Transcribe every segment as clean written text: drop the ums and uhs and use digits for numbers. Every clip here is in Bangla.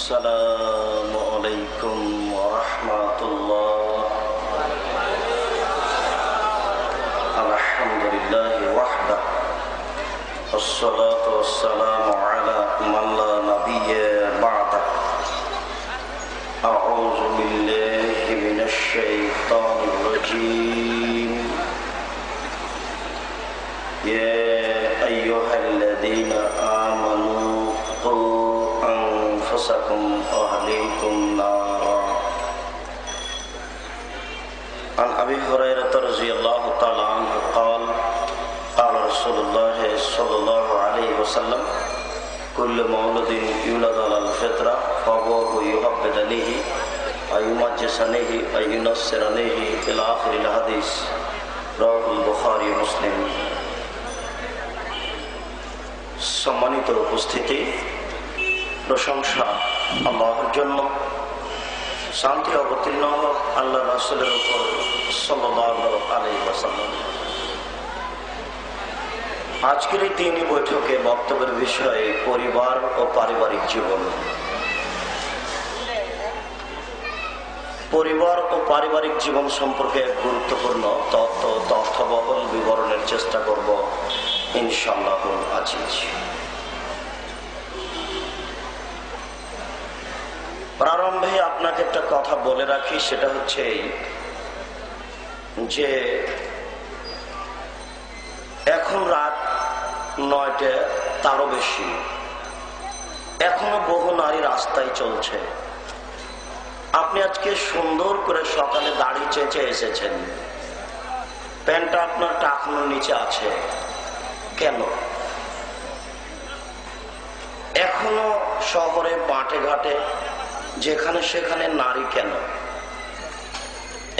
السلام عليكم ورحمة الله. الحمد لله وحده والصلاة والسلام على من لا نبي بعده. أعوذ بالله من الشيطان الرجيم. يا أيها الذين آمنوا قوا أنفسكم وأهليكم نارا. عن أبي هريرة رضي الله تعالى عنه قال قال رسول الله صلى الله عليه وسلم كل مولود يولد على الفطرة فأبواه يهودانه ويمجسانه وينصرانه إلى آخر الحديث. رواه البخاري ومسلم. সম্মানিত উপস্থিতি, প্রশংসা আল্লাহর জন্য, শান্তি অবতীর্ণ হোক আল্লাহ রাসূলের উপর সাল্লাল্লাহু আলাইহি ওয়াসাল্লাম। আজকের এই দিনী বৈঠকে বক্তব্যের বিষয় পরিবার ও পারিবারিক জীবন। পরিবার ও পারিবারিক জীবন সম্পর্কে গুরুত্বপূর্ণ তথ্যবহুল বিবরণের চেষ্টা করব ইনশাআল্লাহ আজিজ। প্রারম্ভে আপনাকে একটা কথা বলে রাখি, সেটা হচ্ছে যে এখন রাত 9টা তারও বেশি, এখনো বহু নারী রাস্তায় চলছে। আপনি আজকে সুন্দর করে সকালে দাড়ি চেঁচে এসেছেন, প্যান্টটা আপনার টাকনুর নিচে আছে, কেন? এখনো শহরে মাঠে ঘাটে যেখানে সেখানে নারী কেন?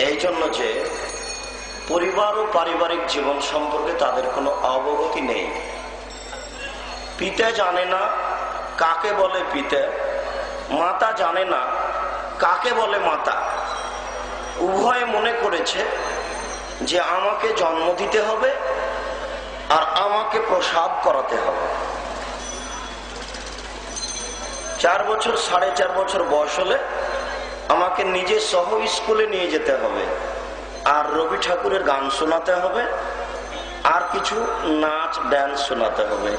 এই জন্য যে পরিবার ও পারিবারিক জীবন সম্পর্কে তাদের কোনো অবগতি নেই। পিতা জানে না কাকে বলে পিতা, মাতা জানে না কাকে বলে মাতা। উভয়ে মনে করেছে যে আমাকে জন্ম দিতে হবে আর আমাকে প্রসব করাতে হবে। 4 বছর 4.5 বছর বয়স হলে আমাকে নিজে সহ স্কুলে নিয়ে যেতে হবে, আর রবি ঠাকুরের গান শোনাতে হবে, আর কিছু নাচ ড্যান্স শোনাতে হবে।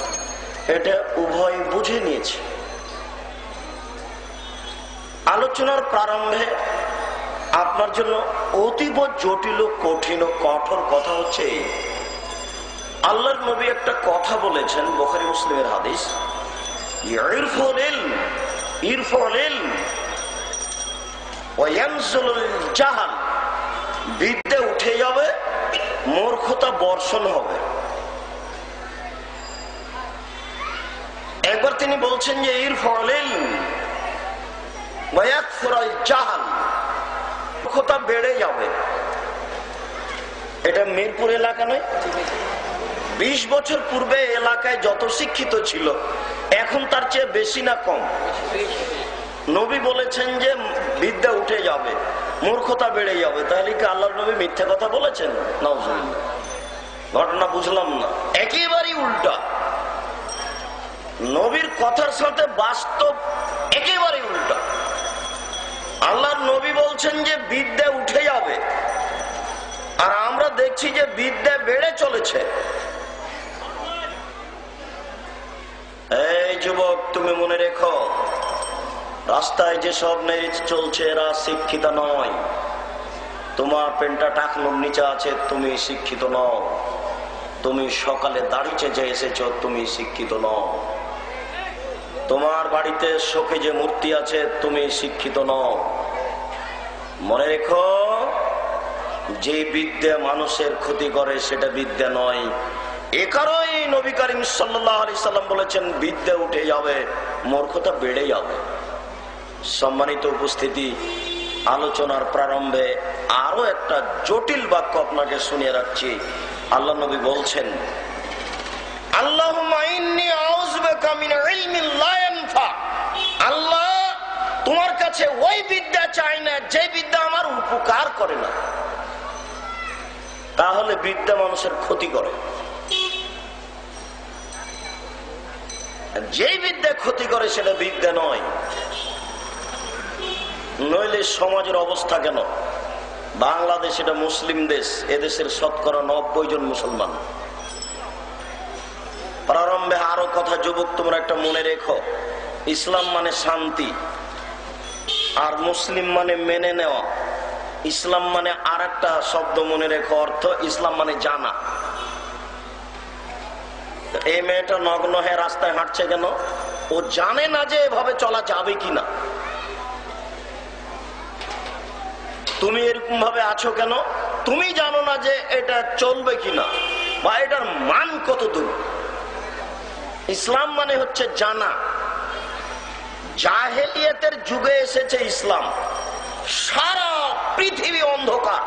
এটা উভয় বুঝে নিয়েছে। আলোচনার প্রারম্ভে আপনার জন্য অতীব জটিল, কঠিন ও কঠোর কথা হচ্ছে আল্লাহর নবী একটা কথা বলেছেন, বুখারী মুসলিমের হাদিস, বিদ্যে উঠে যাবে, মূর্খতা বর্ষণ হবে। একবার তিনি বলছেন যে মূর্খতা বেড়ে যাবে। এটা মিরপুর এলাকা নয়। 20 বছর পূর্বে এলাকায় যত শিক্ষিত ছিল এখন তার চেয়ে বেশি না কম? নবী বলেছেন যে বিদ্যা উঠে যাবে, মূর্খতা বেড়ে যাবে। তাহলে কি আল্লাহর নবী মিথ্যে কথা বলেছেন? নাউজুবিল্লাহ। ঘটনা বুঝলাম না, একেবারেই উল্টা। নবীর কথার সাথে বাস্তব একেবারে উল্টা। আল্লাহর নবী বলছেন যে বিদ্যা উঠে যাবে, আর আমরা দেখছি যে বিদ্যা বেড়ে চলেছে। এই যুবক, তুমি মনে রেখো, রাস্তায় যে সব মেয়ে চলছে এরা শিক্ষিত নয়। তোমার পেনটা টাকনুর নিচে আছে, তুমি শিক্ষিত নও। তুমি সকালে দাড়ি চেঁচে এসেছ, তুমি শিক্ষিত নও। তোমার বাড়িতে শোকে যে মূর্তি আছে, তুমি শিক্ষিত নও। মনে রেখো, যে বিদ্যা মানুষের ক্ষতি করে সেটা বিদ্যা নয়। এ কারণেই নবী করিম সাল্লাল্লাহু আলাইহি সাল্লাম বলেছেন বিদ্যা উঠে যাবে, মূর্খতা বেড়ে যাবে। সম্মানিত উপস্থিতি, আলোচনার প্রারম্ভে আরো একটা জটিল বাক্য আপনাকে শুনিয়ে রাখছি। আল্লাহ নবী বলছেন, আল্লাহুম্মা ইন্নী আউযু বিকা মিন ইলমিন লা ইয়ানফা। আল্লাহ, তোমার কাছে ওই বিদ্যা চাই না যে বিদ্যা আমার উপকার করে না। তাহলে বিদ্যা মানুষের ক্ষতি করে। যেই বিদ্যা ক্ষতি করে সেটা বিদ্যা নয়। নইলে সমাজের অবস্থা কেন? বাংলাদেশ এটা মুসলিম দেশ, এদেশের শতকরা 90 জন মুসলমান। প্রারম্ভে আরো কথা, যুবক তোমরা একটা মনে রেখো, ইসলাম মানে শান্তি, আর মুসলিম মানে মেনে নেওয়া। ইসলাম মানে আর একটা শব্দ মনে রেখো, অর্থ ইসলাম মানে জানা। এই মেয়েটা নগ্ন হয়ে রাস্তায় হাঁটছে কেন? ও জানে না যে এভাবে চলা যাবে কিনা। তুমি এরকম ভাবে আছো কেন? তুমি জানো না যে এটা চলবে কিনা বা এটার মান কত দূর। ইসলাম মানে হচ্ছে জানা। জাহেলিয়াতের যুগে এসেছে ইসলাম, সারা পৃথিবী অন্ধকার,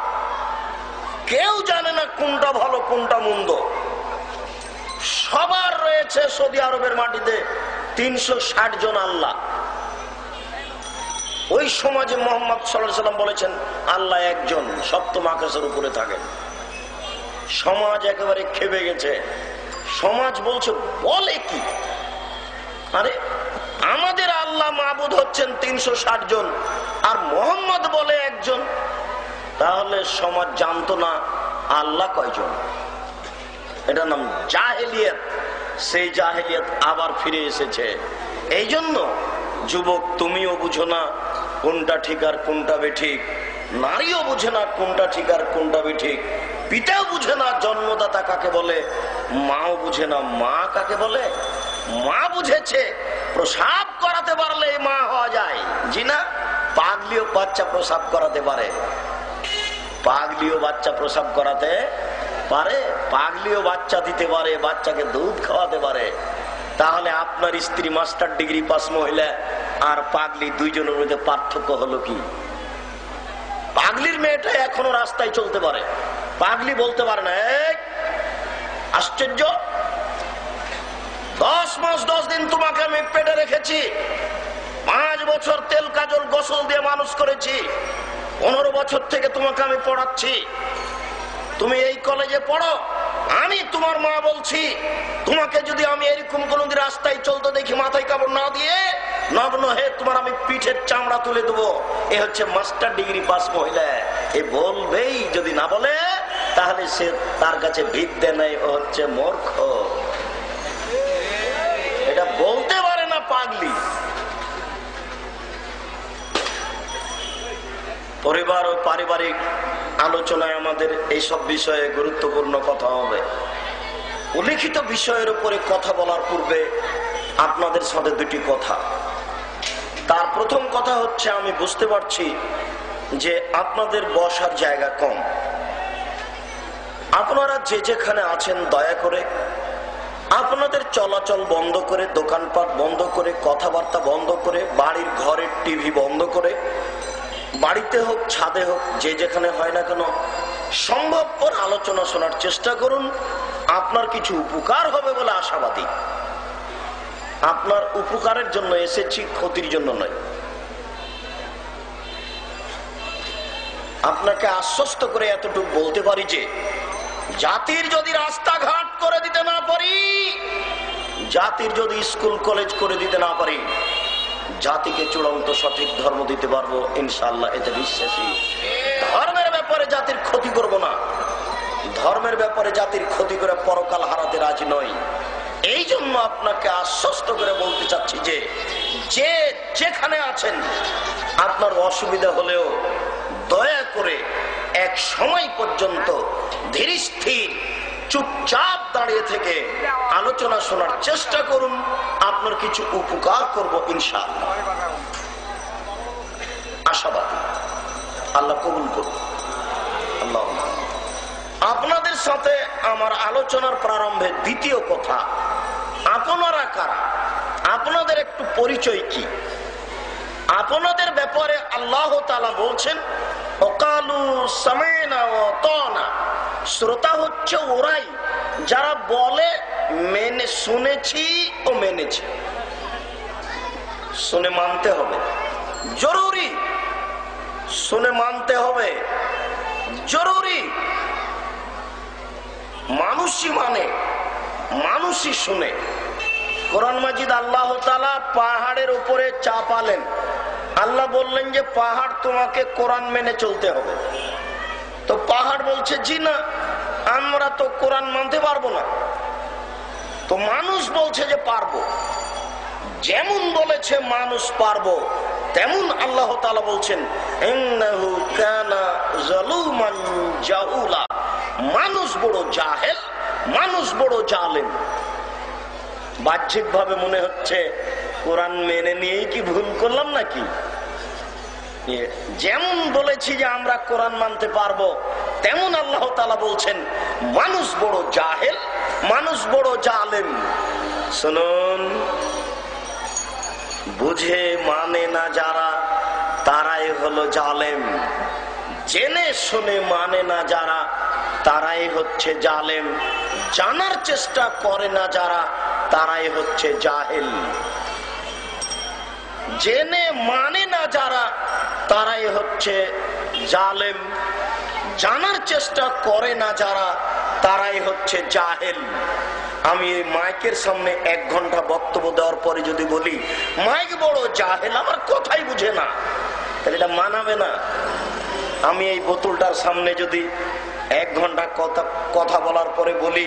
কেউ জানে না কোনটা ভালো কোনটা মন্দ। সবার রয়েছে সৌদি আরবের মাটিতে 360 জন আল্লাহ। ওই সমাজে মোহাম্মদ সাল্লাল্লাহু আলাইহি ওয়াসাল্লাম বলেছেন আল্লাহ একজন, সপ্তম আকাশের উপরে থাকেন। সমাজ একেবারে খেপে গেছে। সমাজ বলছে বলে কি, আরে আমাদের আল্লাহ মাবুদ হচ্ছেন 360 জন আর মোহাম্মদ বলে একজন। তাহলে সমাজ জানতো না আল্লাহ কয়জন। এটা নাম জাহেলিয়াত। সেই জাহেলিয়াত আবার ফিরে এসেছে। এই জন্য যুবক তুমিও বুঝো না কোনটা ঠিক আর কোনটা বেঠিক, নারীও বুঝে না কোনটা ঠিক আর কোনটা বেঠিক, পিতাও বুঝে না জন্মদাতা কাকে বলে, মাও বুঝে না মা কাকে বলে। মা বুঝেছে প্রসাব করাতে পারলে মা হওয়া যায়, জি না? পাগলিও বাচ্চা প্রসাব করাতে পারে, পাগলিও বাচ্চা প্রসাব করাতে পারে, পাগলিও বাচ্চা দিতে পারে, বাচ্চাকে দুধ খাওয়াতে পারে। তাহলে আপনার স্ত্রী মাস্টার ডিগ্রি পাস মহিলা আর পাগলি দুইজনের মধ্যে পার্থক্য হলো কি? পাগলির মেয়েটা এখনো রাস্তায় চলতে পারে, পাগলি বলতে পারে না। আশ্চর্য, 10 মাস 10 দিন তোমাকে আমি পেটে রেখেছি, 5 বছর তেল কাজল গোসল দিয়ে মানুষ করেছি, 15 বছর থেকে তোমাকে আমি পড়াচ্ছি, তুমি এই কলেজে পড়ো। আমি তোমার মা বলছি, তোমাকে যদি আমি এরকম কোনদিন রাস্তায় চলতে দেখি মাথায় কাপড় না দিয়ে নগ্ন হয়ে তোমার আমি পিঠের চামড়া তুলে দেবো। এ হচ্ছে মাস্টার ডিগ্রি পাস মহিলা। এ বলবেই, যদি না বলে তাহলে সে তার কাছে বিদ্যে নেই, ও হচ্ছে মূর্খ। এটা বলতে পারে না পাগলি। পরিবার ও পারিবারিক আলোচনায় আমাদের এইসব বিষয়ে গুরুত্বপূর্ণ কথা হবে। উল্লিখিত বিষয়ের উপরে কথা বলার পূর্বে আপনাদের সাথে দুটি কথা। তার প্রথম কথা হচ্ছে, আমি বুঝতে পারছি যে আপনাদের বসার জায়গা কম। আপনারা যে যেখানে আছেন দয়া করে আপনাদের চলাচল বন্ধ করে, দোকানপাট বন্ধ করে, কথাবার্তা বন্ধ করে, বাড়ির ঘরের টিভি বন্ধ করে, বাড়িতে হোক ছাদে হোক যে যেখানে হয় না কেন সম্ভবপর আলোচনা শোনার চেষ্টা করুন। আপনার কিছু উপকার হবে বলে আশাবাদী। আপনার উপকারের জন্য এসেছি, ক্ষতির জন্য নয়। আপনাকে আশ্বস্ত করে এতটুকু বলতে পারি যে জাতির যদি রাস্তাঘাট করে দিতে না পারি, জাতির যদি স্কুল কলেজ করে দিতে না পারি, জাতিকে চূড়ান্ত সঠিক ধর্ম দিতে পারবো ইনশাআল্লাহ, এতে বিশ্বাসী। ধর্মের ব্যাপারে জাতির ক্ষতি করব না, ধর্মের ব্যাপারে জাতির ক্ষতি করে পরকাল হারাতে রাজি নই। এই জন্য আপনাকে আশ্বস্ত করে বলতে চাচ্ছি যে যে যেখানে আছেন আপনার অসুবিধা হলেও দয়া করে এক সময় পর্যন্ত ধীর স্থির চুপচাপ দাঁড়িয়ে থেকে আলোচনা শোনার চেষ্টা করুন। আপনার কিছু উপকার করব ইনশাআল্লাহ, আশাবাদী। আল্লাহ কবুল করুন। আল্লাহ। আপনাদের সাথে আমার আলোচনার প্রারম্ভে দ্বিতীয় কথা, আপনারা কারা, আপনাদের একটু পরিচয় কি। আপনাদের ব্যাপারে আল্লাহ তাআলা বলছেন ওয়াকালু সামিনা ওয়া আতানা। শ্রোতা হচ্ছে ওরাই যারা বলে মেনে শুনেছি ও মেনেছি। শুনে মানতে হবে, জরুরি। শুনে মানতে হবে, জরুরি। মানুষই মানে, মানুষই শুনে। কোরআন মাজিদ আল্লাহ তাআলা পাহাড়ের উপরে চাপালেন আল্লাহ বললেন যে পাহাড় তোমাকে কোরআন মেনে চলতে হবে। তো পাহাড় বলছে জি না, আমরা তো কোরআন মানতে পারবো না। তো মানুষ বলছে যে পারবো। যেমন বলেছে মানুষ পারবো, তেমন আল্লাহ তাআলা বলছেন ইন্নাহু কানা যালুমান জাহুলা, মানুষ বড় জাহেল, মানুষ বড় জালেম। বাহ্যিক ভাবে মনে হচ্ছে কোরআন মেনে নিয়েই কি ভুল করলাম নাকি? যেমন বলেছি যে আমরা কোরআন মানতে পারবো, তেমন আল্লাহ তাআলা বলছেন মানুষ বড় জাহেল, মানুষ বড় জালেম। শুনুন, বুঝে মানে না যারা, তারাই হলো জালেম। জেনে শুনে মানে না যারা, তারাই হচ্ছে জালেম। জানার চেষ্টা করে না যারা, তারাই হচ্ছে জাহেল। জেনে মানে না যারা, তারাই হচ্ছে জালেম। জানার চেষ্টা করে না যারা, তারাই হচ্ছে জাহেল। আমি মাইকের সামনে 1 ঘন্টা বক্তব্য দেওয়ার পরে যদি বলি মাইক বড় জাহেল, আমার কথাই বুঝে না, তাহলে এটা মানাবে না। আমি এই বোতলটার সামনে যদি 1 ঘন্টা কথা বলার পরে বলি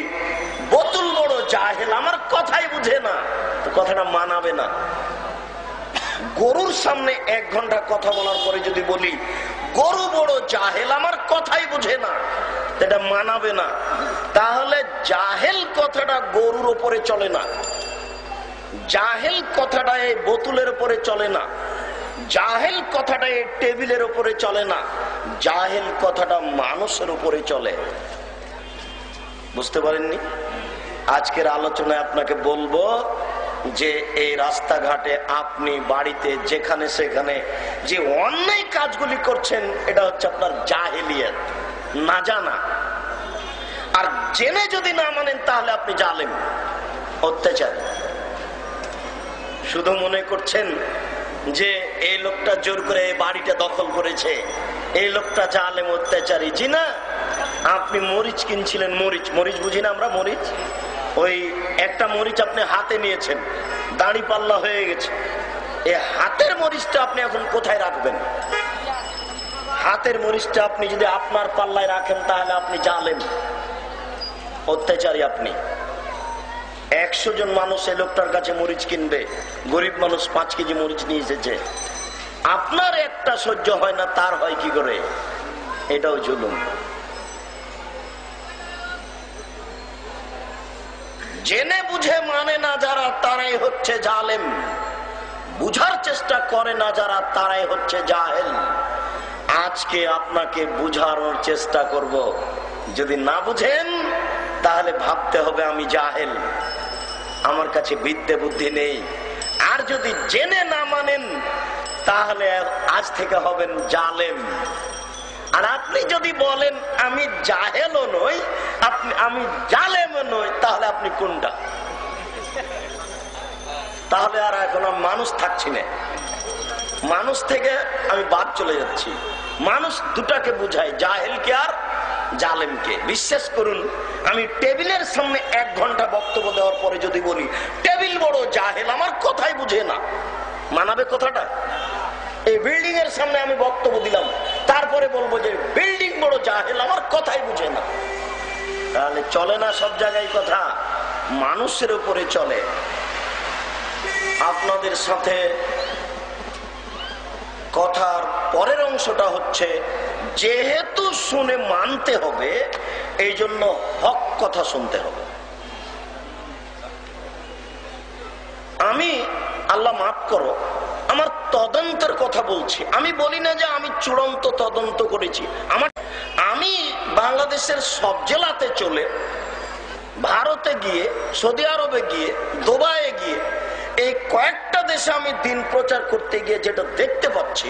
বোতল বড় জাহেল, আমার কথাই বুঝে না, তো কথাটা মানাবে না। গরুর সামনে 1 ঘন্টা কথা বলার পরে যদি বলি গরু বড় জাহেল, আমার কথাই বুঝে না, এটা মানাবে না। তাহলে জাহেল কথাটা গরুর উপরে চলে না, জাহেল কথাটা এই বোতলের উপরে চলে না, জাহেল কথাটা এই টেবিলের উপরে চলে না, জাহেল কথাটা মানুষের উপরে চলে। বুঝতে পারেননি? আজকের আলোচনায় আপনাকে বলবো যে এই রাস্তাঘাটে, আপনি বাড়িতে, যেখানে সেখানে যে অন্যায় কাজগুলি করছেন, এটা হচ্ছে আপনার জাহেলিয়াত, না জানা। আর জেনে যদি না মানেন তাহলে আপনি জালেম, অত্যাচার। শুধু মনে করছেন যে এই লোকটা জোর করে এই বাড়িটা দখল করেছে, এই লোকটা জালেম, অত্যাচারী। জি না, আপনি মরিচ কিনছিলেন, মরিচ বুঝি না আমরা, মরিচ, ওই একটা মরিচ আপনি হাতে নিয়েছেন, দাড়ি পাল্লা হয়ে গেছে, এই হাতের মরিচটা আপনি এখন কোথায় রাখবেন? হাতের মরিচটা আপনি যদি আপনার পাল্লায় রাখেন তাহলে আপনি জালেম, অত্যাচারী আপনি। 100 জন মানুষ এই লোকটার কাছে মরিচ কিনবে, গরিব মানুষ 5 কেজি মরিচ নিয়ে এসেছে, আপনার একটা সহ্য হয় না, তার হয় কি করে? এটাও জুলুম। জেনে বুঝে মানে না যারা, তারাই হচ্ছে জালেম। বুঝার চেষ্টা করে না যারা, তারাই হচ্ছে জাহেল। আজকে আপনাকে বুঝানোর চেষ্টা করব, যদি না বুঝেন তাহলে ভাবতে হবে আমি জাহেল, আমার কাছে বিদ্যে বুদ্ধি নেই। আর যদি জেনে না মানেন তাহলে আজ থেকে হবেন জালেম। আর আপনি যদি বলেন আমি জাহেলও নই, আমি জালেমও নই, তাহলে আপনি কোনটা? তাহলে আর এখন মানুষ থাকছি না, মানুষ থেকে আমি বাদ চলে যাচ্ছি। মানুষ দুটাকে বুঝায়, জাহেলকে আর জালেমকে। বিশ্বাস করুন, আমি টেবিলের সামনে 1 ঘন্টা বক্তব্য দেওয়ার পরে যদি বলি টেবিল বড় জাহেল, আমার কথাই বুঝে না, মানাবে কথাটা? এই বিল্ডিং এর সামনে আমি বক্তব্য দিলাম, তারপরে বলবো যে বিল্ডিং বড় জাহেল, আমার কথাই বুঝে না, তাহলে চলে না সব জায়গায় কথা, মানুষের উপরে চলে। আপনাদের সাথে কথার পরের অংশটা হচ্ছে, যেহেতু শুনে মানতে হবে, এই জন্য হক কথা শুনতে হবে। আমি, আল্লাহ মাফ করো, আমার তদন্তের কথা বলছি, আমি বলি না যে আমি চূড়ান্ত তদন্ত করেছি। আমি বাংলাদেশের সব জেলাতে চলে, ভারতে গিয়ে, সৌদি আরবে গিয়ে, দুবাইয়ে গিয়ে, এই কয়েকটা দেশে আমি দিন প্রচার করতে গিয়ে যেটা দেখতে পাচ্ছি,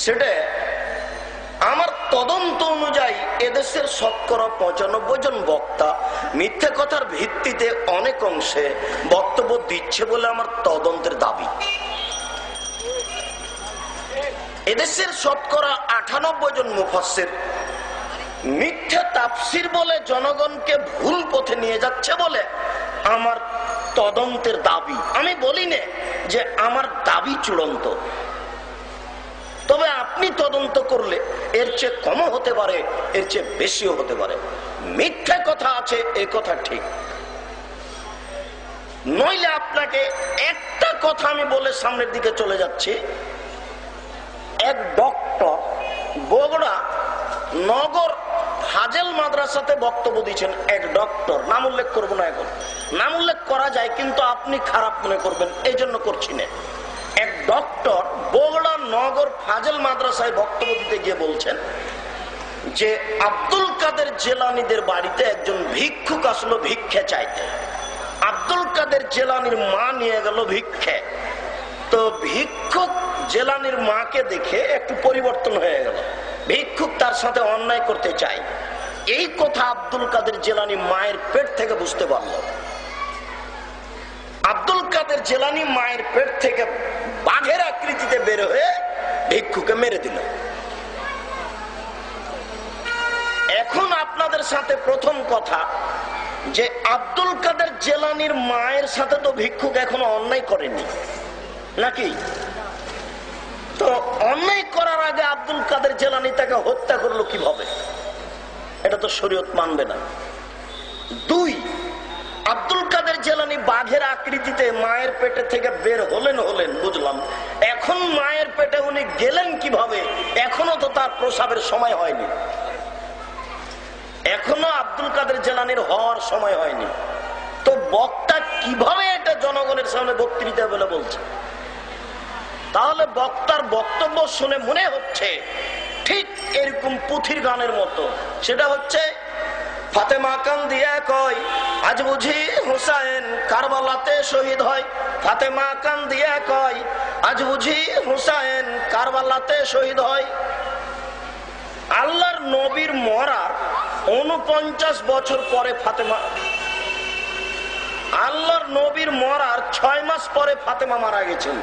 সেটা আমার তদন্ত অনুযায়ী এদেশের 95% জন বক্তা মিথ্যে কথার ভিত্তিতে অনেক অংশে বক্তব্য দিচ্ছে বলে আমার তদন্তের দাবি। এদেশের 98% জন মুফাসসির মিথ্যা তাফসির বলে জনগণকে ভুল পথে নিয়ে যাচ্ছে বলে আমার তদন্তের দাবি। আমি বলি না যে আমার দাবি চূড়ান্ত, তবে আপনি তদন্ত করলে এর চেয়ে কমও হতে পারে, এর চেয়ে বেশিও হতে পারে। মিথ্যা কথা আছে, এ কথা ঠিক নইলে আপনাকে একটা কথা আমি বলে সামনের দিকে চলে যাচ্ছি। এক ডক্টর বগুড়া নগর হাজেল মাদ্রাসাতে বক্তব্য দিচ্ছেন। এক ডক্টর, নাম উল্লেখ করবো না, এখন নাম উল্লেখ করা যায় কিন্তু আপনি খারাপ মনে করবেন, এই জন্য করছি না। এক ডক্টর বগুড়া নগর ফাজেল মাদ্রাসায় বক্তব্য দিতে গিয়ে বলছেন যে আব্দুল কাদের জেলানীদের বাড়িতে একজন ভিক্ষুক আসলো ভিক্ষে চাইতে। আব্দুল কাদের জেলানীর মা নিয়ে গেল ভিক্ষে। তো ভিক্ষুক জেলানীর মাকে দেখে একটু পরিবর্তন হয়ে গেল, ভিক্ষুক তার সাথে অন্যায় করতে চায়। এই কথা আব্দুল কাদের জেলানী মায়ের পেট থেকে বুঝতে পারল। আব্দুল কাদের জেলানী মায়ের পেট থেকে বাঘের আকৃতিতে বের হয়ে ভিক্ষুকে মেরে দিল। এখন আপনাদের সাথে প্রথম কথা যে আব্দুল কাদের জেলানীর মায়ের সাথে তো ভিক্ষুক এখনো অন্যায় করেনি নাকি? তো অন্যায় করার আগে আব্দুল কাদের জেলানী তাকে হত্যা করলো কিভাবে? এটা তো শরীয়ত মানবে না। দুই, আব্দুল কাদের জেলানী বাঘের আকৃতিতে মায়ের পেটে থেকে বের হলেন বুঝলাম, এখন মায়ের পেটে উনি গেলেন কিভাবে? এখনো তো তার প্রসাবের সময় হয়নি, এখনো আব্দুল কাদের জেলানীর হওয়ার সময় হয়নি। তো বক্তা কিভাবে এটা জনগণের সামনে বক্তৃতা বলে বলছে? তাহলে বক্তার বক্তব্য শুনে মনে হচ্ছে ঠিক এরকম পুথির গানের মতো। সেটা হচ্ছে ফাতেমা কান্দিয়া কয় আজ বুঝি হুসাইন কারবালাতে শহীদ হয়। ফাতেমা কান্দিয়া কয় আজ বুঝি হুসাইন কারবালাতে শহীদ হয়। আল্লাহর নবীর মরার 49 বছর পরে ফাতেমা, আল্লাহর নবীর মরার 6 মাস পরে ফাতেমা মারা গেছেন।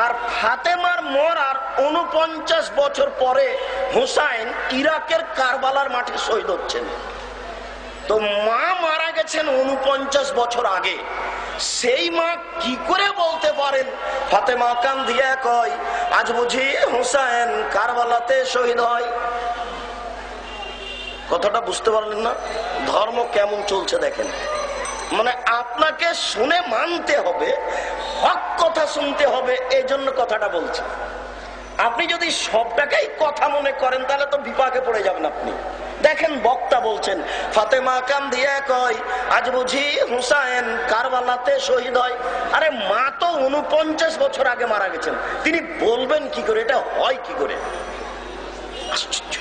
আর ফাতেমার মরার 49 বছর পরে হুসাইন ইরাকের কারবালার মাঠে শহীদ হচ্ছেন। তো মা মারা গেছেন 49 বছর আগে। সেই মা কি করে বলতে পারেন ফাতেমা কান্দিয়া কয় আজ বুঝি হুসাইন কারবালাতে শহীদ হয়? কথাটা বুঝতে পারলেন না? ধর্ম কেমন চলছে দেখেন। মানে আপনাকে শুনে মানতে হবে, হক কথা শুনতে হবে, এই জন্য কথাটা বলছি। আপনি যদি সবটাকেই কথা মনে করেন তাহলে তো বিপাকে পড়ে যাবেন আপনি। দেখেন বক্তা বলছেন ফাতেমা কান্দিয়া কয় আজ বুঝি হুসাইন কারবালাতে শহীদ হয়। আরে মা তো 49 বছর আগে মারা গেছেন, তিনি বলবেন কি করে? এটা হয় কি করে? আশ্চর্য।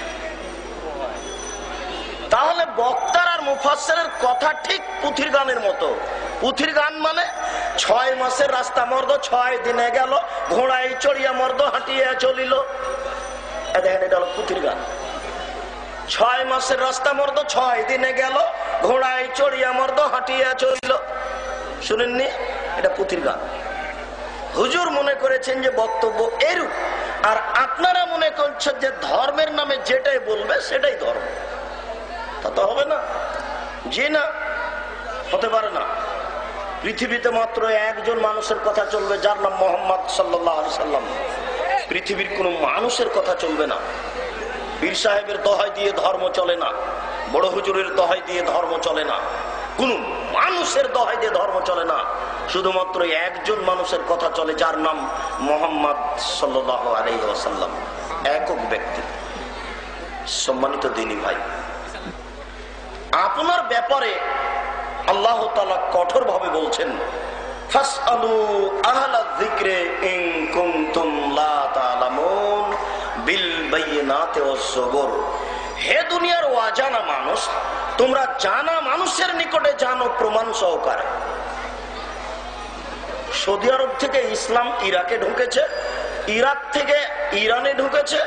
তাহলে বক্তার আর মুফাসসিরের কথা ঠিক পুথির গানের মতো। পুথির গান মানে 6 মাসের রাস্তা মর্দ 6 দিনে গেল, ঘোড়ায় চড়িয়া মর্দ হাঁটিয়া চলিল। দেখেন এটা হলো পুথির গান। 6 মাসের রাস্তা মর্দ 6 দিনে গেল, ঘোড়ায় চড়িয়া মর্দ হাঁটিয়া চলিল। শুনেননি? এটা পুথির গান। হুজুর মনে করেছেন যে বক্তব্য এরূপ, আর আপনারা মনে করছেন যে ধর্মের নামে যেটাই বলবে সেটাই ধর্ম। তা তো হবে না, জি না, হতে পারে না। পৃথিবীতে মাত্র একজন মানুষের কথা চলবে, যার নাম মুহাম্মদ সাল্লাল্লাহু আলাইহি সাল্লাম। পৃথিবীর কোন মানুষের কথা চলবে না। পীর সাহেবের দোহাই দিয়ে ধর্ম চলে না, বড় হুজুরের দোহাই দিয়ে ধর্ম চলে না, কোন মানুষের দোহাই দিয়ে ধর্ম চলে না। শুধুমাত্র একজন মানুষের কথা চলে, যার নাম মুহাম্মদ সাল্লাল্লাহু আলাইহি ওয়াসাল্লাম, একক ব্যক্তি। সম্মানিত দ্বীনী ভাই, আপনার ব্যাপারে আল্লাহ তাআলা কঠোর ভাবে বলছেন ফাসআলু আহলা যিকরি ইন কুনতুম লা তা'লামুন বিল বাইয়িনাতি ওয়াজ যুবুর। হে দুনিয়ার অজানা মানুষ, তোমরা জানা মানুষের নিকটে জানো প্রমাণ সহকারে। সৌদি আরব থেকে ইসলাম ইরাকে ঢুকেছে, ইরাক থেকে ইরানে ঢুকেছে,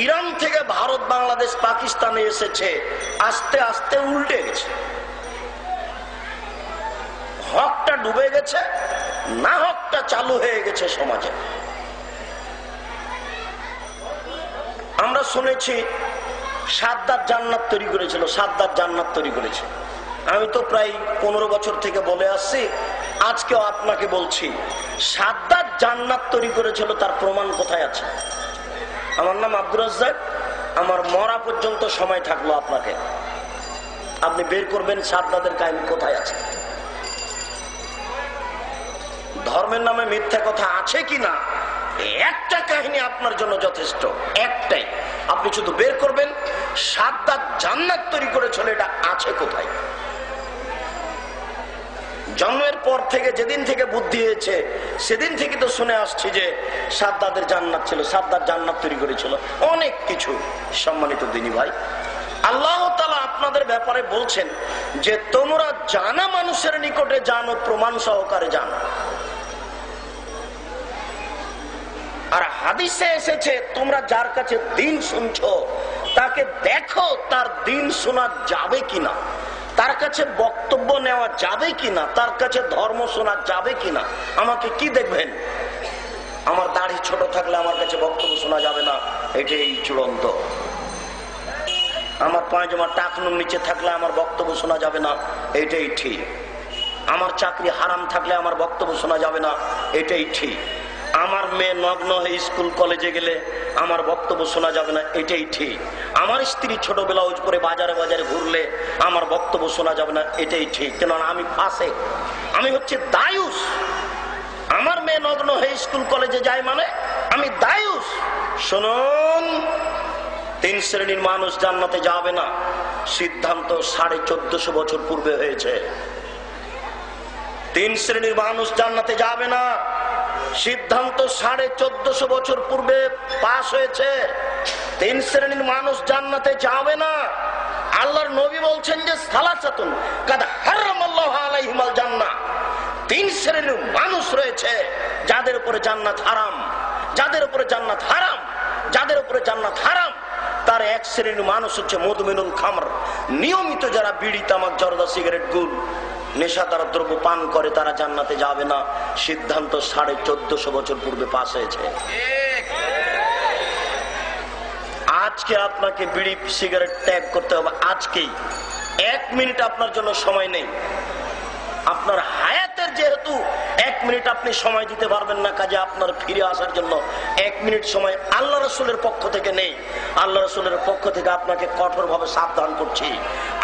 ইরান থেকে ভারত, বাংলাদেশ, পাকিস্তানে এসেছে। আস্তে আস্তে উল্টে গেছে, হকটা ডুবে গেছে, না হকটা চালু হয়ে গেছে সমাজে। আমরা শুনেছি সাদ্দাত জান্নাত তৈরি করেছিল, সাদ্দাত জান্নাত তৈরি করেছে। আমি তো প্রায় 15 বছর থেকে বলে আসছি, আজকেও আপনাকে বলছি, সাদ্দাত জান্নাত তৈরি করেছিল, তার প্রমাণ কোথায় আছে? আমার নাম আব্দুর রাজ্জাক, আমার মরা পর্যন্ত সময় থাকলো আপনাকে, আপনি বের করবেন সাদ্দাতের কাহিনী কোথায় আছে। ধর্মের নামে মিথ্যা কথা আছে কিনা একটা কাহিনী আপনার জন্য যথেষ্ট, একটাই। আপনি শুধু বের করবেন সাদ্দাত জান্নাত তৈরি করেছিল, এটা আছে কোথায়। জন্মের পর থেকে যেদিন থেকে বুদ্ধি হয়েছে সেদিন থেকে তো শুনে আসছি যে সাদ্দাতের জান্নাত ছিল, সাদ্দাত জান্নাত তৈরি করেছিল, অনেক কিছু। সম্মানিত দিনী ভাই, আল্লাহ তাআলা আপনাদের ব্যাপারে বলছেন যে তোমরা জানা মানুষের নিকটে জানো, প্রমাণ সহকারে জানো। আর হাদিসে এসেছে তোমরা যার কাছে দিন শুনছো তাকে দেখো তার দিন শোনা যাবে কিনা, তার কাছে বক্তব্য নেওয়া যাবে কিনা, তার কাছে ধর্ম শোনা যাবে কিনা। আমাকে কি দেখবেন? আমার দাড়ি ছোট থাকলে আমার কাছে বক্তব্য শোনা যাবে না, এটাই চূড়ান্ত। আমার পায়জামা টাকনুর নিচে থাকলে আমার বক্তব্য শোনা যাবে না, এটাই ঠিক। আমার চাকরি হারাম থাকলে আমার বক্তব্য শোনা যাবে না, এটাই ঠিক। আমার মেয়ে নগ্ন হয়ে স্কুল কলেজে গেলে আমার বক্তব্য শোনা যাবে না, এটাই ঠিক। আমার স্ত্রী ছোট ব্লাউজ পরে বাজারে বাজারে ঘুরলে আমার বক্তব্য শোনা যাবে না, এটাই ঠিক। কেননা আমি ফাসেক, আমি হচ্ছে দায়ুস। আমার মেয়ে নগ্ন হয়ে স্কুল কলেজে যায় মানে আমি দায়ুস। শুনুন, 3 শ্রেণীর মানুষ জান্নাতে যাবে না, সিদ্ধান্ত 1450 বছর পূর্বে হয়েছে। 3 শ্রেণীর মানুষ জান্নাতে যাবে না, সিদ্ধান্ত 1450 বছর পূর্বে পাস হয়েছে। 3 শ্রেণীর মানুষ জান্নাতে যাবে না। আল্লাহর নবী বলছেন যে সালাসাতুন কাদ হারামাল্লাহু আলাইহিমাল জান্নাহ, 3 শ্রেণীর মানুষ রয়েছে যাদের উপরে জান্নাত হারাম, যাদের উপরে জান্নাত হারাম, যাদের উপরে জান্নাত হারাম। তার 1 শ্রেণীর মানুষ হচ্ছে মদমিনুল খামর, নিয়মিত যারা বিড়ি তামাক জর্দা সিগারেট গুল নেশাদার দ্রব্য পান করে তারা জান্নাতে যাবে না। সিদ্ধান্ত 1450 বছর পূর্বে পাস হয়েছে। আজকে আপনাকে বিড়ি সিগারেট ত্যাগ করতে হবে, আজকেই। 1 মিনিট আপনার জন্য সময় নেই। আপনার হায়াতের যেহেতু 1 মিনিট আপনি সময় দিতে পারবেন না, কাজে আপনার ফিরে আসার জন্য 1 মিনিট সময় আল্লাহ রাসূলের পক্ষ থেকে নেই। আল্লাহ রাসূলের পক্ষ থেকে আপনাকে কঠোরভাবে সাবধান করছি,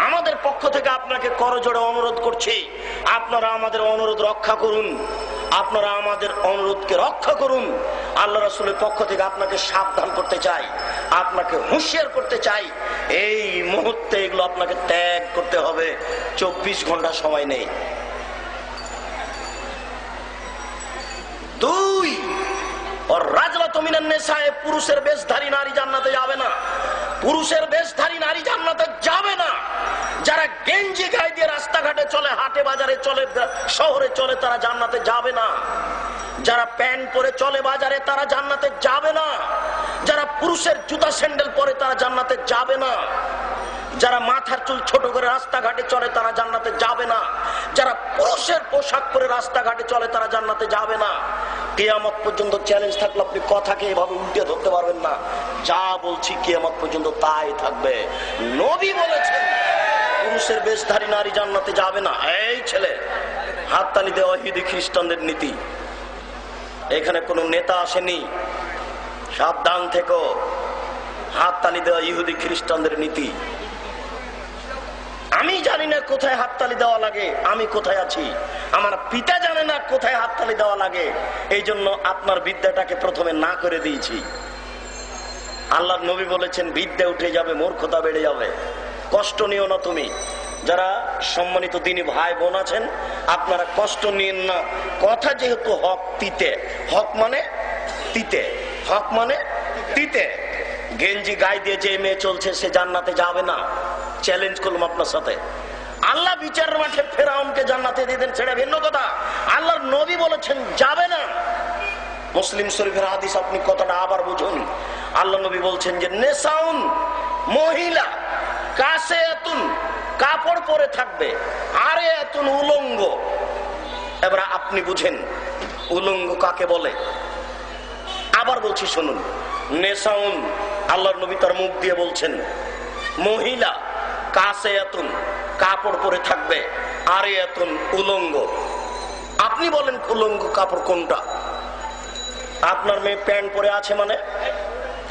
আমাদের পক্ষ থেকে আপনাকে করজোড়ে অনুরোধ করছি, আপনারা আমাদের অনুরোধ রক্ষা করুন, আপনারা আমাদের অনুরোধকে রক্ষা করুন। আল্লাহ রাসূলের পক্ষ থেকে আপনাকে সাবধান করতে চাই, আপনাকে হুঁশিয়ার করতে চাই। এই মুহূর্তে এগুলো আপনাকে ত্যাগ করতে হবে, 24 ঘন্টা সময় নেই। 2 और রাজলাতু মিনান নিসায়ে, পুরুষের বেশধারী নারী জান্নাতে যাবে না। পুরুষের বেশধারী নারী জান্নাতে যাবে না। যারা গেঞ্জি গায়ে দিয়ে রাস্তাঘাটে চলে, হাটে বাজারে চলে, শহরে চলে, তারা জান্নাতে যাবে না। যারা প্যান্ট পরে চলে বাজারে তারা জান্নাতে যাবে না। যারা পুরুষের জুতা স্যান্ডেল পরে তারা জান্নাতে যাবে না। যারা মাথার চুল ছোট করে রাস্তাঘাটে চলে তারা জান্নাতে যাবে না। যারা পুরুষের পোশাক পরে রাস্তাঘাটে চলে তারা জান্নাতে যাবে না। কিয়ামত পর্যন্ত চ্যালেঞ্জ থাকলে আপনি কথাকে এভাবে উল্টে ধরতে পারবেন না। যা বলছি কিয়ামত পর্যন্ত তাই থাকবে। নবী বলেছেন পুরুষের বেশধারী নারী জান্নাতে যাবে না। এই ছেলে, হাততালি দেওয়া ইহুদি খ্রিস্টানদের নীতি, এখানে কোনো নেতা আসেনি, সাবধান থেকো। হাততালি দেওয়া ইহুদি খ্রিস্টানদের নীতি। আমি জানি না কোথায় হাততালি দেওয়া লাগে, আমি কোথায় আছি, আমার পিতা জানে না কোথায় হাততালি দেওয়া লাগে। এই জন্য আপনার বিদ্যাটাকে প্রথমে না করে দিয়েছি। আল্লাহর নবী বলেছেন বিদ্যা উঠে যাবে, মূর্খতা বেড়ে যাবে। কষ্ট নিও না তুমি। যারা সম্মানিত দিনী ভাই বোন আছেন, আপনারা কষ্ট নিয়েন না। কথা যেহেতু হক তিতে, হক মানে তিতে, হক মানে তিতে। গেঞ্জি গায়ে দিয়ে যে মেয়ে চলছে সে জান্নাতে যাবে না। চ্যালেঞ্জ করলাম আপনার সাথে। আল্লাহ বিচারের মাঠে ফেরাউনকে জান্নাতে দিয়ে দেন, সেটা ভিন্ন কথা। আল্লাহর নবী বলেছেন যাবে না। মুসলিম শরীফের হাদিস, আপনি কথাটা আবার বুঝুন। আল্লাহ নবী বলছেন যে নেসাউন, মহিলা, কাসেয়াতুন, কাপড় পরে থাকবে, আরে এতুন, উলঙ্গ। এবার আপনি বুঝেন উলঙ্গ কাকে বলে। আবার বলছি শুনুন, নেসাউন, আল্লাহর নবী তার মুখ দিয়ে বলছেন, মহিলা, কাসেয়াতুন, কাপড় পরে থাকবে, আরে এতুন, উলঙ্গ। আপনি বলেন উলঙ্গ কাপড় কোনটা? আপনার মেয়ে প্যান্ট পরে আছে মানে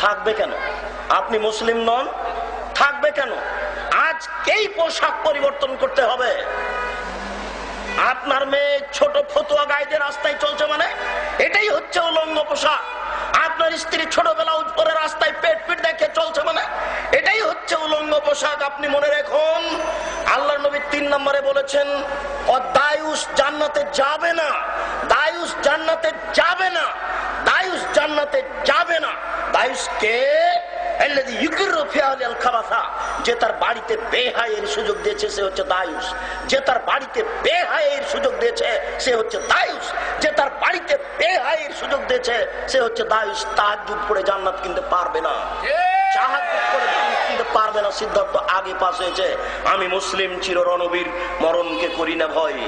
থাকবে কেন? আপনি মুসলিম নন, থাকবে কেন? আজকেই পোশাক পরিবর্তন করতে হবে। আপনার মেয়ে ছোট ফতুয়া গাইতে রাস্তায় চলছে মানে এটাই হচ্ছে উলঙ্গ পোশাক। আপনার স্ত্রী ছোট ব্লাউজ পরে রাস্তায় পেট পিট দেখে চলছে মানে এটাই হচ্ছে উলঙ্গ পোশাক। আপনি মনে রাখুন, আল্লাহর নবী 3 নম্বরে বলেছেন, দায়ুস জান্নাতে যাবে না, দায়ুস জান্নাতে যাবে না, দায়ুস জান্নাতে যাবে না। দায়ুস কে? যে তার বাড়িতে বেহায়ের সুযোগ দিয়েছে সে হচ্ছে দায়ুস। যে তার বাড়িতে বেহায়ের সুযোগ দিয়েছে সে হচ্ছে দায়ুস। যে তার বাড়িতে বেহায়ের সুযোগ দিয়েছে সে হচ্ছে দায়ুস। তাহাজ্জুদ পড়ে জান্নাত কিনতে পারবে না, তাহাজ্জুদ পড়ে জান্নাত কিনতে পারবে না। সিদ্ধান্ত আগে পাস হয়েছে, আমি মুসলিম চির রণবীর, মরণকে করি না ভয়।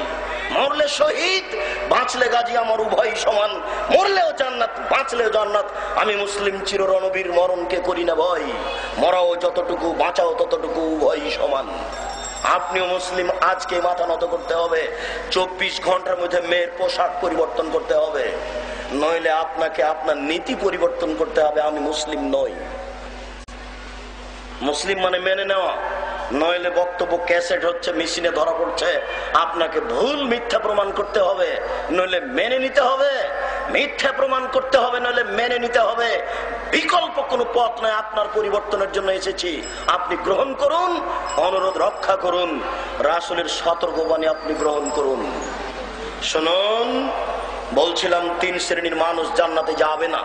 মরলে শহীদ, বাঁচলে গাজী, আমার উভয় সমান। মরলেও জান্নাত, বাঁচলেও জান্নাত। আমি মুসলিম চির রণবীর, মরণকে করি না ভয়। মরাও যতটুকু, বাঁচাও ততটুকু, উভয় সমান। আপনিও মুসলিম, আজকে মাথা নত করতে হবে। 24 ঘন্টার মধ্যে মেয়ের পোশাক পরিবর্তন করতে হবে, নইলে আপনাকে আপনার নীতি পরিবর্তন করতে হবে। আমি মুসলিম নই। মুসলিম মানে মেনে নেওয়া, নইলে বক্তব্য ক্যাসেট হচ্ছে, মেশিনে ধরা পড়ছে। আপনাকে ভুল মিথ্যা প্রমাণ করতে হবে, নইলে মেনে নিতে হবে। মিথ্যা প্রমাণ করতে হবে, নইলে মেনে নিতে হবে। বিকল্প কোনো পথ নয়। আপনার পরিবর্তনের জন্য এসেছি, আপনি গ্রহণ করুন, অনুরোধ রক্ষা করুন। রাসূলের সতর্কবাণী আপনি গ্রহণ করুন। শুনুন, বলছিলাম 3 শ্রেণীর মানুষ জান্নাতে যাবে না।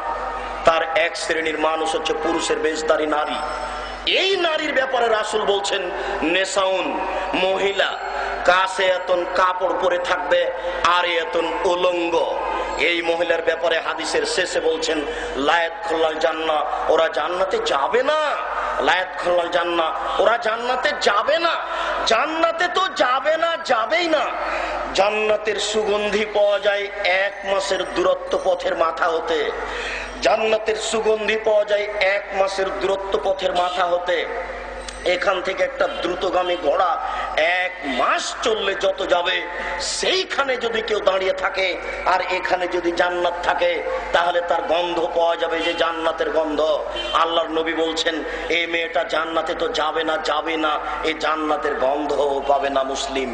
তার 1 শ্রেণীর মানুষ হচ্ছে পুরুষের বেশধারী নারী। এই নারীর ব্যাপারে রাসূল বলছেন, নেসাউন, মহিলা, কাসিয়াতুন, কাপড় পরে থাকবে, আর এতুন, উলঙ্গ। এই মহিলার ব্যাপারে হাদিসের শেষে বলছেন, লায়াত খুল্লাল জান্নাহ, ওরা জান্নাতে যাবে না। লায়াত খুল্লাল জান্নাহ, ওরা জান্নাতে যাবে না। জান্নাতে তো যাবে না, যাবেই না। জান্নাতের সুগন্ধি পাওয়া যায় 1 মাসের দূরত্ব পথের মাথা হতে। জান্নাতের সুগন্ধি পাওয়া যায় 1 মাসের দূরত্ব পথের মাথা হতে। এখান থেকে একটা দ্রুতগামী ঘোড়া 1 মাস চললে যত যাবে, সেইখানে যদি কেউ দাঁড়িয়ে থাকে আর এখানে যদি জান্নাত থাকে, তাহলে তার গন্ধ পাওয়া যাবে, যে জান্নাতের গন্ধ। আল্লাহর নবী বলছেন, এই মেয়েটা জান্নাতে তো যাবে না, যাবে না, এই জান্নাতের গন্ধ পাবে না। মুসলিম,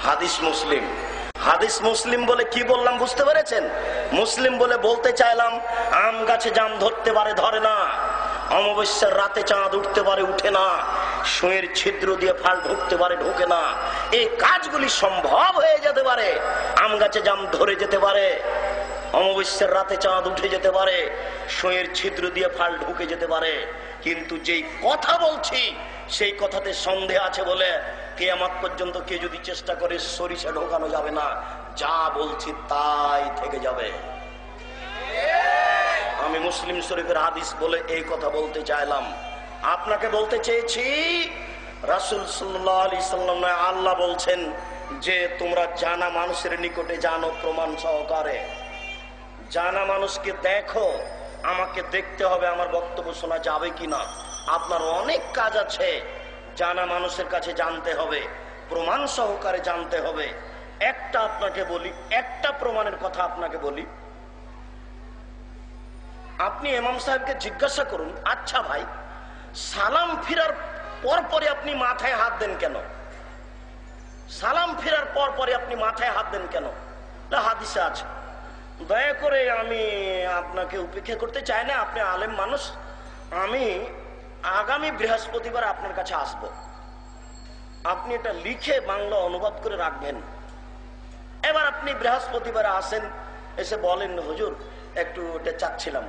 হাদিস মুসলিম। হাদিস মুসলিম বলে কি বললাম বুঝতে পেরেছেন? মুসলিম বলে বলতে চাইলাম, আম গাছে জাম ধরতে পারে, ধরে না। অমাবস্যার রাতে চাঁদ উঠতে পারে, উঠে না। সুঁয়ের ছিদ্র দিয়ে ফাল ঢুকতে পারে, ঢোকে না। এই কাজগুলি সম্ভব হয়ে যেতে পারে। আম গাছে জাম ধরে যেতে পারে, অমাবস্যার রাতে চাঁদ উঠে যেতে পারে, সুঁয়ের ছিদ্র দিয়ে ফাল ঢুকে যেতে পারে। কিন্তু যেই কথা বলছি সেই কথাতে সন্দেহ আছে বলে কিয়ামত পর্যন্ত কে যদি চেষ্টা করে, সরিষা ঢোকানো যাবে না। যা বলছি তাই থেকে যাবে। আমি মুসলিম শরীফের হাদিস বলে এই কথা বলতে চাইলাম। আপনাকে বলতে চেয়েছি, রাসূল সাল্লাল্লাহু আলাইহি সাল্লাম, আল্লাহ বলছেন যে তোমরা জানা মানুষের নিকটে জানো প্রমাণ সহকারে। জানা মানুষকে দেখো, আমাকে দেখতে হবে আমার বক্তব্য শোনা যাবে কিনা। আপনার অনেক কাজ আছে, জানা মানুষের কাছে জানতে হবে, প্রমাণ সহকারে জানতে হবে। একটা আপনাকে বলি, একটা প্রমাণের কথা আপনাকে বলি। আপনি ইমাম সাহেবকে জিজ্ঞাসা করুন, আচ্ছা ভাই, সালাম ফিরার পর পরে আপনি মাথায় হাত দেন কেন? সালাম ফিরার পর পরে আপনি মাথায় হাত দেন কেন? হাদিসে আছে। দয়া করে আমি আপনাকে উপেক্ষা করতে চাই না, আপনি আলেম মানুষ। আমি আগামী বৃহস্পতিবার আপনার কাছে আসব। আপনি এটা লিখে বাংলা অনুবাদ করে রাখবেন। এবার আপনি বৃহস্পতিবার আসেন, এসে বলেন, হুজুর একটু এটা চাচ্ছিলাম।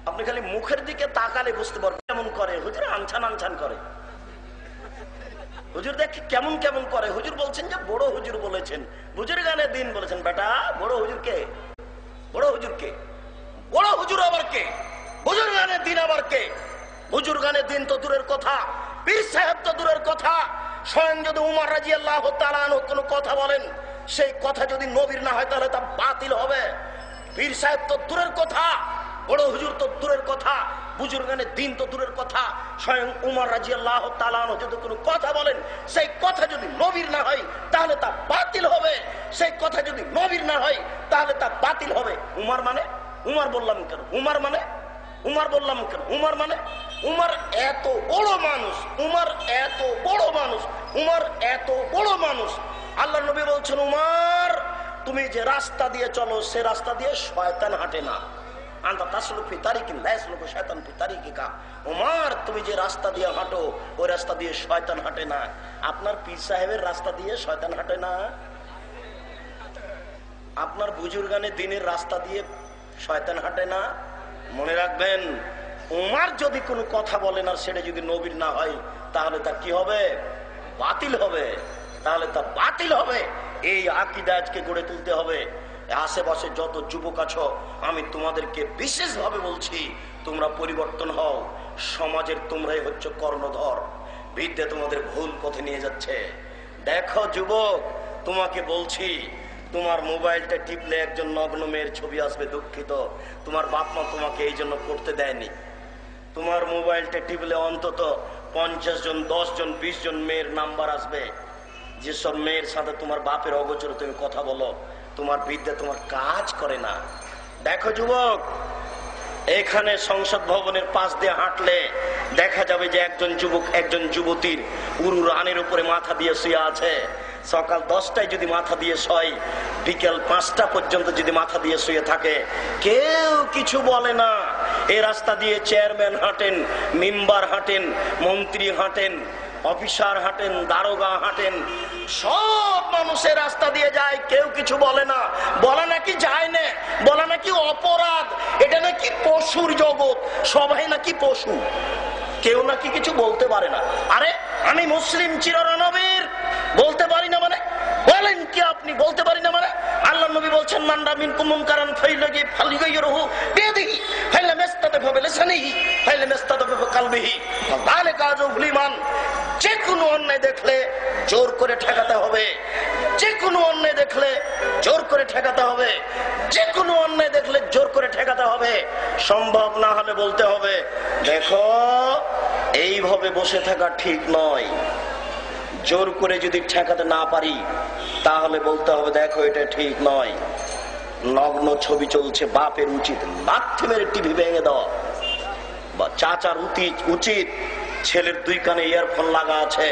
আপনি খালি মুখের দিকে তাকালে বুঝতে পারবেন কেমন করে। হুজুর আনছান আনছান করে, হুজুর দেখি কেমন কেমন করে। হুজুর বলছেন যে বড় হুজুর বলেছেন, হুজুর গানে দিন বলেছেন। বেটা, বড় হুজুর কে? বড় হুজুর কে? বড় হুজুর আবার কে? হুজুর গানে দিন আবার কে? হুজুর গানে দিন তো দূরের কথা, পীর সাহেব তো দূরের কথা। স্বয়ং যদি উমর রাদিয়াল্লাহু তাআলা আনহু কোনো কথা বলেন, সেই কথা যদি নবীর না হয় তাহলে তা বাতিল হবে। পীর সাহেব তো দূরের কথা, বড় হুজুর তো দূরের কথা, বুজুর্গানের দিন তো দূরের কথা। স্বয়ং উমর রাদিয়াল্লাহু তাআলা আনহু যদি কোনো কথা বলেন, সেই কথা যদি নবীর না হয় তাহলে তা বাতিল হবে। সেই কথা যদি নবীর না হয় তাহলে তা বাতিল হবে। উমর মানে? উমর বললাম কেন? উমর মানে উমার বললাম কেন? উমার মানে উমার এত বড় মানুষ, উমার এত বড় মানুষ, উমার এত বড় মানুষ। আল্লাহ নবী বলছেন, উমার তুমি যে রাস্তা দিয়ে চলো সে রাস্তা দিয়ে শয়তান হাঁটে না। উমার তুমি যে রাস্তা দিয়ে হাঁটো ওই রাস্তা দিয়ে শয়তান হাঁটে না। আপনার পীর সাহেবের রাস্তা দিয়ে শয়তান হাঁটে না। আপনার বুজুর্গানে দিনের রাস্তা দিয়ে শয়তান হাঁটে না। মনে রাখবেন, উমার যদি কোনো কথা বলেন আর সেটা যদি নবীর না হয় তাহলে তা কি হবে? বাতিল হবে। তাহলে তা বাতিল হবে। এই আকীদা আজকে গড়ে তুলতে হবে। আশেপাশে যত যুবক আছো আমি তোমাদেরকে বিশেষভাবে বলছি, তোমরা পরিবর্তন হও। সমাজের তোমরাই হচ্ছে কর্ণধর। বিদ্যা তোমাদের ভুল পথে নিয়ে যাচ্ছে। দেখো যুবক, তোমাকে বলছি, তোমার মোবাইলটা টিপলে একজন নগ্ন মেয়ের ছবি আসবে। দুঃখিত, তোমার বাপ মা তোমাকে এই জন্য করতে দেয়নি। তোমার মোবাইলটা টিপলে অন্তত 50 জন, 10 জন, 20 জন মেয়ের নাম্বার আসবে। যেসব মেয়ের সাথে তোমার বাপের অগোচরে তুমি কথা বলো, তোমার বিদ্যা তোমার কাজ করে না। দেখো যুবক, এখানে সংসদ ভবনের পাশ দিয়ে হাঁটলে দেখা যাবে যে একজন যুবক একজন যুবতীর উরু রানের উপরে মাথা দিয়ে শুয়ে আছে। সকাল 10টায় যদি মাথা দিয়ে শয়, বিকেল 5টা পর্যন্ত যদি মাথা দিয়ে শুয়ে থাকে, কেউ কিছু বলে না। এই রাস্তা দিয়ে চেয়ারম্যান হাঁটেন, মেম্বার হাঁটেন, মন্ত্রী হাঁটেন, অফিসার হাঁটেন, দারোগা হাঁটেন, সব মানুষের রাস্তা দিয়ে যায়, কেউ কিছু বলে না। বলা নাকি যায় না, বলা নাকি অপরাধ, এটা নাকি পশুর জগৎ, সবাই নাকি পশু, কেউ নাকি কিছু বলতে পারে না। আরে আমি মুসলিম চিরনবীর, বলতে পারি না মানে? বলেন কি আপনি বলতে পারি না মানে? আল্লাহ নবী বলছেন, মানরা মিনকুম মুনকারান ফাইলাগি ফালিগাইরহু বিয়াদিহি ফাইলাম ইস্তাদফা বিলিসানিহি ফাইলাম ইস্তাদফা বিকলবিহি যালিকা আযফুল ঈমান। যে কোনো অন্যায় দেখলে জোর করে ঠেকাতে হবে, যে কোনো অন্যায় দেখলে জোর করে ঠেকাতে হবে, যে কোনো অন্যায় দেখলে জোর করে ঠেকাতে হবে। সম্ভব না হলে বলতে হবে, দেখো এইভাবে বসে থাকা ঠিক নয়। জোর করে যদি ঠেকাতে না পারি তাহলে বলতে হবে, দেখো এটা ঠিক নয়। নগ্ন ছবি চলছে, বাপের উচিত লাথি মেরে টিভি ভেঙে দেওয়া। বা চাচার উচিত, ছেলের 2 কানে ইয়ারফোন লাগা আছে,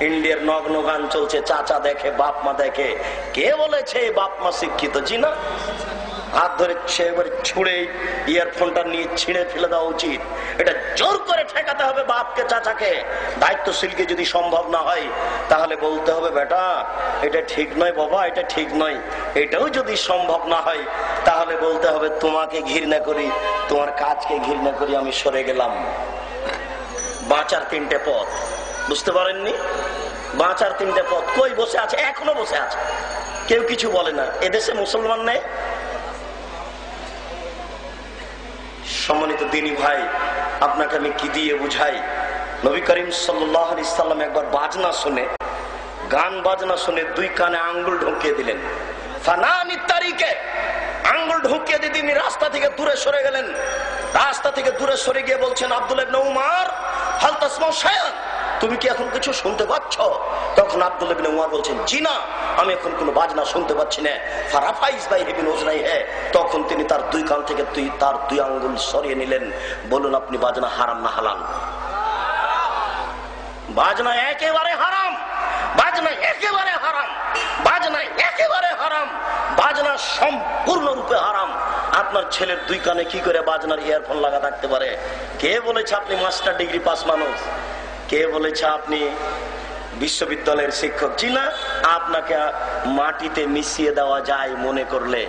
ইন্ডিয়ার নগ্ন গান চলছে, চাচা দেখে, বাপ মা দেখে। কে বলেছে বাপ মা শিক্ষিত? জি না। হাত ধরে এবার ছুঁড়ে ইয়ারফোনটা নিয়ে ছিঁড়ে ফেলে দেওয়া উচিত। এটা জোর করে ঠেকাতে হবে বাপকে, চাচাকে। দায়িত্বশীলকে যদি সম্ভব না হয় তাহলে বলতে হবে, বেটা এটা ঠিক নয়, বাবা এটা ঠিক নয়। এটাও যদি সম্ভব না হয় তাহলে বলতে হবে, তোমাকে ঘৃণা করি, তোমার কাজকে ঘৃণা করি, আমি সরে গেলাম। বাঁচার 3টে পথ, বুঝতে পারেননি? বাঁচার 3টে পথ। কই বসে আছে? এখনো বসে আছে, কেউ কিছু বলে না। এদেশে মুসলমান নেই। সম্মানিত দিনী ভাই, আপনাকে আমি কি দিয়ে বুঝাই? নবী করিম সাল্লাল্লাহু আলাইহি সাল্লাম একবার বাজনা শুনে, গান বাজনা শুনে 2 কানে আঙ্গুল ঢুকিয়ে দিলেন। ফানানি তারিকে আঙ্গুল ঢুকিয়ে দিয়ে তিনি রাস্তা থেকে দূরে সরে গেলেন। রাস্তা থেকে দূরে সরে গিয়ে বলছেন, আব্দুল্লাহ ইবনে উমর, হাল তাসমাউ শাইআন, তুমি কি এখন কিছু শুনতে পাচ্ছ? তখন আব্দুল্লাহ ইবনে উমর বলছেন, জি না, আমি এখন কোনো বাজনা শুনতে পাচ্ছি না। ফারাফাইজ বাই হিবিন ওজনাই হে, তখন তিনি তার 2 কান থেকে তার 2 আঙ্গুল সরিয়ে নিলেন। বলুন আপনি, বাজনা হারাম না হালাল? বাজনা একেবারে হারাম, বাজনা একেবারে হারাম, বাজনা একেবারে হারাম, বাজনা সম্পূর্ণরূপে হারাম। আপনার ছেলের 2 কানে কি করে বাজনার ইয়ারফোন লাগা থাকতে পারে? কে বলেছে আপনি মাস্টার ডিগ্রি পাস মানুষ? কে বলেছে আপনি বিশ্ববিদ্যালয়ের শিক্ষক? জি না। আপনাকে মাটিতে মিশিয়ে দেওয়া যায় মনে করলে।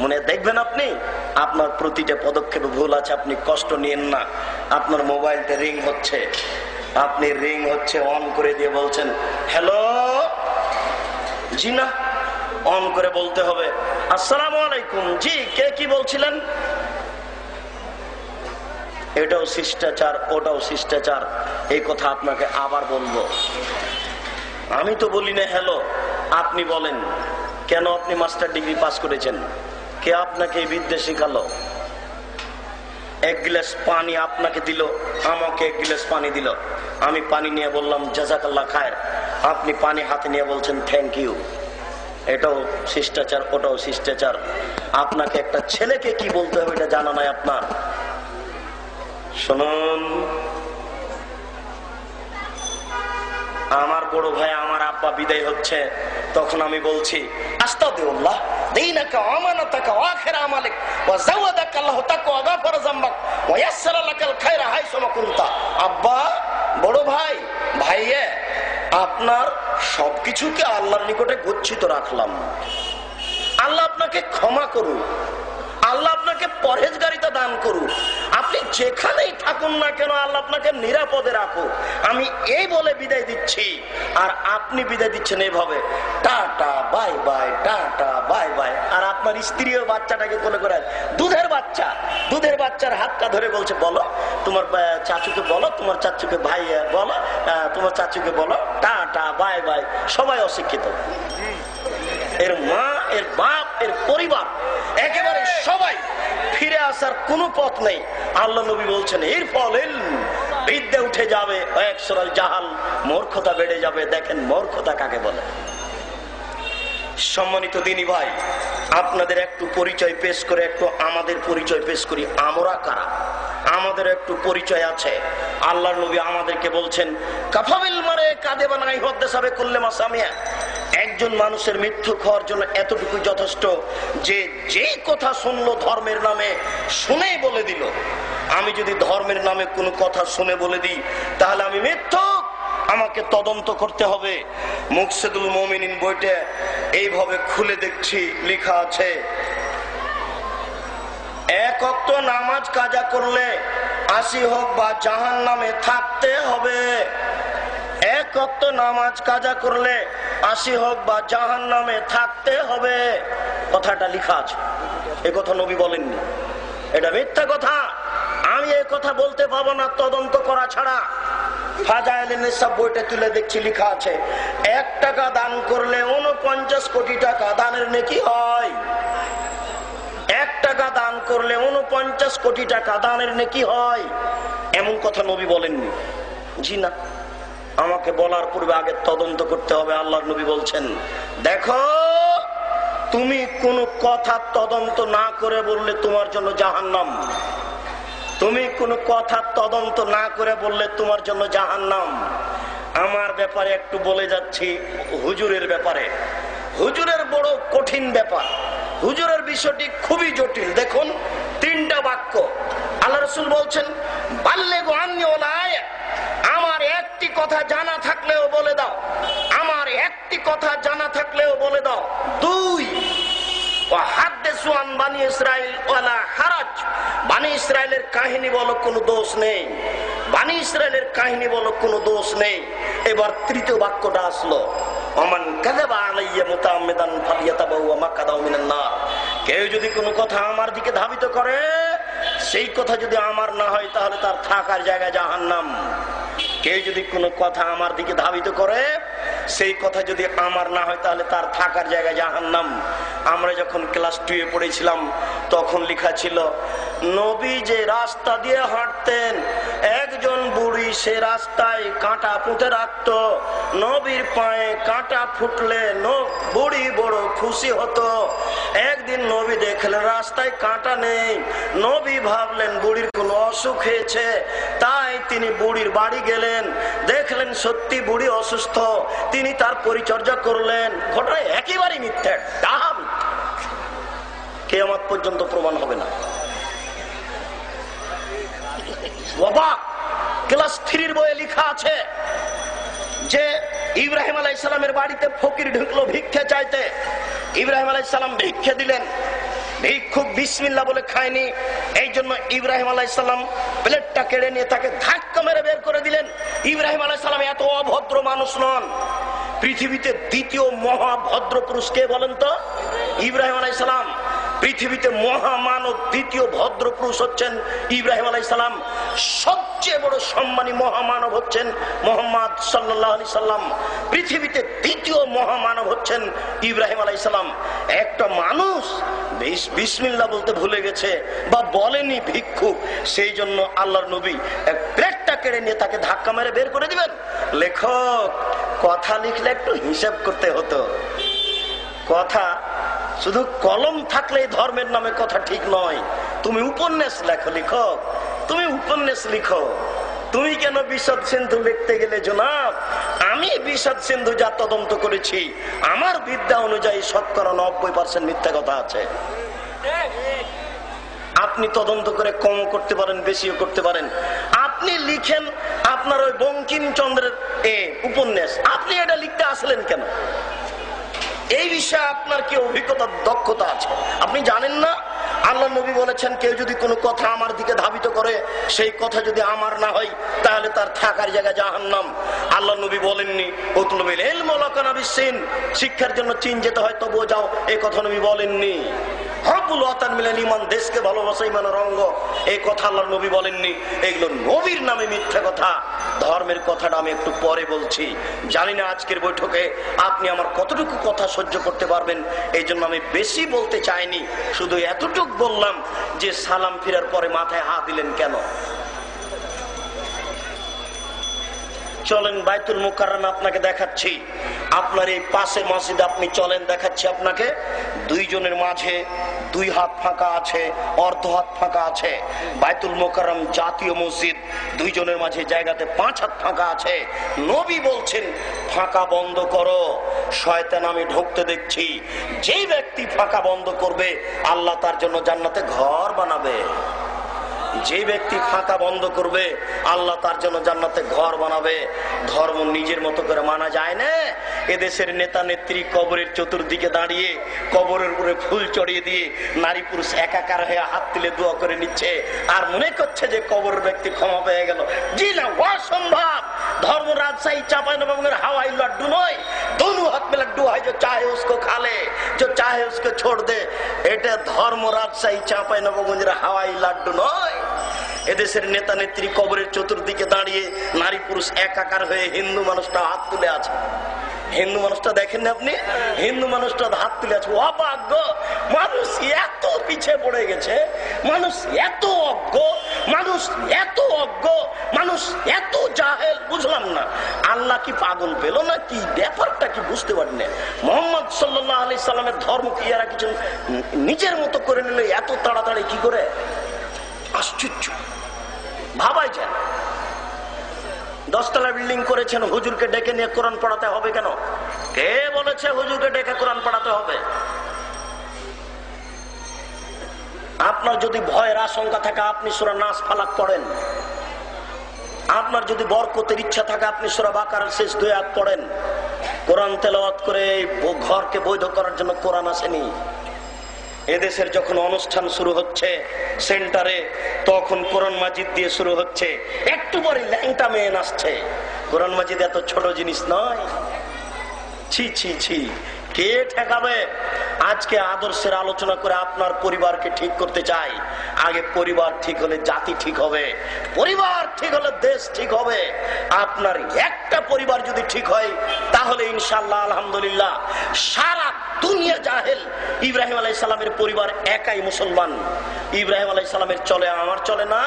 মনে দেখবেন আপনি, আপনার প্রতিটা পদক্ষেপে ভুল আছে, আপনি কষ্ট নিয়েন না। আপনার মোবাইলটা রিং হচ্ছে, আপনি রিং হচ্ছে অন করে দিয়ে বলছেন, হ্যালো। জি না, অন করে বলতে হবে, আসসালামু আলাইকুম। জি, কে কি বলছিলেন? এটাও শিষ্টাচার, ওটাও শিষ্টাচার। এই কথা আপনাকে আবার বলবো। আমি তো বলি না হ্যালো, আপনি বলেন। কেন? আপনি মাস্টার ডিগ্রি পাস করেছেন। কে আপনাকে এই বিদ্যা শিখালো? 1 গ্লাস পানি আপনাকে দিল, আমাকে 1 গ্লাস পানি দিল। আমি পানি নিয়ে বললাম জাযাকাল্লাহ খায়ের, আপনি পানি হাতে নিয়ে বলছেন থ্যাংক ইউ। এটাও শিষ্টাচার, ওটাও শিষ্টাচার। আপনাকে একটা ছেলেকে কি বলতে হবে এটা জানা নাই আপনার। শুনুন, আমার বড় ভাই আমার আব্বা বিদায় হচ্ছে, তখন আমি বলছি আস্তাগফিরুল্লাহ দীনাকা ওয়া আমানাতাকা ওয়া আখিরা আমালিক ওয়া যাওয়াদাকা আল্লাহু তাকা ওয়া গাফারা যামবাক ওয়া ইয়াসসারা লাকাল খায়রা হাইসুমা কুনতা। আব্বা, বড় ভাই, ভাইয়ে, আপনার সবকিছুকে আল্লাহর নিকটে গচ্ছিত রাখলাম। আল্লাহ আপনাকে ক্ষমা করুন, আল্লাহ আপনাকে পরহেজগারিতা দান করুন। আপনি যেখানেই থাকুন না কেন আল্লাহ আপনাকে নিরাপদে রাখুন। আমি এই বলে বিদায় দিচ্ছি, আর আপনি বিদায় দিচ্ছেন এইভাবে, tata bye bye, tata bye bye. আর আপনার স্ত্রীও বাচ্চাটাকে কোলে করে, দুধের বাচ্চা, দুধের বাচ্চার হাতটা ধরে বলছে বলো তোমার চাচুকে, বলো তোমার চাচুকে, ভাই বলো তোমার চাচুকে বলো টাটা বাই বাই। সবাই অশিক্ষিত, এর মা, এর বাপ, এর পরিবার, একেবারে সবাই ফিরে আসার কোনো পথ নেই। আল্লাহ নবী বলছেন এর ফলে বিদ্যা উঠে যাবে, একসরাল জাহাল, মূর্খতা বেড়ে যাবে। দেখেন মূর্খতা কাকে বলে। সম্মানিত দিনী ভাই, আপনাদের একটু পরিচয় পেশ করে একটু আমাদের পরিচয় পেশ করি। আমরা কারা, আমাদের একটু পরিচয় আছে। আল্লাহর নবী আমাদেরকে বলছেন কাফাবিল মারে কাদে বানাই হদ্দে সাবে করলে মাসামিয়া, একজন মানুষের মিথ্যুক হওয়ার জন্য এতটুকু যথেষ্ট যে যেই কথা শুনলো ধর্মের নামে শুনেই বলে দিল। আমি যদি ধর্মের নামে কোনো কথা শুনে বলে দিই তাহলে আমি মিথ্যুক, আমাকে তদন্ত করতে হবে। মুকসিদুল মুমিনিন বইটা এইভাবে খুলে দেখছি, লেখা আছে এক ওয়াক্ত নামাজ কাজা করলে ৮০ হোক বা জাহান্নামে থাকতে হবে। এক ওয়াক্ত নামাজ কাজা করলে ৮০ হোক বা জাহান্নামে থাকতে হবে। কথাটা লেখা আছে, এ কথা নবী বলেননি, এটা মিথ্যা কথা। আমি এই কথা বলতে পাবো না তদন্ত করা ছাড়া। ফাজাইলে নিসাব বইটা তুলে দেখছি লেখা আছে ১ টাকা দান করলে ৪৯ কোটি টাকা দানের নেকি হয়। ১ টাকা দান করলে ৪৯ কোটি টাকা দানের নেকি হয়, এমন কথা নবী বলেননি। জি না, আমাকে বলার পূর্বে আগে তদন্ত করতে হবে। আল্লাহর নবী বলছেন দেখো, তুমি কোন কথা তদন্ত না করে বললে তোমার জন্য জাহান্নাম। তুমি কোন কথা তদন্ত না করে বললে তোমার জন্য জাহান্নাম। আমার ব্যাপারে একটু বলে যাচ্ছি, হুজুরের ব্যাপারে। হুজুরের বড় কঠিন ব্যাপার, হুজুরের বিষয়টি খুবই জটিল। দেখুন ৩টা বাক্য আল্লাহ রাসূল বলছেন বাল্লিগু আন্নী ওয়ালা আয়া, আমার একটি কথা জানা থাকলেও বলে দাও, আমার একটি কথা জানা থাকলেও বলে দাও। ২ ওয়াহাদ্দিসু আন বানি ইসরাইল ওয়ালা হারাজ, বানি ইসরাইলের কাহিনী বলো কোনো দোষ নেই, বানি ইসরাইলের কাহিনী বলো কোনো দোষ নেই। এবার ৩য় বাক্যটা আসলো ওমান কাযাবা আলাইয়া মুতাআম্মিদান ফালিয়াতাবাওয়া মাকআদাহু মিনান নার, কেউ যদি কোনো কথা আমার দিকে ধাবিত করে সেই কথা যদি আমার না হয় তাহলে তার থাকার জায়গা জাহান্নাম। কেউ যদি কোনো কথা আমার দিকে ধাবিত করে সেই কথা যদি আমার না হয় তাহলে তার থাকার জায়গা জাহান্নাম। আমরা যখন ক্লাস 2 এ পড়েছিলাম তখন লেখা ছিল নবী যে রাস্তা দিয়ে হাঁটতেন একজন বুড়ি সে রাস্তায় কাঁটা পুঁতে রাখত। নবীর পায়ে কাঁটা ফুটলে বুড়ি বড় খুশি হতো। একদিন নবী দেখলেন রাস্তায় কাঁটা নেই, নবী ভাবলেন বুড়ির কোনো অসুখ হয়েছে, তাই তিনি বুড়ির বাড়ি গেলেন, দেখলেন সত্যি বুড়ি অসুস্থ, তিনি তার পরিচর্যা করলেন। ঘটনা একেবারেই মিথ্যা, ডাহা মিথ্যা, কিয়ামত পর্যন্ত প্রমাণ হবে না। অবাক, ক্লাস 3 বইয়ে লেখা আছে যে ইব্রাহিম আলাইহিস সালামের বাড়িতে ফকির ঢুকলো ভিক্ষা চাইতে। ইব্রাহিম আলাইহিস সালাম ভিক্ষা দিলেন, ভিক্ষুক বিসমিল্লাহ বলে খায়নি, এই জন্য ইব্রাহিম আলাইহিস সালাম প্লেটটা কেড়ে নিয়ে তাকে ধাক্কা মেরে বের করে দিলেন। ইব্রাহিম আলাইহিস সালাম এত অভদ্র মানুষ নন। পৃথিবীতে দ্বিতীয় মহাভদ্র পুরুষ কে বলেন তো? ইব্রাহিম আলাইহিস সালাম। পৃথিবীতে মহামানব দ্বিতীয় ভদ্র পুরুষ হচ্ছেন ইব্রাহিম আলাইহিস সালাম। সবচেয়ে বড় সম্মানী মহামানব হচ্ছেন মুহাম্মদ সাল্লাল্লাহু আলাইহি সাল্লাম। পৃথিবীতে দ্বিতীয় মহামানব হচ্ছেন ইব্রাহিম আলাইহিস সালাম। একটা মানুষ বিসমিল্লাহ বলতে ভুলে গেছে বা বলেনি ভিক্ষুক, সেই জন্য আল্লাহর নবী এক প্লেটটা কেড়ে নিয়ে তাকে ধাক্কা মেরে বের করে দিবেন। লেখক, কথা লিখলে একটু হিসাব করতে হতো। কথা শুধু কলম থাকলে ধর্মের নামে কথা ঠিক নয়। তুমি উপন্যাস লেখো লেখক, তুমি উপন্যাস লিখো, তুমি কেন বিষাদ সিন্ধু লিখতে গেলে জনাব? আমি বিষাদ সিন্ধু যা তদন্ত করেছি, আমার বিদ্যা অনুযায়ী 90% মিথ্যা কথা আছে। আপনি তদন্ত করে কম করতে পারেন, বেশিও করতে পারেন। আপনি লিখেন আপনার ওই বঙ্কিমচন্দ্রের উপন্যাস, আপনি এটা লিখতে আসলেন কেন? এই বিষয়ে আপনার কি অভিজ্ঞতা, দক্ষতা আছে? আপনি জানেন না আল্লাহ নবী বলেছেন, কেউ যদি কোনো কথা আমার দিকে ধাবিত করে, সেই কথা যদি আমার না হয়, তাহলে তার থাকার জায়গা জাহান্নাম। আল্লাহ নবী বলেননি উতলুবিল ইলম ওয়ালা কানা বিসসিন, শিক্ষার জন্য চীন যেতে হয় তবুও যাও, এই কথা নবী বলেননি। হকুল ওয়াতান মিনাল ঈমান, দেশকে ভালোবাসা ঈমানের অঙ্গ, এই কথা আল্লাহর নবী বলেননি। এগুলো নবীর নামে মিথ্যা কথা। ধর্মের কথাটা আমি একটু পরে বলছি। জানি না আজকের বৈঠকে আপনি আমার কতটুকু কথা সহ্য করতে পারবেন, এই জন্য আমি বেশি বলতে চাইনি। শুধু এতটুকু বললাম যে সালাম ফিরার পরে মাথায় হাত দিলেন কেন? চলেন বাইতুল মুকাররমে আপনাকে দেখাচ্ছি। আপনার এই পাশের মসজিদে আপনি চলেন, দেখাচ্ছি আপনাকে। দুইজনের মাঝে 2 হাত ফাঁকা আছে, অর্ধ হাত ফাঁকা আছে। বাইতুল মুকাররম জাতীয় মসজিদ, দুইজনের মাঝে জায়গাতে 5 হাত ফাঁকা আছে। নবী বলছেন ফাঁকা বন্ধ করো, শয়তান আমি ঢুকতে দেখছি। যেই ব্যক্তি ফাঁকা বন্ধ করবে, আল্লাহ তার জন্য জান্নাতে ঘর বানাবে। যে ব্যক্তি ফাঁকা বন্ধ করবে, আল্লাহ তার জন্য জান্নাতে ঘর বানাবে। ধর্ম নিজের মতো করে মানা যায় না। এদেশের নেতা নেত্রী কবরের চতুর্দিকে দাঁড়িয়ে কবরের উপরে ফুল চড়িয়ে দিয়ে নারী পুরুষ একাকার হয়ে হাত তুলে দোয়া করে নিচ্ছে, আর মনে করছে যে কবরের ব্যক্তি ক্ষমা পেয়ে গেল। জি না, অসম্ভব। ধর্ম রাজশাহী চাঁপাইনবাবগঞ্জের হাওয়াই লাড্ডু নয়। दोनों हाथ में लड्डू है, जो चाहे उसको खा ले, जो चाहे उसको छोड़ दे। এটা ধর্ম রাজশাহী চাঁপাইনবাবগঞ্জের হাওয়াই লাড্ডু নয়। এদেশের নেতা নেত্রী কবরের চতুর্দিকে দাঁড়িয়ে নারী পুরুষ একাকার হয়ে হিন্দু মানুষটা হাত তুলে আছে। হিন্দু মানুষটা দেখেন না আপনি, হিন্দু মানুষটা হাত তুলে আছে। অভাগ্য মানুষ এত পিছিয়ে পড়ে গেছে, মানুষ এত অজ্ঞ, মানুষ এত অজ্ঞ, মানুষ এত জাহেল। বুঝলাম না আল্লাহ কি পাগল পেল না কি, ব্যাপারটা কি বুঝতে পারেন না। মোহাম্মদ সাল্লাল্লাহু আলাইহি সাল্লামের ধর্ম কি এরা কিছু নিজের মতো করে নিলে এত তাড়াতাড়ি কি করে? আশ্চর্য, ভাবাই যায়। 10 তলা বিল্ডিং করেছেন, হুজুরকে ডেকে নিয়ে কোরআন পড়াতে হবে কেন? কে বলেছে হুজুরকে ডেকে কোরআন পড়াতে হবে? আপনার যদি ভয়ের আশঙ্কা থাকে, আপনি সূরা নাস ফালাক পড়েন। আপনার যদি বরকতের ইচ্ছা থাকে, আপনি সূরা বাকারার শেষ 2 আয়াত পড়েন। কোরআন তেলাওয়াত করে ঘরকে বৈধ করার জন্য কোরআন আসেনি। এদেশের যখন অনুষ্ঠান শুরু হচ্ছে সেন্টারে, তখন কোরআন মাজিদ দিয়ে শুরু হচ্ছে। একটু পরে ল্যাংটা মেয়ে নাচছে। কোরআন মাজিদ এত ছোট জিনিস নয়। ছি ছি ছি, কে ঠেকাবে? আজকে আদর্শের আলোচনা করে আপনার পরিবারকে ঠিক করতে চাই। আগে পরিবার ঠিক হলে জাতি ঠিক হবে, পরিবার ঠিক হলে দেশ ঠিক হবে। আপনার একটা পরিবার যদি ঠিক হয়, তাহলে ইনশাআল্লাহ আলহামদুলিল্লাহ সারা দুনিয়া জাহেল। ইব্রাহিম আলাইহিস সালামের পরিবার একাই মুসলমান। ইব্রাহিম আলাইহিস সালামের চলে, আমার চলে না।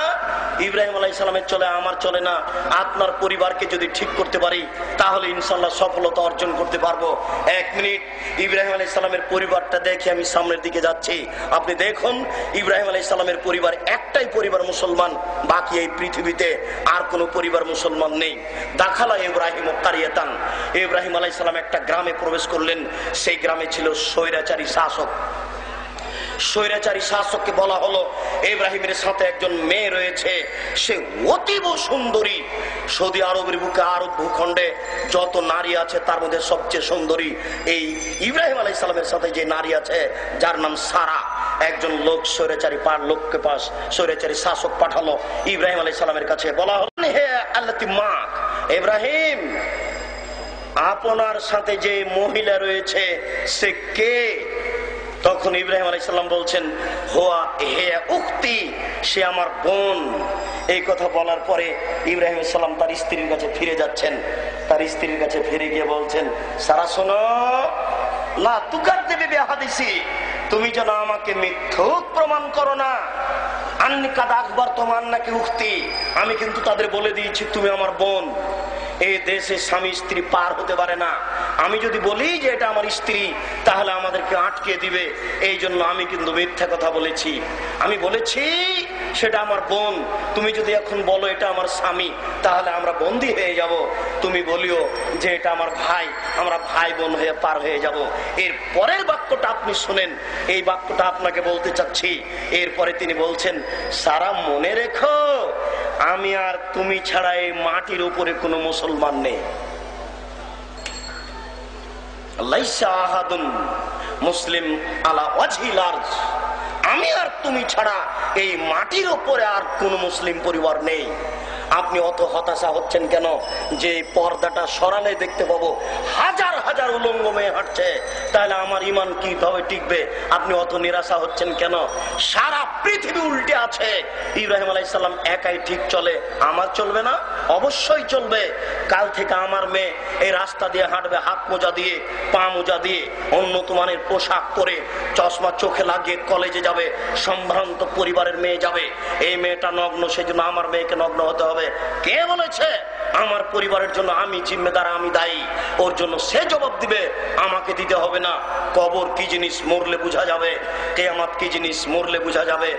ইব্রাহিম আলাইহিস সালামের চলে, আমার চলে না। আপনার পরিবারকে যদি ঠিক করতে পারি, তাহলে ইনশাআল্লাহ সফলতা অর্জন করতে পারবো। 1 মিনিট ইব্রাহিম আলাইহিস সালামের পরিবারটা দেখে আমি সামনের দিকে যাচ্ছি। আপনি দেখুন, ইব্রাহিম আলাইহিস সালামের পরিবার একটাই পরিবার মুসলমান, বাকি এই পৃথিবীতে আর কোনো পরিবার মুসলমান নেই। দাখালা ইব্রাহিম কারিয়াতান, ইব্রাহিম আলাইহিস সালাম একটা গ্রামে প্রবেশ করলেন। সেই গ্রামে ছিল স্বৈরাচারী শাসক। স্বৈরাচারী শাসককে বলা হলো, ইব্রাহিমের সাথে একজন মেয়ে রয়েছে, সে অতীব সুন্দরী। সৌদি আরবের বুকে, আরব ভূখণ্ডে যত নারী আছে তার মধ্যে সবচেয়ে সুন্দরী এই ইব্রাহিম আলাইহিস সালামের সাথে যে নারী আছে, যার নাম সারা। একজন লোক স্বৈরাচারী শাসক পাঠালো ইব্রাহিম আলাইহিস সালামের কাছে। বলা হলো, হে আল্লাতি মাক, ইব্রাহিম আপনার সাথে যে মহিলা রয়েছে সে কে? তখন ইব্রাহিম আলাইহিস সালাম বলছেন, হুয়া হে উখতি, সে আমার বোন। এই কথা বলার পরে ইব্রাহিম আলাইহিস সালাম তার স্ত্রীর কাছে ফিরে যাচ্ছেন। তার স্ত্রীর কাছে ফিরে গিয়ে বলছেন, সারা শোনো, লা তুকাদ্দিবি বিহাদিসি, তুমি যেন আমাকে মিথ্যুক প্রমাণ করো না। আন্নি কাদ আখবার তোমার নাকি উখতি, আমি কিন্তু তাদের বলে দিয়েছি তুমি আমার বোন। এই দেশে স্বামী স্ত্রী পার হতে পারে না। আমি যদি বলি যে এটা আমার স্ত্রী, তাহলে আমাদেরকে আটকে দিবে। এই জন্য আমি কিন্তু মিথ্যা কথা বলেছি। আমি বলেছি সেটা আমার বোন। তুমি যদি এখন বলো এটা আমার স্বামী, তাহলে আমরা বন্দী হয়ে যাব। তুমি বলিও যে এটা আমার ভাই, আমরা ভাই বোন হয়ে পার হয়ে যাব। এর পরের বাক্যটা আপনি শুনেন, এই বাক্যটা আপনাকে বলতে চাচ্ছি। এরপরে তিনি বলছেন, সারা মনে রেখো, আমি আর তুমি ছাড়া এই মাটির উপরে কোনো মুসলমান নেই। লাইসা আহাদুন মুসলিম আলা ওয়াজহিল আরজ, আমি আর তুমি ছাড়া এই মাটির উপরে আর কোন মুসলিম পরিবার নেই। আপনি অত হতাশা হচ্ছেন কেন যে পর্দাটা সরালে দেখতে পাবো হাজার হাজার উলঙ্গ মেয়ে হাঁটছে, তাহলে আমার ইমান কিভাবে টিকবে? আপনি অত নিরাশা হচ্ছেন কেন? সারা পৃথিবী উল্টে আছে। ইব্রাহিম আলাইহিস সালাম একাই ঠিক চলে, আমার চলবে না? অবশ্যই চলবে। কাল থেকে আমার মেয়ে এই রাস্তা দিয়ে হাঁটবে হাত মোজা দিয়ে, পা মোজা দিয়ে, উন্নত মানের পোশাক পরে, চশমা চোখে লাগিয়ে কলেজে যাবে, সম্ভ্রান্ত পরিবারের মেয়ে যাবে। এই মেয়েটা নগ্ন, সেজন্য আমার মেয়েকে নগ্ন হতে হবে। কে বলেছে? আমার পরিবারের জন্য আমি জিম্মেদার, আমি দায়ী। ওর জন্য সে জবাব দিবে, আমাকে দিতে হবে না। কবর কি জিনিস মরলে বোঝা যাবে, কিয়ামত কি জিনিস মরলে বোঝা যাবে,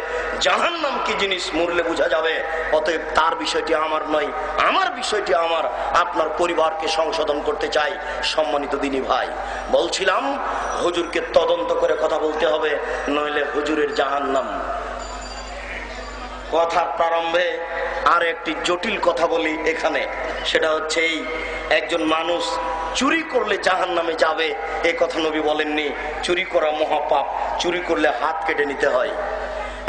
জাহান্নাম কি জিনিস মরলে বোঝা যাবে। অতএব তার বিষয়টি আমার নয়, আমার বিষয়টি আমার। আপনার পরিবারকে সংশোধন করতে চাই। সম্মানিত দিনী ভাই, বলছিলাম হুজুরকে তদন্ত করে কথা বলতে হবে, নইলে হুজুরের জাহান্নাম। কথার প্রারম্ভে আর একটি জটিল কথা বলি এখানে, সেটা হচ্ছে এই একজন মানুষ চুরি করলে জাহান্নামে যাবে, এ কথা নবী বলেননি। চুরি করা মহাপাপ, চুরি করলে হাত কেটে নিতে হয়।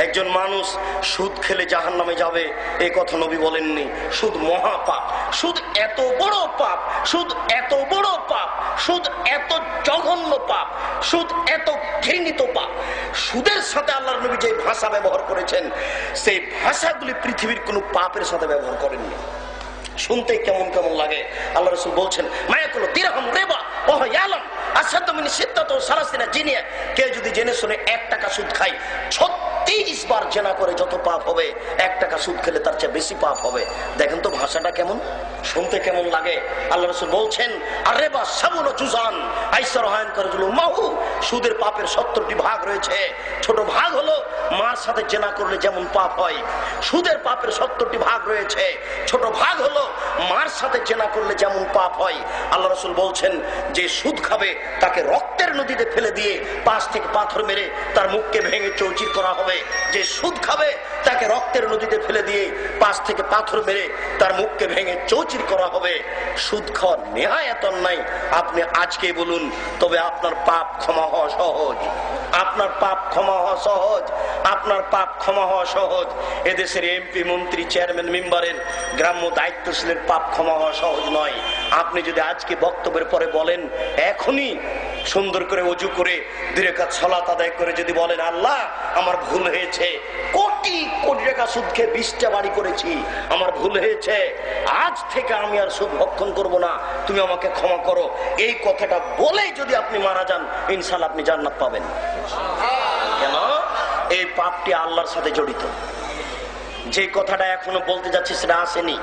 একজন মানুষ সুদ খেলে জাহান্নামে যাবে, এ কথা নবী বলেননি। সুদ মহাপাপ, সুদ এত বড় পাপ, সুদ এত বড় পাপ, সুদ এত জঘন্য পাপ, সুদ এত ঘৃণিত পাপ। সুদের সাথে আল্লাহর নবী যে ভাষা ব্যবহার করেছেন, সেই ভাষাগুলি পৃথিবীর কোনো পাপের সাথে ব্যবহার করেননি। শুনতে কেমন কেমন লাগে। আল্লাহ রাসূল বলছেন, মায়াকুল দিরহাম রিবা ওয়া ইয়ালাম আসাদু মিন সিত্তাতি ওয়া সালাসিনা জিনিয়া। কে যদি জেনে শুনে 1 টাকা সুদ খায়, 36 বার জেনা করে যত পাপ হবে, 1 টাকা সুদ খেলে তার চেয়ে বেশি পাপ হবে। দেখেন তো ভাষাটা কেমন, শুনতে কেমন লাগে। আল্লাহ রাসূল বলছেন, আর রিবা সাবুনা জুজান আইসার হায়ান করজুল মাহু। সুদের পাপের 70টি ভাগ রয়েছে। ছোট ভাগ হলো মার সাথে জেনা করলে যেমন পাপ হয়, সুদের পাপের 70টি ভাগ রয়েছে। ছোট ভাগ হলো মার সাথে জেনা করলে যেমন পাপ হয়। আল্লাহ রাসূল বলছেন, যে সুদ খাবে তাকে রক্তের নদীতে ফেলে দিয়ে পাশ থেকে পাথর মেরে তার মুখকে ভেঙে চৌচির করা হবে। যে সুদ খাবে তাকে রক্তের নদীতে ফেলে দিয়ে পাশ থেকে পাথর মেরে তার মুখকে ভেঙে চৌচির করা হবে। সুদ খাওয়ার নেহায়াত অন্যায়। আপনি আজকে বলুন, তবে আপনার পাপ ক্ষমা হওয়া সহজ। আপনার পাপ ক্ষমা হওয়া সহজ, আপনার পাপ ক্ষমা হওয়া সহজ। এদেশের এমপি, মন্ত্রী, চেয়ারম্যান, মেম্বারের, গ্রাম্য দায়িত্বশীলের পাপ ক্ষমা হওয়া সহজ নয়। আপনি যদি আজকে বক্তব্যের পরে বলেন, এখনই সুন্দর করে ওযু করে 2 রাকাত সালাত আদায় করে যদি বলেন, আল্লাহ আমার ভুল হয়েছে, কোটি কোটি টাকা সুদ খেয়ে 20টা বাড়ি করেছি, আমার ভুল হয়েছে, আজ থেকে আমি আর সুদ ভক্ষণ করব না, তুমি আমাকে ক্ষমা করো, এই কথাটা বলে যদি আপনি মারা যান, ইনশাআল্লাহ আপনি জান্নাত পাবেন। কেন? এই পাপটি আল্লাহর সাথে জড়িত। যে কথাটা এখনো বলতে যাচ্ছি সেটা আসেনি।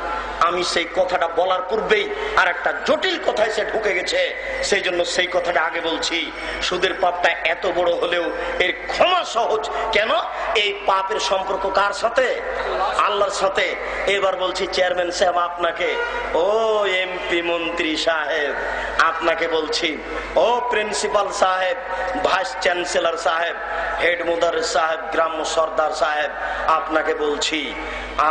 আমি সেই কথাটা বলার পূর্বেই আর একটা জটিল কথা এসে ঢুকে গেছে, সেই জন্য সেই কথাটা আগে বলছি। সুদের পাপটা এত বড় হলেও এর ক্ষমা সহজ। কেন? এই পাপের সম্পর্ক কার সাথে? আল্লাহর সাথে। এবার বলছি, চেয়ারম্যান সাহেব আপনাকে, ও এমপি মন্ত্রী সাহেব আপনাকে বলছি, ও প্রিন্সিপাল সাহেব, ভাইস চ্যান্সেলর সাহেব, হেড মুদারিস সাহেব, গ্রাম্য সর্দার সাহেব আপনাকে বলছি,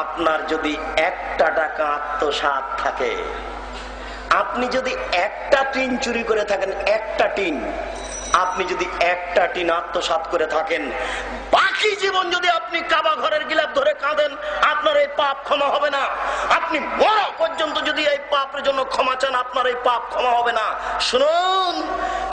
আপনার যদি 1টা টাকা আত্মসাৎ থাকে, আপনি যদি 1টা টিন চুরি করে থাকেন, 1টা টিন, আপনি যদি 1টা টিন আত্মসাৎ করে থাকেন, বাকি জীবন যদি আপনি কাবা ঘরের গিলাফ ধরে কাঁদেন, আপনার এই পাপ ক্ষমা হবে না। আপনি মরা পর্যন্ত যদি এই পাপের জন্য ক্ষমা চান, আপনার এই পাপ ক্ষমা হবে না। শুনুন,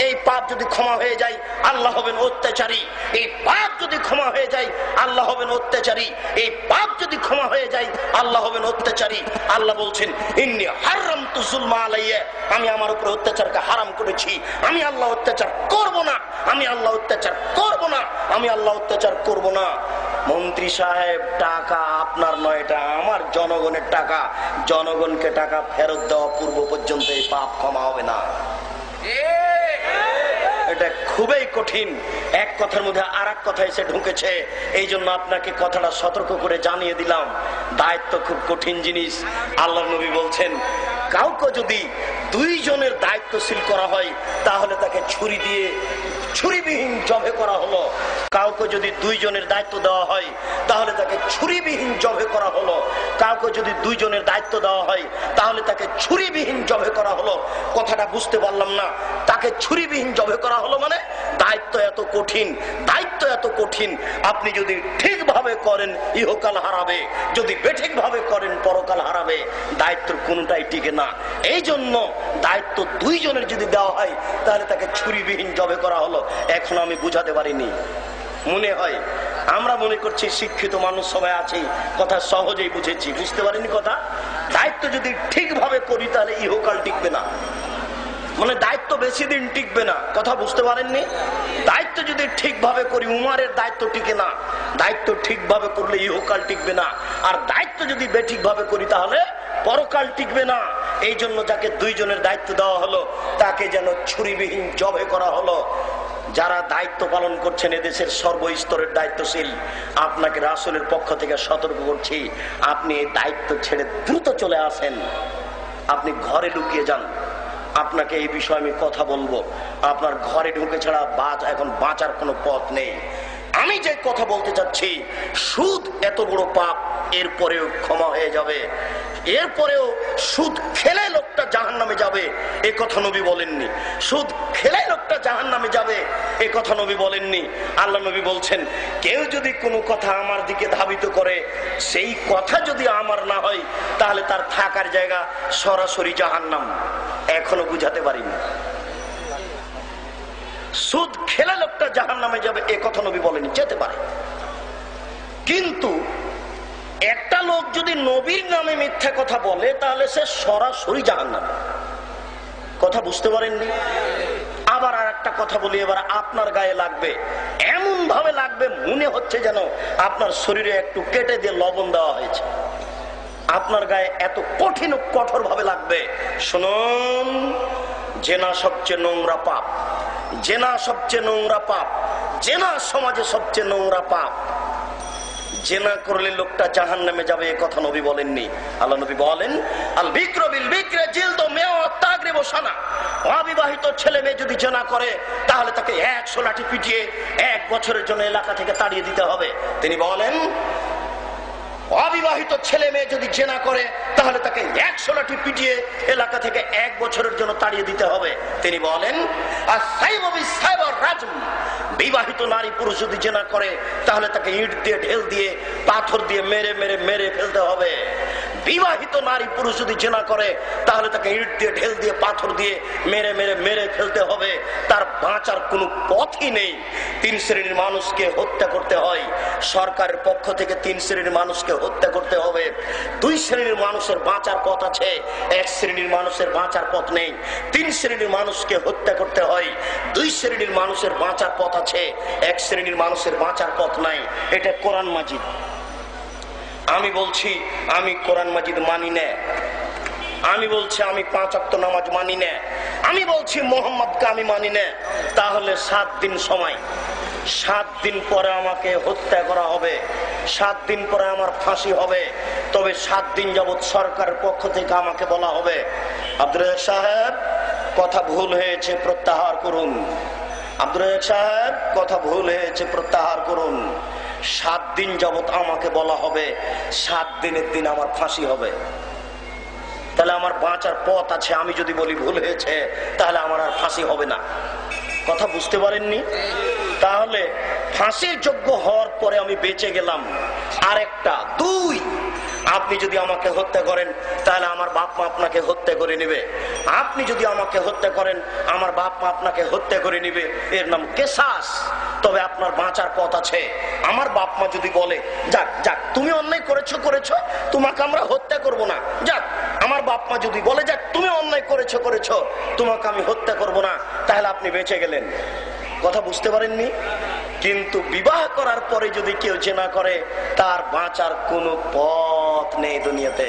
এই পাপ যদি ক্ষমা হয়ে যায়, আল্লাহ হবেন অত্যাচারী। এই পাপ যদি ক্ষমা হয়ে যায়, আল্লাহ হবেন অত্যাচারী। এই পাপ যদি ক্ষমা হয়ে যায়, আল্লাহ হবেন অত্যাচারী। আল্লাহ বলছেন, ইন্নী হারামতু যুলমা আলাইয়া, আমি আমার উপরে অত্যাচারকে হারাম করেছি। আমি আল্লাহ অত্যাচার করব না, আমি আল্লাহ অত্যাচার করব না, আমি আল্লাহ অত্যাচার করব না। মন্ত্রী সাহেব, টাকা আপনার নয়, এটা আমার জনগণের টাকা। জনগণকে টাকা ফেরত দেওয়া পূর্ব পর্যন্ত এই পাপ ক্ষমা হবে না। এটা খুবই কঠিন। এক কথার মধ্যে আর এক কথা এসে ঢুকেছে, এই জন্য আপনাকে কথাটা সতর্ক করে জানিয়ে দিলাম। দায়িত্ব খুব কঠিন জিনিস। আল্লাহর নবী বলছেন, কাউকে যদি দুইজনের দায়িত্বশীল করা হয় তাহলে তাকে ছুরি দিয়ে ছুরিবিহীন জবে করা হলো। কাউকে যদি দুইজনের দায়িত্ব দেওয়া হয় তাহলে তাকে ছুরিবিহীন জবে করা হলো। কাউকে যদি দুইজনের দায়িত্ব দেওয়া হয় তাহলে তাকে ছুরিবিহীন জবে করা হলো। কথাটা বুঝতে পারলাম না। তাকে ছুরিবিহীন জবে করা হলো মানে দায়িত্ব এত কঠিন, দায়িত্ব এত কঠিন। আপনি যদি ঠিকভাবে করেন ইহকাল হারাবে, যদি বেঠিকভাবে করেন পরকাল হারাবে। দায়িত্বের কোনটাই টিকে না। এই জন্য দায়িত্ব দুইজনের যদি দেওয়া হয় তাহলে তাকে ছুরিবিহীন জবে করা হলো। এখন আমি বুঝাতে পারিনি। মনে হয় আমরা মনে করছি শিক্ষিত মানুষ সবাই আছি, কথা সহজেই বুঝেছি, বুঝতে পারিনি কথা। দায়িত্ব যদি ঠিকভাবে করি তাহলে ইহকাল টিকবে না, মানে দায়িত্ব বেশি দিন টিকবে না। কথা বুঝতে পারেননি? দায়িত্ব যদি ঠিকভাবে করি, উমারের দায়িত্ব টিকে না। দায়িত্ব ঠিকভাবে করলে ইহকাল টিকবে না। আর দায়িত্ব যদি বেঠিকভাবে করি তাহলে পরকাল টিকবে না। এই জন্য যাকে দুইজনের দায়িত্ব দেওয়া হলো তাকে যেন ছুরিবিহীন জবে করা হলো। যারা দায়িত্ব পালন করছেন এদেশের সর্বস্তরের দায়িত্বশীল, আপনাকে রাসূলের পক্ষ থেকে সতর্ক করছি, আপনি এই দায়িত্ব ছেড়ে দ্রুত চলে আসেন। আপনি ঘরে লুকিয়ে যান। আপনাকে এই বিষয়ে আমি কথা বলবো। আপনার ঘরে ঢুকে ছাড়া এখন বাঁচার কোনো পথ নেই। আমি যে কথা বলতে চাচ্ছি, সুদ এত বড় পাপ, এরপরেও ক্ষমা হয়ে যাবে। এরপরেও সুদ খেলে লোকটা জাহান্নামে যাবে এ কথা নবী বলেননি। সুদ খেলে লোকটা জাহান্নামে যাবে এ কথা নবী বলেননি। আল্লাহ নবী বলছেন, কেউ যদি কোনো কথা আমার দিকে ধাবিত করে, সেই কথা যদি আমার না হয় তাহলে তার থাকার জায়গা সরাসরি জাহান্নাম। এখনো বুঝাতে পারিনি। সুদ খেলে লোকটা জাহান্নামে যাবে এ কথা নবী বলেনি, যেতে পারে। কিন্তু একটা লোক যদি নবীর নামে মিথ্যা কথা বলে তাহলে সে সরাসরি জাহান্নামে। কথা বুঝতে পারেননি? আবার আর একটা কথা বলি, এবার আপনার গায়ে লাগবে, এমন ভাবে লাগবে মনে হচ্ছে যেন আপনার শরীরে একটু কেটে দিয়ে লবণ দেওয়া হয়েছে। আপনার গায়ে এত কঠিন ও কঠোর ভাবে লাগবে। শুনুন, জেনা সবচেয়ে নোংরা পাপ। জেনা সবচেয়ে নোংরা পাপ। জেনা সমাজে সবচেয়ে নোংরা পাপ। জেনা করলে লোকটা জাহান্নামে যাবে এ কথা নবী বলেননি। আল্লাহ নবী বলেন, আল বিক্র বিল বিক্রে জিলদু মিআত তাগরিবু সানা। অবিবাহিত ছেলে মেয়ে যদি জেনা করে তাহলে তাকে 100 লাঠি পিটিয়ে 1 বছরের জন্য এলাকা থেকে তাড়িয়ে দিতে হবে। তিনি বলেন, অবিবাহিত ছেলে মেয়ে যদি জেনা করে তাহলে তাকে 100 লাঠি পিটিয়ে এলাকা থেকে 1 বছরের জন্য তাড়িয়ে দিতে হবে। তিনি বলেন, আস-সাইবু বিস-সাইবার রাজম। বিবাহিত নারী পুরুষ যদি জেনা করে তাহলে তাকে ইট দিয়ে, ঢেল দিয়ে, পাথর দিয়ে মেরে মেরে মেরে ফেলতে হবে। বিবাহিত নারী পুরুষ যদি জেনা করে তাহলে তাকে ইট দিয়ে, ঢেল দিয়ে, পাথর দিয়ে মেরে মেরে মেরে ফেলতে হবে। তার বাঁচার কোনো পথই নেই। 3 শ্রেণীর মানুষকে হত্যা করতে হয়। সরকারের পক্ষ থেকে 3 শ্রেণীর মানুষকে হত্যা করতে হবে। 2 শ্রেণীর মানুষের বাঁচার পথ আছে, 1 শ্রেণীর মানুষের বাঁচার পথ নেই। 3 শ্রেণীর মানুষকে হত্যা করতে হয়। 2 শ্রেণীর মানুষের বাঁচার পথ আছে, 1 শ্রেণীর মানুষের বাঁচার পথ নাই। এটা কোরআন মাজিদ। আমি বলছি আমি কোরআন মাজিদ মানি না। আমি বলছি আমি 5 ওয়াক্ত নামাজ মানি না। আমি বলছি মোহাম্মদকে আমি মানি না। তাহলে 7 দিন সময়, 7 দিন পরে আমাকে হত্যা করা হবে, 7 দিন পরে আমার ফাঁসি হবে। তবে 7 দিন যাবৎ সরকারের পক্ষ থেকে আমাকে বলা হবে, আব্দুর রাজ্জাক সাহেব কথা ভুল হয়েছে, প্রত্যাহার করুন। আব্দুর রাজ্জাক সাহেব কথা ভুল হয়েছে, প্রত্যাহার করুন। 7 দিন যাবৎ আমাকে বলা হবে, 7 দিনের দিন আমার ফাঁসি হবে। তাহলে আমার বাঁচার পথ আছে। আমি যদি বলি ভুল হয়েছে তাহলে আমার আর ফাঁসি হবে না। কথা বুঝতে পারেননি? তাহলে ফাঁসির যোগ্য হওয়ার পরে আমি বেঁচে গেলাম। আরেকটা 2, আপনি যদি আমাকে হত্যা করেন তাহলে আমার বাপ মা আপনাকে হত্যা করে নেবে। আপনি যদি আমাকে হত্যা করেন আমার বাপ মা আপনাকে হত্যা করে নেবে। এর নাম কেসাস। তবে আপনার বাঁচার পথ আছে। আমার বাপ মা যদি বলে, যাক যাক তুমি অন্যায় করেছো করেছো, তোমাকে আমরা হত্যা করব না, যাক। আমার বাপ মা যদি বলে, যাক তুমি অন্যায় করেছো করেছো, তোমাকে আমি হত্যা করব না, তাহলে আপনি বেঁচে গেলেন। কথা বুঝতে পারেননি? কিন্তু বিবাহ করার পরে যদি কেউ জেনা করে তার বাঁচার কোনো পথ নেই দুনিয়াতে।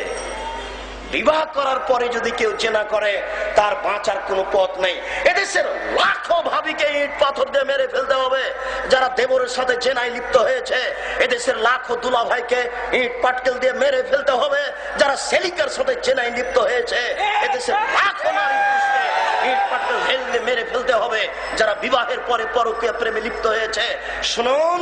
বিবাহ করার পরে যদি কেউ জেনা করে তার বাঁচার কোনো পথ নেই। এদেশের লাখো ভাবিকে ইট পাথর দিয়ে মেরে ফেলতে হবে যারা দেবরের সাথে জেনায় লিপ্ত হয়েছে। এদেশের লাখো দুলা ভাইকে ইট পাটকেল দিয়ে মেরে ফেলতে হবে যারা সেলিকার সাথে জেনায় লিপ্ত হয়েছে। এদেশের লাখো নারী পুরুষকে ইট পাটকেল দিয়ে মেরে ফেলতে হবে যারা বিবাহের পরে পরকীয়া প্রেমে লিপ্ত হয়েছে। শুনুন,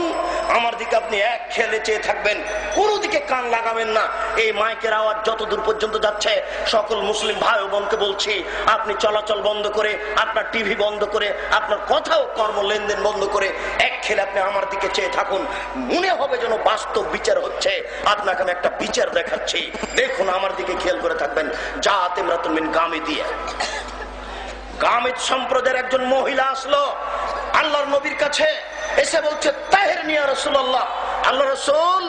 আমার দিকে আপনি এক খেলে চেয়ে থাকবেন, কোনো দিকে কান লাগাবেন না। এই মাইকের আওয়াজ যতদূর পর্যন্ত যাচ্ছে সকল মুসলিম ভাই ও বোনকে বলছি, আপনি চলাচল বন্ধ করে, আপনার টিভি বন্ধ করে, আপনার কথা ও কর্ম লেনদেন বন্ধ করে এক খেলে আপনি আমার দিকে চেয়ে থাকুন। মনে হবে যেন বাস্তব বিচার হচ্ছে। আপনাকে আমি একটা বিচার দেখাচ্ছি, দেখুন আমার দিকে খেয়াল করে থাকবেন। জাত ইমরাতুন মিন গামিদিয়া, গামিদ সম্প্রদায়ের একজন মহিলা আসলো আল্লাহর নবীর কাছে, এসে বলছে তাহেরনি ইয়া রাসূলুল্লাহ, আল্লাহ রাসূল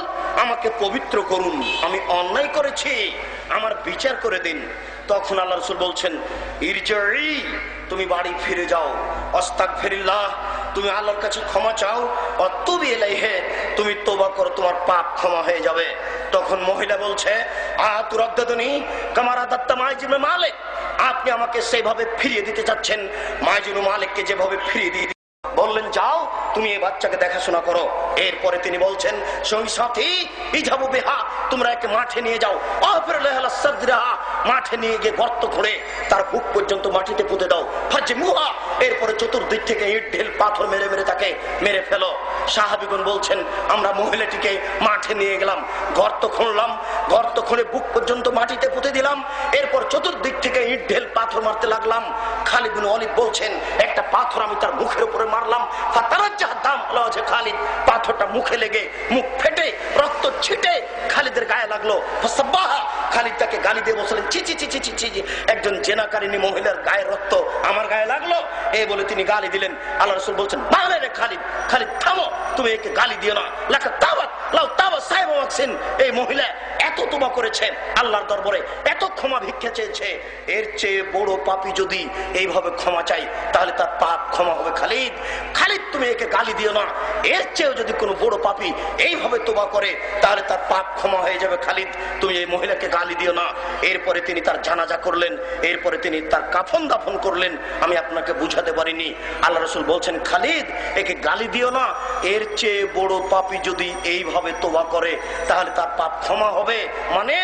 আমাকে পবিত্র করুন, আমি অন্যায় করেছি, আমার বিচার করে দিন। তখন আল্লাহ রাসূল বলছেন ইরজিই, তুমি বাড়ি ফিরে যাও, আস্তাগফিরুল্লাহ, তুমি আল্লাহর কাছে ক্ষমা চাও, অতুবি ইলাইহি, তুমি তওবা করো, তোমার পাপ ক্ষমা হয়ে যাবে। তখন মহিলা বলছে আতুরাদ্দাদুনি কামা রাদাত্তা মাইজুন মালিক, আপনি আমাকে সেইভাবে ফিরিয়ে দিতে চাচ্ছেন মাইজুন মালিককে যেভাবে ফিরিয়ে দিয়ে বললেন যাও তুমি এই বাচ্চাকে দেখাশোনা করো। এরপরে তিনি বলছেন সঙ্গী সাথী ইজাবু বিহা, তোমরা একে মাঠে নিয়ে যাও, মাঠে নিয়ে গিয়ে গর্ত খুঁড়ে তার বুক পর্যন্ত মাটিতে পুঁতে দাও, ফাজমুহা, এরপরে চতুর্দিক থেকে ইট ঢিল পাথর মেরে মেরে তাকে মেরে ফেলো। সাহাবীগণ বলছেন আমরা মহিলাটিকে মাঠে নিয়ে গেলাম, গর্ত খুঁড়লাম, গর্ত খুঁড়ে বুক পর্যন্ত মাটিতে পুঁতে দিলাম, এরপর চতুর্দিক থেকে ইট ঢিল পাথর মারতে লাগলাম। খালিদ বিন ওয়ালিদ বলছেন একটা পাথর আমি তার মুখের উপরে মারলাম, খালিদ পাথরটা মুখে লেগে মুখ ফেটে রক্ত ছিটে খালিদের গায়ে লাগলো। খালিদ তাকে গালি দিয়ে বললেন ছি ছি ছি ছি ছি, একজন জেনাকারিনী মহিলার গায়ে রক্ত আমার গায়ে লাগলো, এই বলে তিনি গালি দিলেন। আল্লাহ রাসূল বলছেন বাংলা রে খালিদ, খালিদ থামো, তুমি একে গালি দিও না, লাকা তাওয়াত লাউ তাওয়া সাহেব ওয়াকসিন, এই মহিলা এত তওবা করেছে আল্লাহর দরবারে, এত ক্ষমা ভিক্ষা চেয়েছে, এর চেয়ে বড় পাপী যদি এইভাবে ক্ষমা চাই তাহলে তার পাপ ক্ষমা হবে। খালিদ, খালিদ তুমি একে গালি দিও না, এর চেয়েও যদি কোনো বড় পাপী এইভাবে তওবা করে তাহলে তার পাপ ক্ষমা হয়ে যাবে। খালিদ তুমি এই মহিলাকে গালি দিও না। এরপরে তিনি তার জানাজা করলেন, এরপরে তিনি তার কাফন দাফন করলেন। আমি আপনাকে বুঝাতে পারিনি। আল্লাহ রাসূল বলছেন খালিদ একে গালি দিও না, এর চেয়ে বড় পাপী যদি এইভাবে তওবা করে তাহলে তার পাপ ক্ষমা হবে। মানে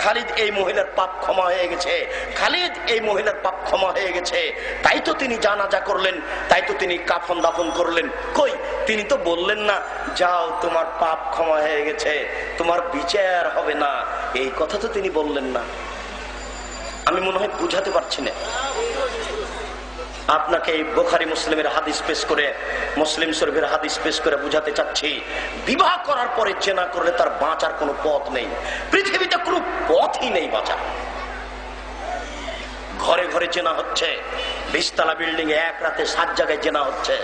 খালিদ এই মহিলার পাপ ক্ষমা হয়ে গেছে, খালিদ এই মহিলার পাপ ক্ষমা হয়ে গেছে, তাই তো তিনি জানাজা করলেন, তাই তো তিনি কাফন দাফন করলেন। কই তিনি তো বললেন না যাও তোমার পাপ ক্ষমা হয়ে গেছে, তোমার বিচার হবে না, এই কথা তো তিনি বললেন না। আমি মনে হয় বুঝাতে পারছি না আপনাকে। এই বুখারী মুসলিমের হাদিস পেশ করে, মুসলিম শরীফের হাদিস পেশ করে বুঝাতে চাচ্ছি বিবাহ করার পরে জেনা করলে তার বাঁচার কোনো পথ নেই, পৃথিবীতে কোনো পথই নেই বাঁচার। ঘরে ঘরে জেনা হচ্ছে, 20 তলা বিল্ডিং এ এক রাতে 7 জায়গায় জেনা হচ্ছে,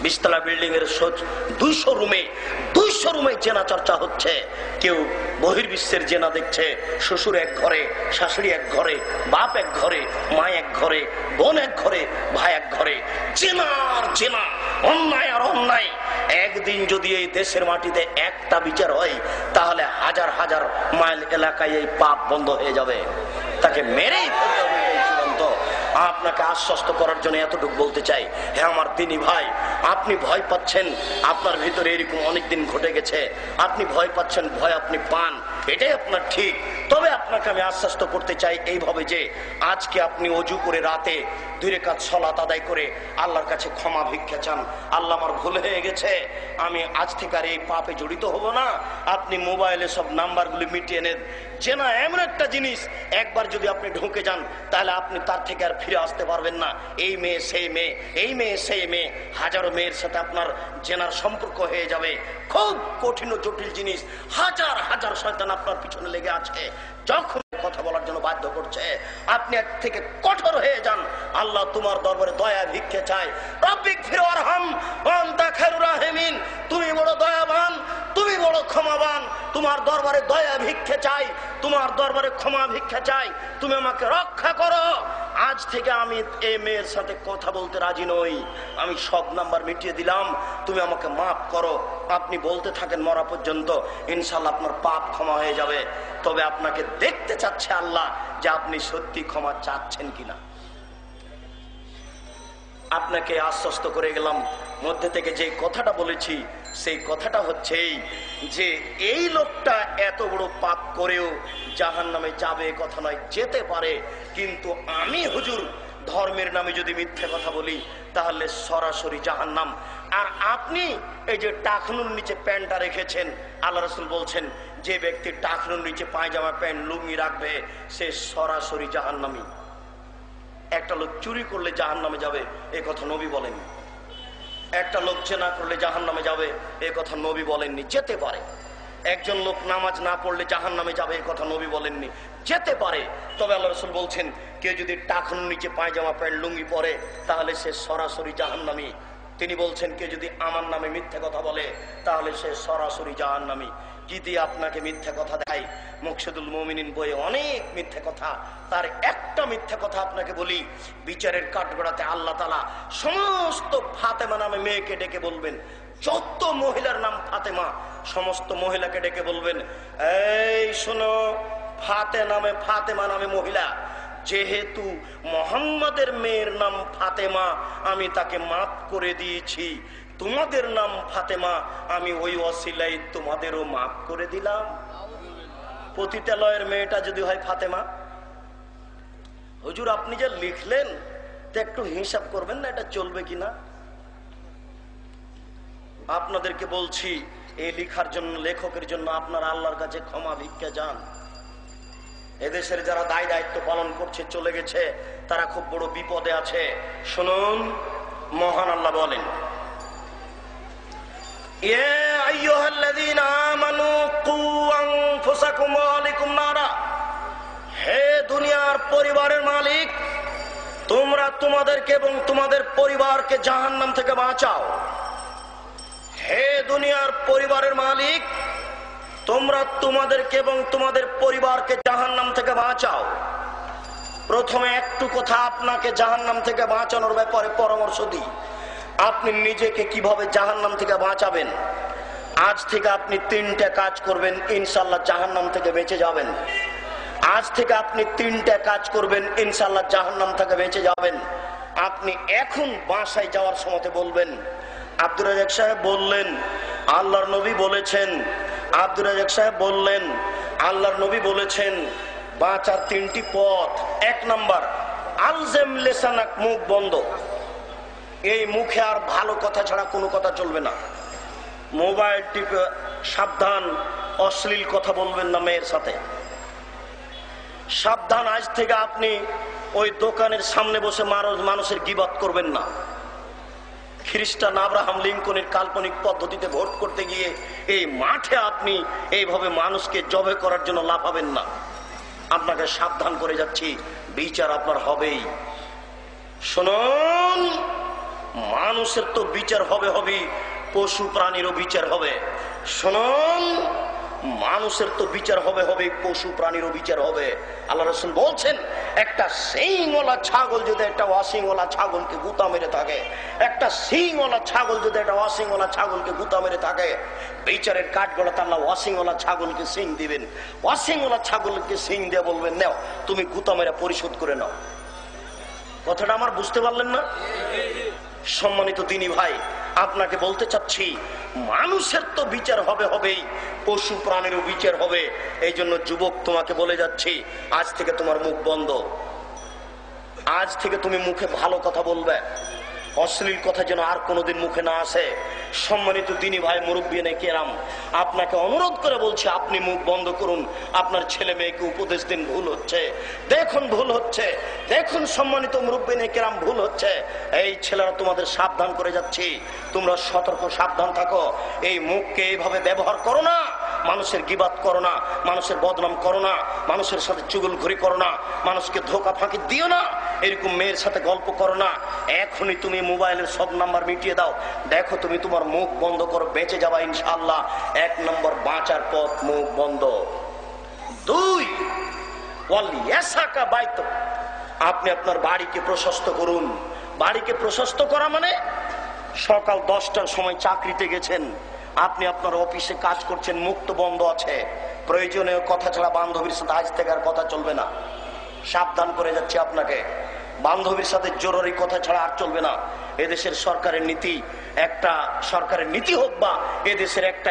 20 তলা বিল্ডিং এর 200 রুমে জেনা চর্চা হচ্ছে। কেউ বহির্বিশ্বের জেনা দেখছে, শ্বশুর এক ঘরে, শাশুড়ি এক ঘরে, বাপ এক ঘরে, মা এক ঘরে, বোন এক ঘরে, ভাই এক ঘরে, জেনার জেনা, অন্যায় আর অন্যায়। একদিন যদি এই দেশের মাটিতে একটা বিচার হয় তাহলে হাজার হাজার মাইল এলাকায় এই পাপ বন্ধ হয়ে যাবে, তাকে মেরেই ফেলতে হবে। আপনাকে আশ্বস্ত করার জন্য এতটুকু বলতে চাই, হ্যাঁ আমার দিনী ভাই, আপনি ভয় পাচ্ছেন, আপনার ভিতরে এরকম অনেকদিন ঘটে গেছে, আপনি ভয় পাচ্ছেন, ভয় আপনি পান, এটাই আপনার ঠিক। তবে আপনাকে আমি আশ্বস্ত করতে চাই এইভাবে যে আজকে আপনি অজু করে রাতে 2 রাকাত সালাত আদায় করে আল্লাহর কাছে ক্ষমা ভিক্ষা চান, আল্লাহ আমার ভুল হয়ে গেছে, আমি আজ থেকে আর এই পাপে জড়িত হব না। আপনি মোবাইলে সব নাম্বারগুলি মিটিয়ে নেন। জেনা এমন একটা জিনিস, একবার যদি আপনি ঢুকে যান তাহলে আপনি তার থেকে আর ফিরে আসতে পারবেন না। এই মেয়ে সেই মেয়ে, এই মেয়ে সেই মেয়ে, হাজারো মেয়ের সাথে আপনার জেনার সম্পর্ক হয়ে যাবে। খুব কঠিন ও জটিল জিনিস, হাজার হাজার শয়তান আপনার পিছনে লেগে আছে, যখন কথা বলার জন্য বাধ্য করছে। আপনি এক থেকে কঠোর হয়ে যান, আল্লাহ তোমার দরবারে দয়া ভিক্ষে চায়। রব্বিক ফিরওয়ারহাম ওয়া আনতা খায়রুর রাহিমিন, তুমি বড় দয়াবান, তুমি বড় ক্ষমাবান, তোমার দরবারে দয়া ভিক্ষা চাই, তোমার দরবারে ক্ষমা ভিক্ষা চাই, তুমি আমাকে রক্ষা করো। আজ থেকে আমি এই মেয়ের সাথে কথা বলতে রাজি নই, আমি সব নাম্বার মিটিয়ে দিলাম, তুমি আমাকে মাফ করো। আপনি বলতে থাকেন মরা পর্যন্ত, ইনশাল্লাহ আপনার পাপ ক্ষমা হয়ে যাবে। তবে আপনাকে দেখতে চাচ্ছে আল্লাহ যে আপনি সত্যি ক্ষমা চাচ্ছেন কিনা। আপনাকে আশ্বস্ত করে গেলাম, মধ্যে থেকে যে কথাটা বলেছি সেই কথাটা হচ্ছে যে এই লোকটা এত বড় পাপ করেও জাহান্নামে যাবে কথা নয়, যেতে পারে, কিন্তু আমি হুজুর ধর্মের নামে যদি মিথ্যে কথা বলি তাহলে সরাসরি জাহান্নাম। আর আপনি এই যে টাকনুর নিচে প্যান্টটা রেখেছেন, আল্লাহ রাসূল বলছেন যে ব্যক্তি টাকনুর নিচে পায়জামা প্যান্ট লুঙ্গি রাখবে সে সরাসরি জাহান্নামী। একটা লোক চুরি করলে জাহান্নামে যাবে এ কথা নবী বলেননি, একটা লোক জেনা করলে জাহান্নামে যাবে এ কথা নবী বলেননি, যেতে পারে। একজন লোক নামাজ না পড়লে জাহান্নামে যাবে এ কথা নবী বলেননি, যেতে পারে। তবে আল্লাহ রাসূল বলছেন কেউ যদি টাকনুর নিচে পায়জামা প্যান্ট লুঙ্গি পরে তাহলে সে সরাসরি জাহান্নামী। তিনি বলছেন কেউ যদি আমার নামে মিথ্যে কথা বলে তাহলে সে সরাসরি জাহান্নামী। কি দিয়ে আপনাকে মিথ্যে কথা দেয়? মুকশিদুল মুমিনিন বইয়ে অনেক মিথ্যে কথা, তার একটা মিথ্যে কথা আপনাকে বলি। বিচারের কাঠগড়াতে আল্লাহ তাআলা সমস্ত ফাতেমা নামে মেয়েকে ডেকে বলবেন, যত মহিলার নাম ফাতেমা সমস্ত মহিলাকে ডেকে বলবেন, এই শোনো, ফাতেমা নামে মহিলা, যেহেতু মোহাম্মদের মেয়ের নাম ফাতেমা আমি তাকে মাফ করে দিয়েছি, তোমাদের নাম ফাতেমা আমি ওই ওসিলাই তোমাদেরও মাফ করে দিলাম। পতিতালয়ের মেয়েটা যদি হয় ফাতেমা, হুজুর আপনি যে লিখলেন তো একটু হিসাব করবেন না এটা চলবে কিনা? আপনাদেরকে বলছি এই লেখার জন্য, লেখকের জন্য আপনারা আল্লাহর কাছে ক্ষমা ভিক্ষা যান। এদেশের যারা দায় দায়িত্ব পালন করছে চলে গেছে, তারা খুব বড় বিপদে আছে। শুনুন, মহান আল্লাহ বলেন, ইয়া আইয়ুহাল্লাযীনা আমানু কু আনফুসাকুম ওয়া আলাইকুম নারা, হে দুনিয়ার পরিবারের মালিক, তোমরা তোমাদেরকে এবং তোমাদের পরিবারকে জাহান্নাম থেকে বাঁচাও। হে দুনিয়ার পরিবারের মালিক, তোমরা তোমাদেরকে এবং তোমাদের পরিবারকে জাহান্নাম থেকে বাঁচাও। প্রথমে একটু কথা আপনাকে জাহান্নাম থেকে বাঁচানোর ব্যাপারে পরামর্শ দিই। আপনি নিজেকে কিভাবে জাহান্নাম থেকে বাঁচাবেন? আজ থেকে আপনি 3টা কাজ করবেন, ইনশাআল্লাহ জাহান্নাম থেকে বেঁচে যাবেন। আজ থেকে আপনি 3টা কাজ করবেন, ইনশাআল্লাহ জাহান্নাম থেকে বেঁচে যাবেন। আপনি এখন বাসায় যাওয়ার সময় বলবেন, আব্দুর রাজ্জাক সাহেব বললেন আল্লাহর নবী বলেছেন, আব্দুর রাজ্জাক সাহেব বললেন আল্লাহর নবী বলেছেন বাঁচার 3টি পথ। 1 নাম্বার, আলজেম লিসানাক, মুখ বন্ধ। এই মুখে আর ভালো কথা ছাড়া কোনো কথা চলবে না। মোবাইল টিপে সাবধান, অশ্লীল কথা বলবেন না মেয়ের সাথে। সাবধান, আজ থেকে আপনি ওই দোকানের সামনে বসে মানুষের গীবত করবেন না। খ্রিস্টান আব্রাহাম লিঙ্কনের কাল্পনিক পদ্ধতিতে ভোট করতে গিয়ে এই মাঠে আপনি এইভাবে মানুষকে জবে করার জন্য লাফাবেন না। আপনাকে সাবধান করে যাচ্ছি, বিচার আপনার হবেই। শুনুন, মানুষের তো বিচার হবে, পশু প্রাণীরও বিচার হবে। শুনুন, মানুষের তো বিচার হবে, পশু প্রাণীরও বিচার হবে। আল্লাহ রাসূল বলছেন একটা শিংওয়ালা ছাগল যদি একটা অশিংওয়ালা ছাগলকে গুতা মেরে থাকে, একটা শিংওয়ালা ছাগল যদি একটা অশিংওয়ালা ছাগলকে গুতা মেরে থাকে, বিচারের কাঠগড়াতে আল্লাহ অশিংওয়ালা ছাগলকে শিং দিবেন। অশিংওয়ালা ছাগলকে শিং দিয়ে বলবেন, নাও তুমি গুতা মেরে পরিশোধ করে নাও। কথাটা আমার বুঝতে পারলেন না? সম্মানিত দিনী ভাই, আপনাকে বলতে চাচ্ছি মানুষের তো বিচার হবেই, পশু প্রাণীরও বিচার হবে। এই জন্য যুবক তোমাকে বলে যাচ্ছি, আজ থেকে তোমার মুখ বন্ধ। আজ থেকে তুমি মুখে ভালো কথা বলবে, অশ্লীল কথা যেন আর কোনোদিন মুখে না আসে। সম্মানিত দিনী ভাই, মুরব্বিয়ানে কেরাম, আপনাকে অনুরোধ করে বলছি আপনি মুখ বন্ধ করুন। আপনার ছেলে মেয়েকে উপদেশ দিন, ভুল হচ্ছে, দেখুন ভুল হচ্ছে, দেখুন সম্মানিত মুরব্বিয়ানে কেরাম ভুল হচ্ছে। এই ছেলেরা তোমাদের সাবধান করে যাচ্ছি, তোমরা সতর্ক সাবধান থাকো। এই মুখকে এইভাবে ব্যবহার করো না মানুষের গিবাত করো না, মানুষের বদনাম করো না, মানুষের সাথে চুগলখড়ি করো না, মানুষকে ধোকা ফাঁকি দিও না, এরকম মেয়ের সাথে গল্প করো না। এখনই তুমি মোবাইলের সব নাম্বার মিটিয়ে দাও, দেখো তুমি তোমার মুখ বন্ধ করো, বেঁচে যাবা ইনশাআল্লাহ। 1 নম্বর বাঁচার পথ মুখ বন্ধ। 2, আপনি আপনার বাড়িকে প্রশস্ত করুন। বাড়িকে প্রশস্ত করা মানে সকাল 10টার সময় চাকরিতে গেছেন, আপনি আপনার অফিসে কাজ করছেন, মুক্ত বন্ধ আছে, প্রয়োজনীয় কথা ছাড়া বান্ধবীর সাথে আজ থেকে আর কথা চলবে না। সাবধান করে যাচ্ছে আপনাকে, বান্ধবীর সাথে জরুরি কথা ছাড়া আর চলবে না। এদেশের সরকারের নীতি, একটা সরকারের নীতি হোক বা এদেশের একটা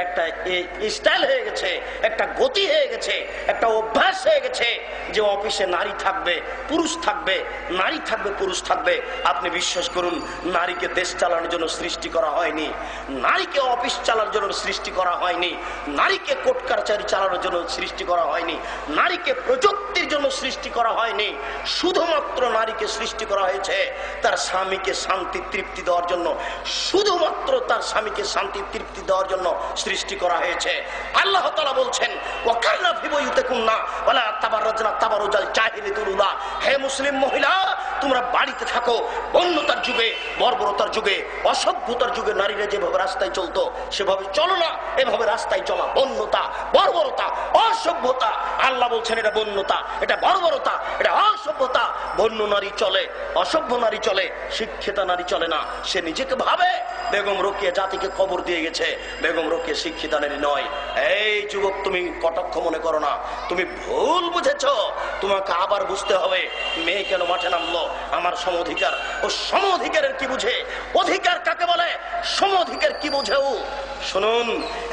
স্টাইল হয়ে গেছে, একটা গতি হয়ে গেছে, একটা অভ্যাস হয়ে গেছে যে অফিসে নারী থাকবে, পুরুষ থাকবে, নারী থাকবে, পুরুষ থাকবে। আপনি বিশ্বাস করুন, নারীকে দেশ চালানোর জন্য সৃষ্টি করা হয়নি, নারীকে অফিস চালানোর জন্য সৃষ্টি করা হয়নি, নারীকে কোর্ট কাছারি চালানোর জন্য সৃষ্টি করা হয়নি, নারীকে প্রযুক্তির জন্য সৃষ্টি করা হয়নি। শুধুমাত্র নারীকে সৃষ্টি করা হয়েছে তার স্বামীকে শান্তি তৃপ্তি দেওয়ার জন্য, শুধুমাত্র তার স্বামীকে শান্তি তৃপ্তি দেওয়ার জন্য সৃষ্টি করা হয়েছে। আল্লাহ তাআলা বলছেন, ওয়াকারনা ফি বুয়ুতিকুন্না ওয়ালা তাবাররাজনা তাবারুজাল জাহিলিয়াতুল উলা, হে মুসলিম মহিলা, তোমরা বাড়িতে থাকো। বন্যতার যুগে, বর্বরতার যুগে, অসভ্যতার যুগে নারীরা যেভাবে রাস্তায় চলতো সেভাবে চলো না। এভাবে রাস্তায় চলা বন্যতা, বর্বরতা, অসভ্যতা। আল্লাহ বলছেন এটা বন্যতা, এটা বর্বরতা, এটা অসভ্যতা। বন্য নারী চলে, অসভ্য নারী চলে, শিক্ষিতা নারী চলে না। সে নিজেকে ভাবে বেগম রোকেয়া জাতিকে খবর দিয়ে গেছে, বেগম রোকেয়া শিক্ষিতা নারী নয়। এই যুবক, তুমি কটাক্ষ মনে করো না, তুমি ভুল বুঝেছ। তোমাকে আবার বুঝতে হবে, মেয়ে কেন মাঠে নামলো, আমার সম অধিকার। ও সম অধিকারের কি বুঝে? অধিকার কাকে বলে? সম অধিকার কি বুঝেও? শুনুন,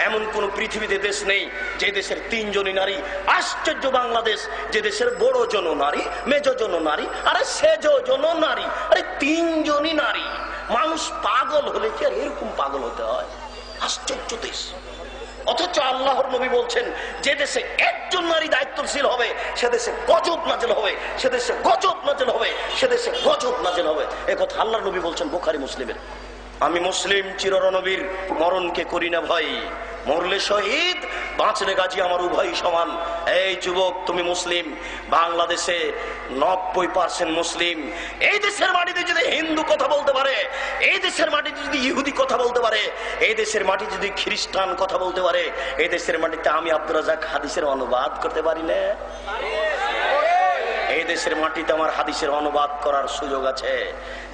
এমন কোন পৃথিবীতে দেশ নেই যে দেশের 3 জনই নারী। আশ্চর্য বাংলাদেশ, যে দেশের বড় জন নারী, মেজ জন নারী, আরে সেজ জন নারী, আরে 3 জনই নারী। মানুষ পাগল হলে কি আর এরকম পাগল হতে হয়? আশ্চর্য দেশ। অথচ আল্লাহর নবী বলছেন, যে দেশে 1 জন নারী দায়িত্বশীল হবে সে দেশে গজব নাযিল হবে, সে দেশে গজব নাযিল হবে, সে দেশে গজব নাযিল হবে। এ কথা আল্লাহর নবী বলছেন বুখারী মুসলিমের। আমি মুসলিম চিররণবীর, মরণকে করি না ভয়, মরলে শহীদ, বাঁচলে গাজী, আমার উভয় সমান। এই যুবক, তুমি মুসলিম, বাংলাদেশে 90% মুসলিম। এই দেশের মাটিতে যদি হিন্দু কথা বলতে পারে, এই দেশের মাটিতে যদি ইহুদি কথা বলতে পারে, এই দেশের মাটিতে যদি খ্রিস্টান কথা বলতে পারে, এই দেশের মাটিতে আমি আব্দুর রাজ্জাক হাদিসের অনুবাদ করতে পারি না? এই দেশের মাটিতে আমার হাদিসের অনুবাদ করার সুযোগ আছে।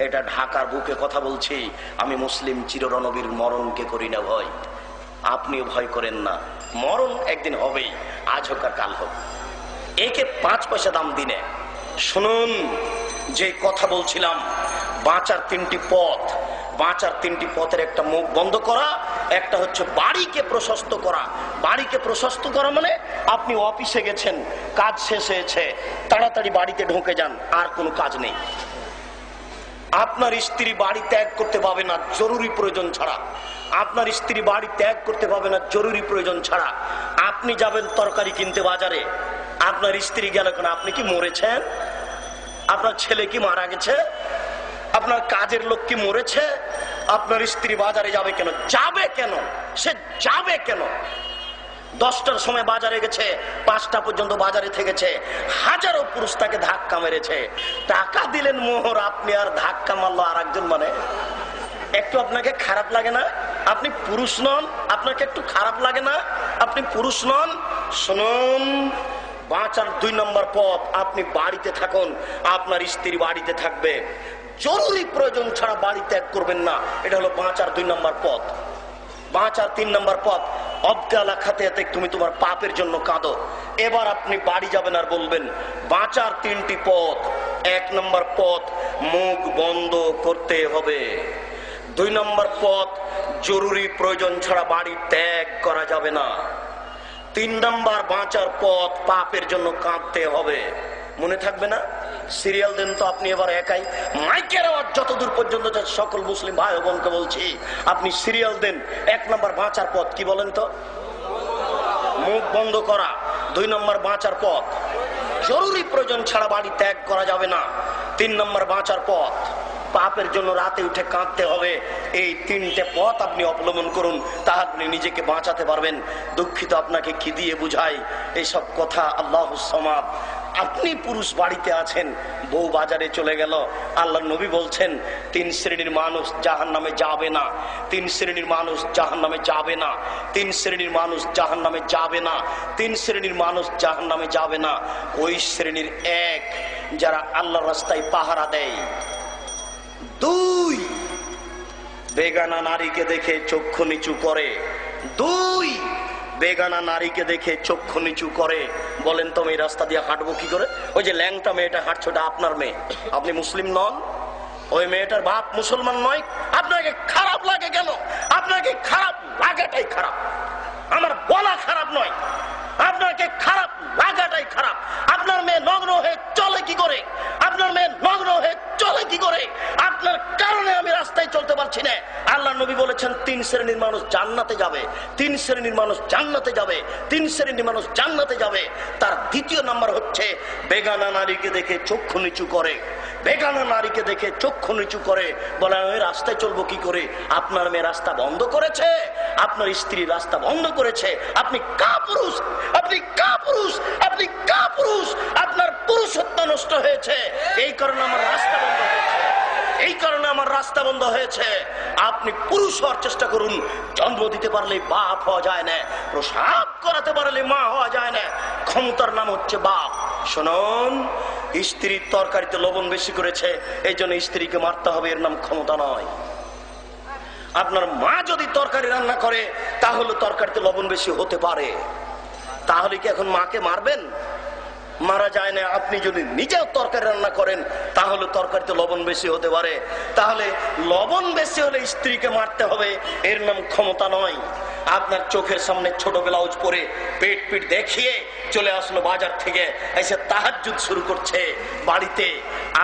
এটা ঢাকার বুকে কথা বলছি। আমি মুসলিম চিররণবীর, মরণকে করি না ভয়। আপনিও ভয় করেন না, মরণ একদিন হবেই, আজ হোক আর কাল হোক। একে 5 পয়সা দাম দিনে। শুনুন, যে কথা বলছিলাম, বাঁচার 3টি পথ। বাঁচার 3টি পথের একটা মুখ বন্ধ করা, একটা হচ্ছে বাড়িকে প্রশস্ত করা। বাড়িকে প্রশস্ত করা মানে আপনি অফিসে গেছেন, কাজ শেষ হয়েছে, তাড়াতাড়ি বাড়িতে ঢুকে যান, আর কোনো কাজ নেই। আপনার স্ত্রী বাড়ি ত্যাগ করতে পাবে না জরুরি প্রয়োজন ছাড়া। আপনার স্ত্রী বাড়ি ত্যাগ করতে পাবে না জরুরি প্রয়োজন ছাড়া। আপনি যাবেন তরকারি কিনতে বাজারে, আপনার স্ত্রী গেল কেন? আপনি কি মরেছেন? আপনার ছেলে কি মারা গেছে? আপনার কাজের লোক কি মরেছে? আপনার স্ত্রী বাজারে যাবে কেন? যাবে কেন? সে যাবে কেন? 10টার সময় বাজারে গেছে, 5টা পর্যন্ত বাজারে থেকেছে, হাজারো পুরুষ তাকে ধাক্কা মেরেছে। টাকা দিলেন মোহর, আপনি আর ধাক্কা মারলো আর একজন, মানে একটু আপনাকে খারাপ লাগে না? আপনি পুরুষ নন, আপনাকে একটু খারাপ লাগে না? আপনি পুরুষ নন? শুনুন, বাঁচার 2 নম্বর পথ, আপনি বাড়িতে থাকুন, আপনার স্ত্রী বাড়িতে থাকবে, জরুরি প্রয়োজন ছাড়া বাড়ি ত্যাগ করবেন না। এটা হলো বাঁচার 2 নম্বর পথ। বাঁচার 3 নম্বর পথ, অবকালা খাতে তুমি তোমার পাপের জন্য কাঁদো। এবার আপনি বাড়ি যাবেন আর বলবেন, বাঁচার 3টি পথ। 1 নম্বর পথ, মুখ বন্ধ করতে হবে। 2 নম্বর পথ, জরুরি প্রয়োজন ছাড়া বাড়ি ত্যাগ করা যাবে না। 3 নম্বর বাঁচার পথ, পাপের জন্য কাঁদতে হবে। মনে থাকবে না? সিরিয়াল দেন তো আপনি এবার একাই, মাইকের আওয়াজ যতদূর পর্যন্ত সকল মুসলিম ভাই বোনকে বলছি, আপনি সিরিয়াল দেন। 1 নম্বর বাঁচার পথ কি বলেন তো? মুখ বন্ধ করা। 2 নম্বর বাঁচার পথ, জরুরি প্রয়োজন ছাড়া বাড়ি ত্যাগ করা যাবে না। 3 নম্বর বাঁচার পথ, পাপের জন্য রাতে উঠে কাঁদতে হবে, এই তিনটে পথ আপনি অবলম্বন করুন, তাহলে আপনি নিজেকে বাঁচাতে পারবেন। দুঃখিত, আপনাকে কি দিয়ে বুঝাই এইসব কথা। আল্লাহুস সামাদ। আপনি পুরুষ বাড়িতে আছেন, বউ বাজারে চলে গেল, আল্লাহ নবী বলছেন 3 শ্রেণীর মানুষ জাহান্নামে যাবে না, 3 শ্রেণীর মানুষ জাহান্নামে যাবে না, 3 শ্রেণীর মানুষ জাহান্নামে যাবে না, 3 শ্রেণীর মানুষ জাহান্নামে যাবে না। ওই শ্রেণীর 1 যারা আল্লাহর রাস্তায় পাহারা দেয়, 2 বেগানা নারীকে দেখে চক্ষু নিচু করে, 2 বেগানা নারীকে দেখে চক্ষু নিচু করে। বলেন তো আমি এই রাস্তা দিয়ে হাঁটবো কি করে? ওই যে ল্যাংটা মেয়েটা হাঁটছে, ওটা আপনার মেয়ে, আপনি মুসলিম নন, ওই মেয়েটার বাপ মুসলমান নয়। আপনাকে খারাপ লাগে কেন? আপনাকে খারাপ লাগাটাই খারাপ, আমার বলা খারাপ নয়, আপনাকে খারাপ লাগাটাই খারাপ। আপনার মেয়ে নগ্ন হয়ে চলে কি করে? আপনার মেয়ে নগ্ন হয়ে চলে কি করে? আপনার কারণে আমি রাস্তায় চলতে পারছি না। আল্লাহ নবী বলেছেন 3 শ্রেণীর মানুষ জান্নাতে যাবে, 3 শ্রেণীর মানুষ জান্নাতে যাবে, 3 শ্রেণীর মানুষ জান্নাতে যাবে। তার দ্বিতীয় নাম্বার হচ্ছে বেগানা নারীকে দেখে চক্ষু নিচু করে, বেগানা নারীকে দেখে চক্ষু নিচু করে। বলে আমি রাস্তায় চলবো কি করে? আপনার মেয়ে রাস্তা বন্ধ করেছে, আপনার স্ত্রী রাস্তা বন্ধ করেছে। আপনি কাপুরুষ, আপনি কাপুরুষ, আপনি কাপুরুষ, আপনার পুরুষত্ব নষ্ট হয়েছে। এই কারণে আমার রাস্তা বন্ধ হয়েছে, এই কারণে আমার রাস্তা বন্ধ হয়েছে। আপনি পুরুষ হওয়ার চেষ্টা করুন। জন্ম দিতে পারলে বাপ হওয়া যায় না, প্রসাব করাতে পারলে মা হওয়া যায় না। ক্ষমতার নাম হচ্ছে বাপ। শুনুন, স্ত্রীর তরকারিতে লবণ বেশি করেছে, এই জন্য স্ত্রীকে মারতে হবে, এর নাম ক্ষমতা নয়। আপনার মা যদি তরকারি রান্না করে তাহলে তরকারিতে লবণ বেশি হতে পারে, তাহলে কি এখন মাকে মারবেন? মারা যায় না। আপনি যদি নিজেও তরকারি রান্না করেন তাহলে তরকারিতে লবণ বেশি হতে পারে, তাহলে লবণ বেশি হলে স্ত্রীকে মারতে হবে, এর নাম ক্ষমতা নয়। আপনার চোখের সামনে ছোট ব্লাউজ পরে পেট পিট দেখিয়ে চলে আসলো বাজার থেকে, এসে তাহাজ্জুদ শুরু করছে বাড়িতে,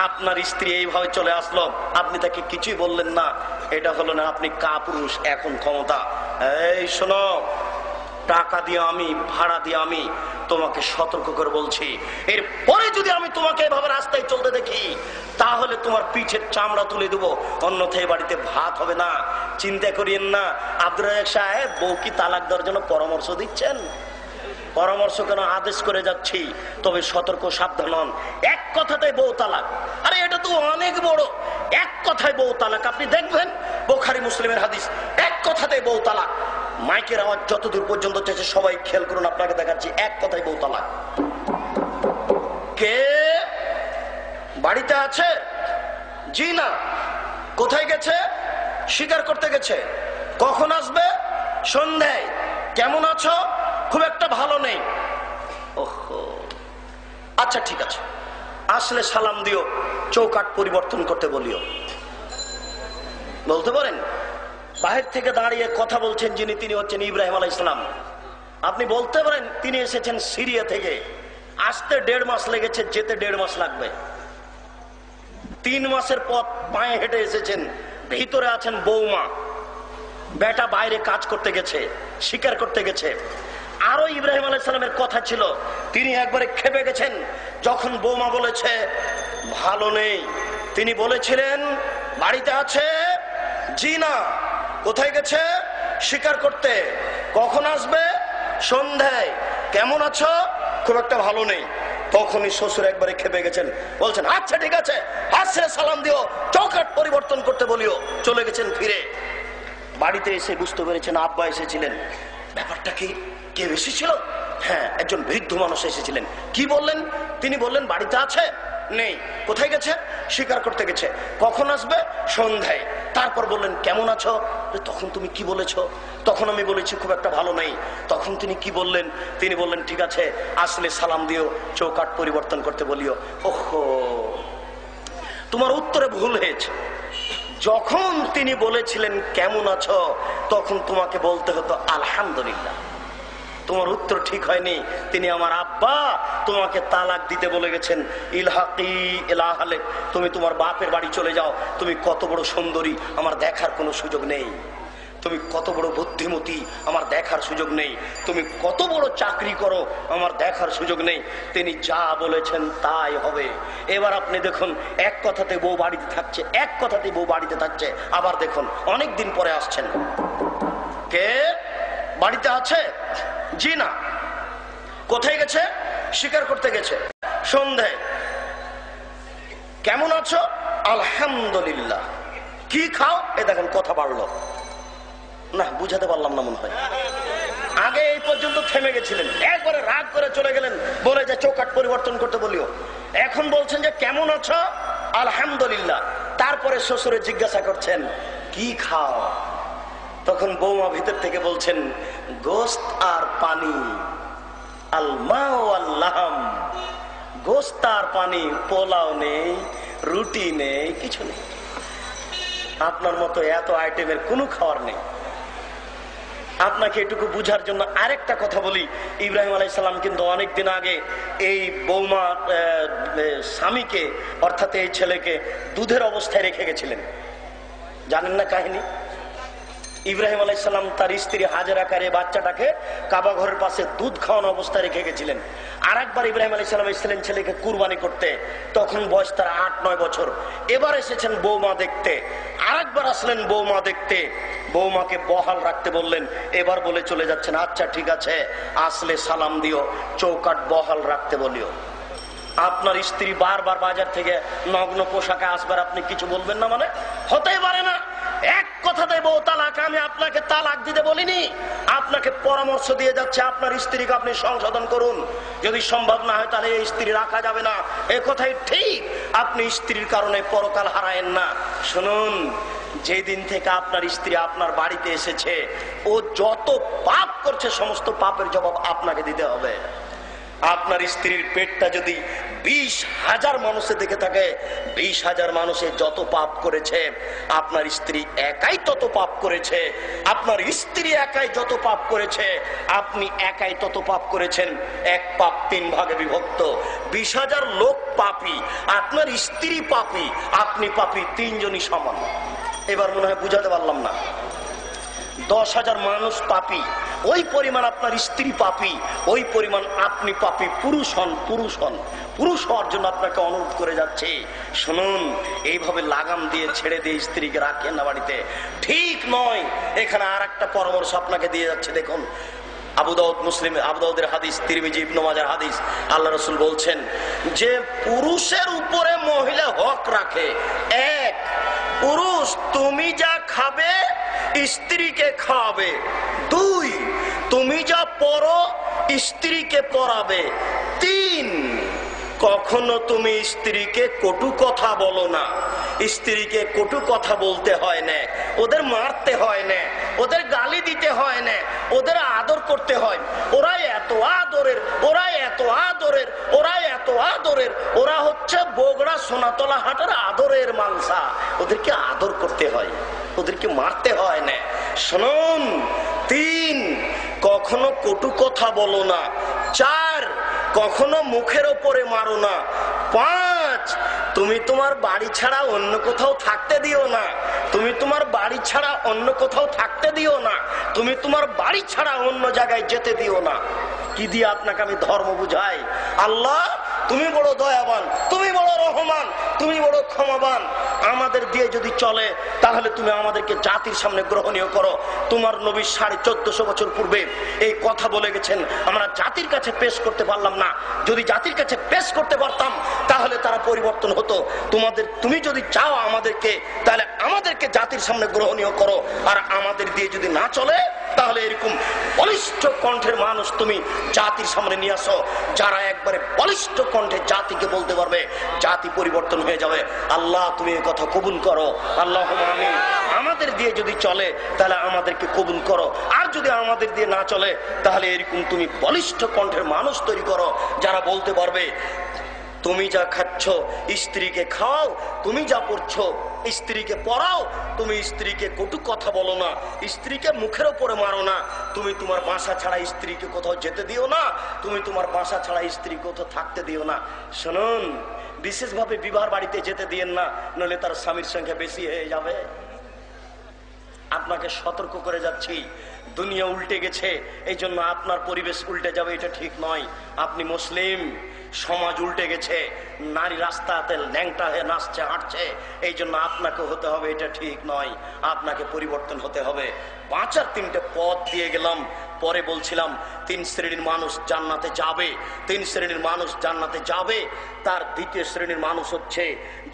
আপনার স্ত্রী এইভাবে চলে আসলো, আপনি তাকে কিছুই বললেন না, এটা হলো না আপনি কাপুরুষ, এখন ক্ষমতা। এই শোনো, টাকা দিয়ে আমি, ভাড়া দিয়ে আমি তোমাকে সতর্ক করে বলছি, এরপরে যদি আমি তোমাকে এভাবে রাস্তায় চলতে দেখি তাহলে তোমার পিঠের চামড়া তুলে দেবো, অন্যথায় বাড়িতে ভাত হবে না। চিন্তা করিয়েন না। আব্দুর রাজ্জাক সাহেব, বউ কি তালাক দেওয়ার জন্য পরামর্শ দিচ্ছেন? পরামর্শ কেন, আদেশ করে যাচ্ছি, তবে সতর্ক সাবধান হন। এক কথাতে বউ তালাক, আরে এটা তো অনেক বড়, এক কথায় বউ তালাক। আপনি দেখবেন বুখারী মুসলিমের হাদিস, এক কথাতে বউ তালাক। মাইকের আওয়াজ যতদূর পর্যন্ত চেয়েছে সবাই খেয়াল করুন, আপনাকে দেখাচ্ছি, এক কথায় বউ তালাক। কে বাড়িতে আছে? জি না। কোথায় গেছে? শিকার করতে গেছে। কখন আসবে? সন্ধ্যায়। কেমন আছো? খুব একটা ভালো নেই। ওহো, আচ্ছা ঠিক আছে, আসলে সালাম দিও, চৌকাঠ পরিবর্তন করতে বলিও। বলতে পারেন? বাহির থেকে দাঁড়িয়ে কথা বলছেন যিনি, তিনি হচ্ছেন ইব্রাহিম আলাইহিস সালাম। আপনি বলতে পারেন তিনি এসেছেন সিরিয়া থেকে, আসতে 1.5 মাস লেগেছে, যেতে 1.5 মাস লাগবে। 3 মাসের পথ পায়ে হেঁটে এসেছেন। ভিতরে আছেন বৌমা, বেটা বাইরে কাজ করতে গেছে, শিকার করতে গেছে। আরো ইব্রাহিম আলাইহিস সালামের কথা ছিল, তিনি একবারে খেপে গেছেন যখন বৌমা বলেছে ভালো নেই। তিনি বলেছিলেন বাড়িতে আছে? জি না। কোথায় গেছে? শিকার করতে। কখন আসবে? সন্ধ্যায়। কেমন আছো? খুব একটা ভালো নেই। তখনই শ্বশুর একবারে খেপে গেছেন, বলছেন আচ্ছা ঠিক আছে, আসলে সালাম দিও, চৌকাঠ পরিবর্তন করতে বলিও। চলে গেছেন ফিরে। বাড়িতে এসে বুঝতে পেরেছেন আব্বা এসেছিলেন। ব্যাপারটা কি? কেউ এসেছিল? হ্যাঁ, একজন বৃদ্ধ মানুষ এসেছিলেন। কি বললেন? তিনি বললেন বাড়িতে আছে? নেই। কোথায় গেছে? শিকার করতে গেছে। কখন আসবে? সন্ধ্যায়। তারপর বললেন কেমন আছো? তখন তুমি কি বলেছো? তখন আমি বলেছি খুব একটা ভালো নেই। তখন তিনি কি বললেন? তিনি বললেন ঠিক আছে, আসলে সালাম দিও, চৌকাঠ পরিবর্তন করতে বলিও। ওহো, তোমার উত্তরে ভুল হয়েছে। যখন তিনি বলেছিলেন কেমন আছো, তখন তোমাকে বলতে হতো আলহামদুলিল্লাহ। তোমার উত্তর ঠিক হয়নি। তিনি আমার আব্বা তোমাকে তালাক দিতে বলে গেছেন, ইলহাকি ইলাহালে, তুমি তোমার বাপের বাড়ি চলে যাও, তুমি কত বড় সুন্দরী আমার দেখার কোনো সুযোগ নেই। তুমি কত বড় বুদ্ধিমতী আমার দেখার সুযোগ নেই, তুমি কত বড় চাকরি করো আমার দেখার সুযোগ নেই। তিনি যা বলেছেন তাই হবে। এবার আপনি দেখুন, এক কথাতে বউ বাড়িতে থাকছে, এক কথাতে বউ বাড়িতে থাকছে। আবার দেখুন অনেক দিন পরে আসছেন, কে বাড়িতে আছে? জি না। কোথায় গেছে? শিকার করতে গেছে। সন্ধে, কেমন আছো? আলহামদুলিল্লাহ। কি খাও? এ দেখেন কথা বাড়লো না, বুঝাতে পারলাম না মনে হয়। আগে এই পর্যন্ত থেমে গেছিলেন, একবারে রাগ করে চলে গেলেন, বলে যে চৌকাট পরিবর্তন করতে বলিও। এখন বলছেন যে কেমন আছো? আলহামদুলিল্লাহ। তারপরে শ্বশুরে জিজ্ঞাসা করছেন কি খাও? তখন বৌমা ভিতর থেকে বলছেন গোস্ত আর পানি। আল মা ওয়াল লাহম, গোস্ত আর পানি, পোলাও নেই, রুটি নেই, কিছু নেই। আপনার মতো এত আইটেমের কোনো খাবার নেই। আপনাকে এটুকু বুঝার জন্য আরেকটা কথা বলি। ইব্রাহিম আলাইহিস সালাম কিন্তু অনেকদিন আগে এই বৌমা স্বামীকে, অর্থাৎ এই ছেলেকে দুধের অবস্থায় রেখে গেছিলেন, জানেন না কাহিনী? ইব্রাহিম আলাইহিস সালাম তার স্ত্রী হাজেরাকে বাচ্চাটাকে কাবা ঘরের পাশে দুধ খাওয়ানো অবস্থায় রেখে গেছিলেন। আর একবার ইব্রাহিম আলাইহিস সালাম এসেছিলেন ছেলেকে কুরবানি করতে, তখন বয়স তার 8-9 বছর। এবার এসেছেন বৌমা দেখতে, আর একবার আসলেন বৌমা দেখতে, বৌমাকে বহাল রাখতে বললেন। এবার বলে চলে যাচ্ছেন আচ্ছা ঠিক আছে, আসলে সালাম দিও, চৌকাট বহাল রাখতে বলিও। আপনার স্ত্রী বারবার বাজার থেকে নগ্ন পোশাকে আসবার, আপনি কিছু বলবেন না? মানে হতেই পারে না। এক কথাতে বউ তালাক। আমি আপনাকে তালাক দিতে বলিনি, আপনাকে পরামর্শ দিয়ে যাচ্ছে আপনার স্ত্রীকে আপনি সংশোধন করুন। যদি সম্ভব না হয় তাহলে এই স্ত্রী রাখা যাবে না, এ কথাই ঠিক। আপনি স্ত্রীর কারণে পরকাল হারায়েন না। শুনুন, যেদিন থেকে আপনার স্ত্রী আপনার বাড়িতে এসেছে, ও যত পাপ করছে সমস্ত পাপের জবাব আপনাকে দিতে হবে। আপনার স্ত্রীর পেটটা যদি 20,000 মানুষে দেখে থাকে, 20,000 মানুষে যত পাপ করেছে, আপনার স্ত্রী একাই তত পাপ করেছে। আপনার স্ত্রী একাই যত পাপ করেছে, আপনি একাই তত পাপ করেছেন। এক পাপ 3 ভাগে বিভক্ত। 20,000 লোক পাপী, আপনার স্ত্রী পাপী, আপনি পাপী, 3 জনই সমান। এবার মনে হয় বুঝাতে পারলাম না। 10,000 মানুষ পাপী, ওই পরিমাণ আপনার স্ত্রী পাপী, ওই পরিমাণ আপনি পাপী। পুরুষ হন, পুরুষ হন। পুরুষ হওয়ার জন্য আপনাকে অনুরোধ করে যাচ্ছে, শুনুন, এইভাবে লাগাম দিয়ে ছেড়ে দিয়ে স্ত্রীকে রাখেন না বাড়িতে, ঠিক নয়। এখানে আর একটা পরামর্শ আপনাকে দিয়ে যাচ্ছে, দেখুন আবু দাউদ, মুসলিম, আবু দাউদের হাদিস, তিরমিজি, ইবনে মাজার হাদিস। আল্লাহ রাসূল বলছেন যে পুরুষের উপরে মহিলা হক রাখে। 1, পুরুষ তুমি যা খাবে স্ত্রীকে খাওয়াবে। 2, তুমি যা পরো স্ত্রীকে পরাবে। 3, কখনো তুমি স্ত্রীকে কটু কথা বলো না। স্ত্রীকে কটু কথা বলতে হয় না, ওদের মারতে হয় না, ওদের গালি দিতে হয় না, ওদের আদর করতে হয়। ওরা এত আদরের, ওরা এত আদরের, ওরা এত আদরের, ওরা হচ্ছে বগড়া সোনাতলা হাটের আদরের মাংসা। ওদেরকে আদর করতে হয়, ওদেরকে মারতে হয় না। শুনুন, 3, কখনো কটু কথা বলো না। 4, কখনো মুখের ওপরে মারো না। 5, তুমি তোমার বাড়ি ছাড়া অন্য কোথাও থাকতে দিও না। তুমি তোমার বাড়ি ছাড়া অন্য কোথাও থাকতে দিও না। তুমি তোমার বাড়ি ছাড়া অন্য জায়গায় যেতে দিও না। কি দিয়ে আপনাকে আমি ধর্ম বুঝাই? আল্লাহ তুমি বড় দয়াবান, তুমি বড় রহমান, তুমি বড় ক্ষমাবান। আমাদের দিয়ে যদি চলে তাহলে তুমি আমাদেরকে জাতির সামনে গ্রহণীয় করো। তোমার নবী 1450 বছর পূর্বে এই কথা বলে গেছেন, আমরা জাতির কাছে পেশ করতে পারলাম না। যদি জাতির কাছে পেশ করতে পারতাম তাহলে তারা পরিবর্তন হতো। তুমি যদি চাও আমাদেরকে, তাহলে আমাদেরকে জাতির সামনে গ্রহণীয় করো। আর আমাদের দিয়ে যদি না চলে তাহলে এরকম বলিষ্ঠ কণ্ঠের মানুষ তুমি জাতির সামনে নিয়ে আসো, যারা একবারে বলিষ্ঠ কণ্ঠে জাতিকে বলতে পারবে, জাতি পরিবর্তন হয়ে যাবে। আল্লাহ তুমি এই কথা কবুল করো, আল্লাহুম্মা আমিন। আমাদের দিয়ে যদি চলে তাহলে আমাদেরকে কবুল করো, আর যদি আমাদের দিয়ে না চলে তাহলে এরকম তুমি বলিষ্ঠ কণ্ঠের মানুষ তৈরি করো, যারা বলতে পারবে তুমি যা খাচ্ছ স্ত্রীকে খাও, তুমি যা পড়ছো স্ত্রীকে পড়াও, তুমি স্ত্রীকে কটু কথা বলো না, স্ত্রীকে মুখের উপরে মারো না, তুমি তোমার বাসা ছাড়া স্ত্রীকে কোথাও যেতে দিও না, তুমি তোমার বাসা ছাড়া স্ত্রী কোথাও থাকতে দিও না। শুনুন, বিশেষভাবে বিবাহ বাড়িতে যেতে দিয়েন না, নইলে তার স্বামীর সংখ্যা বেশি হয়ে যাবে। আপনাকে সতর্ক করে যাচ্ছি, দুনিয়া উল্টে গেছে, এই জন্য আপনার পরিবেশ উল্টে যাবে, এটা ঠিক নয়। আপনি মুসলিম, সমাজ উল্টে গেছে, নারী রাস্তাতে ল্যাংটা হয়ে নাচছে হাঁটছে, এই জন্য আপনাকে হতে হবে, এটা ঠিক নয়। আপনাকে পরিবর্তন হতে হবে। বাঁচার তিনটে পথ দিয়ে গেলাম। পরে বলছিলাম 3 শ্রেণীর মানুষ জান্নাতে যাবে। 3 শ্রেণীর মানুষ জান্নাতে যাবে। তার দ্বিতীয় শ্রেণীর মানুষ হচ্ছে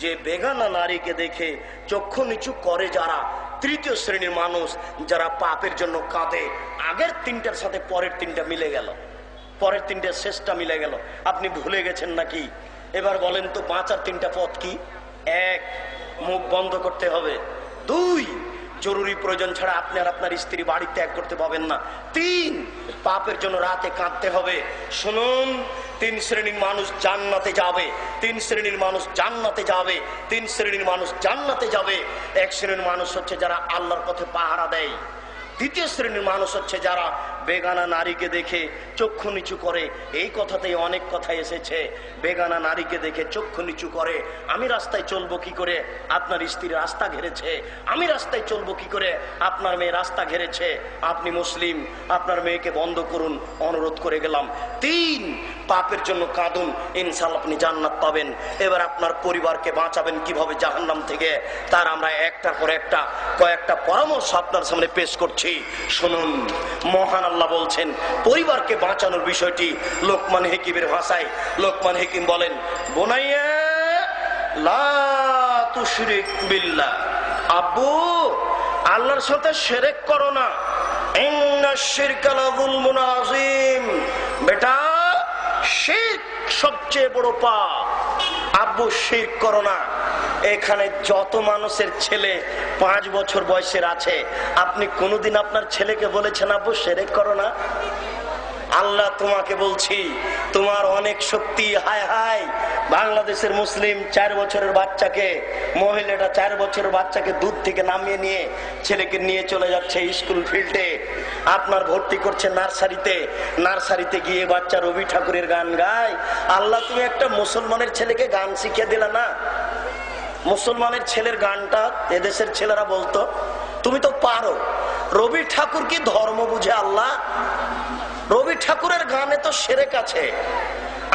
যে বেগানা নারীকে দেখে চক্ষু নিচু করে যারা। তৃতীয় শ্রেণীর মানুষ যারা পাপের জন্য কাঁদে। আগের তিনটার সাথে পরের তিনটা মিলে গেল, পরের তিনটা শেষটা মিলে গেল। আপনি ভুলে গেছেন নাকি? এবার বলেন তো বাঁচার তিনটা পথ কি? 1, মুখ বন্ধ করতে হবে। 2, জরুরি প্রয়োজন ছাড়া আপনি আর আপনার স্ত্রী বাড়ি ত্যাগ করতে পাবেন না। 3, পাপের জন্য রাতে কাঁদতে হবে। শুনুন, 3 শ্রেণীর মানুষ জান্নাতে যাবে। 3 শ্রেণীর মানুষ জান্নাতে যাবে। 3 শ্রেণীর মানুষ জান্নাতে যাবে। 1 শ্রেণীর মানুষ হচ্ছে যারা আল্লাহর পথে পাহারা দেয়। দ্বিতীয় শ্রেণীর মানুষ হচ্ছে যারা বেগানা নারীকে দেখে চক্ষু নিচু করে। এই কথাতেই অনেক কথা এসেছে, বেগানা নারীকে দেখে চক্ষু নিচু করে। আমি রাস্তায় চলবো কি করে? আপনার স্ত্রী রাস্তা ঘেরেছে। আমি রাস্তায় চলবো কি করে? আপনার মেয়ে রাস্তা ঘেরেছে। আপনি মুসলিম, আপনার মেয়েকে বন্ধ করুন, অনুরোধ করে গেলাম। 3, পাপের জন্য কাঁদুন, ইনশাআল্লাহ আপনি জান্নাত পাবেন। এবার আপনার পরিবারকে বাঁচাবেন কিভাবে জাহান্নাম থেকে, তার আমরা একটার পর একটা কয়েকটা পরামর্শ আপনার সামনে পেশ করছি। শুনুন, মহান আল্লাহ বলছেন পরিবারকে বাঁচানোর বিষয়টি লোকমান হাকিমের ভাষায়। লোকমান হাকিম বলেন, বোনাইয়া লা তুশরিক বিল্লাহ, আব্বু আল্লাহর সাথে শিরক করো না। ইন্নাশ শিরকা লাযুলমুন আযীম, বেটা শিরক সবচেয়ে বড় পাপ। আব্বু শিরক করো না। এখানে যত মানুষের ছেলে 5 বছর বয়সের আছে, আপনি কোনোদিন আপনার ছেলেকে বলেছেন আব্বু শিরক করো না? আল্লাহ তোমাকে বলছি, তোমার অনেক শক্তি। হায় হায়, বাংলাদেশের মুসলিম 4 বছরের বাচ্চাকে, মহিলাটা 4 বছরের বাচ্চাকে দুধ থেকে নামিয়ে নিয়ে ছেলেকে নিয়ে চলে যাচ্ছে স্কুল ফিল্ডে। আপনার ভর্তি করছে নার্সারিতে। নার্সারিতে গিয়ে বাচ্চা রবি ঠাকুরের গান গায়। আল্লাহ, তুমি একটা মুসলমানের ছেলেকে গান শিখিয়ে দিলা না? মুসলমানের ছেলের গানটা এদেশের ছেলেরা বলতো, তুমি তো পারো। রবি ঠাকুর কি ধর্ম বুঝে আল্লাহ? রবি ঠাকুরের গানে তো শিরক আছে।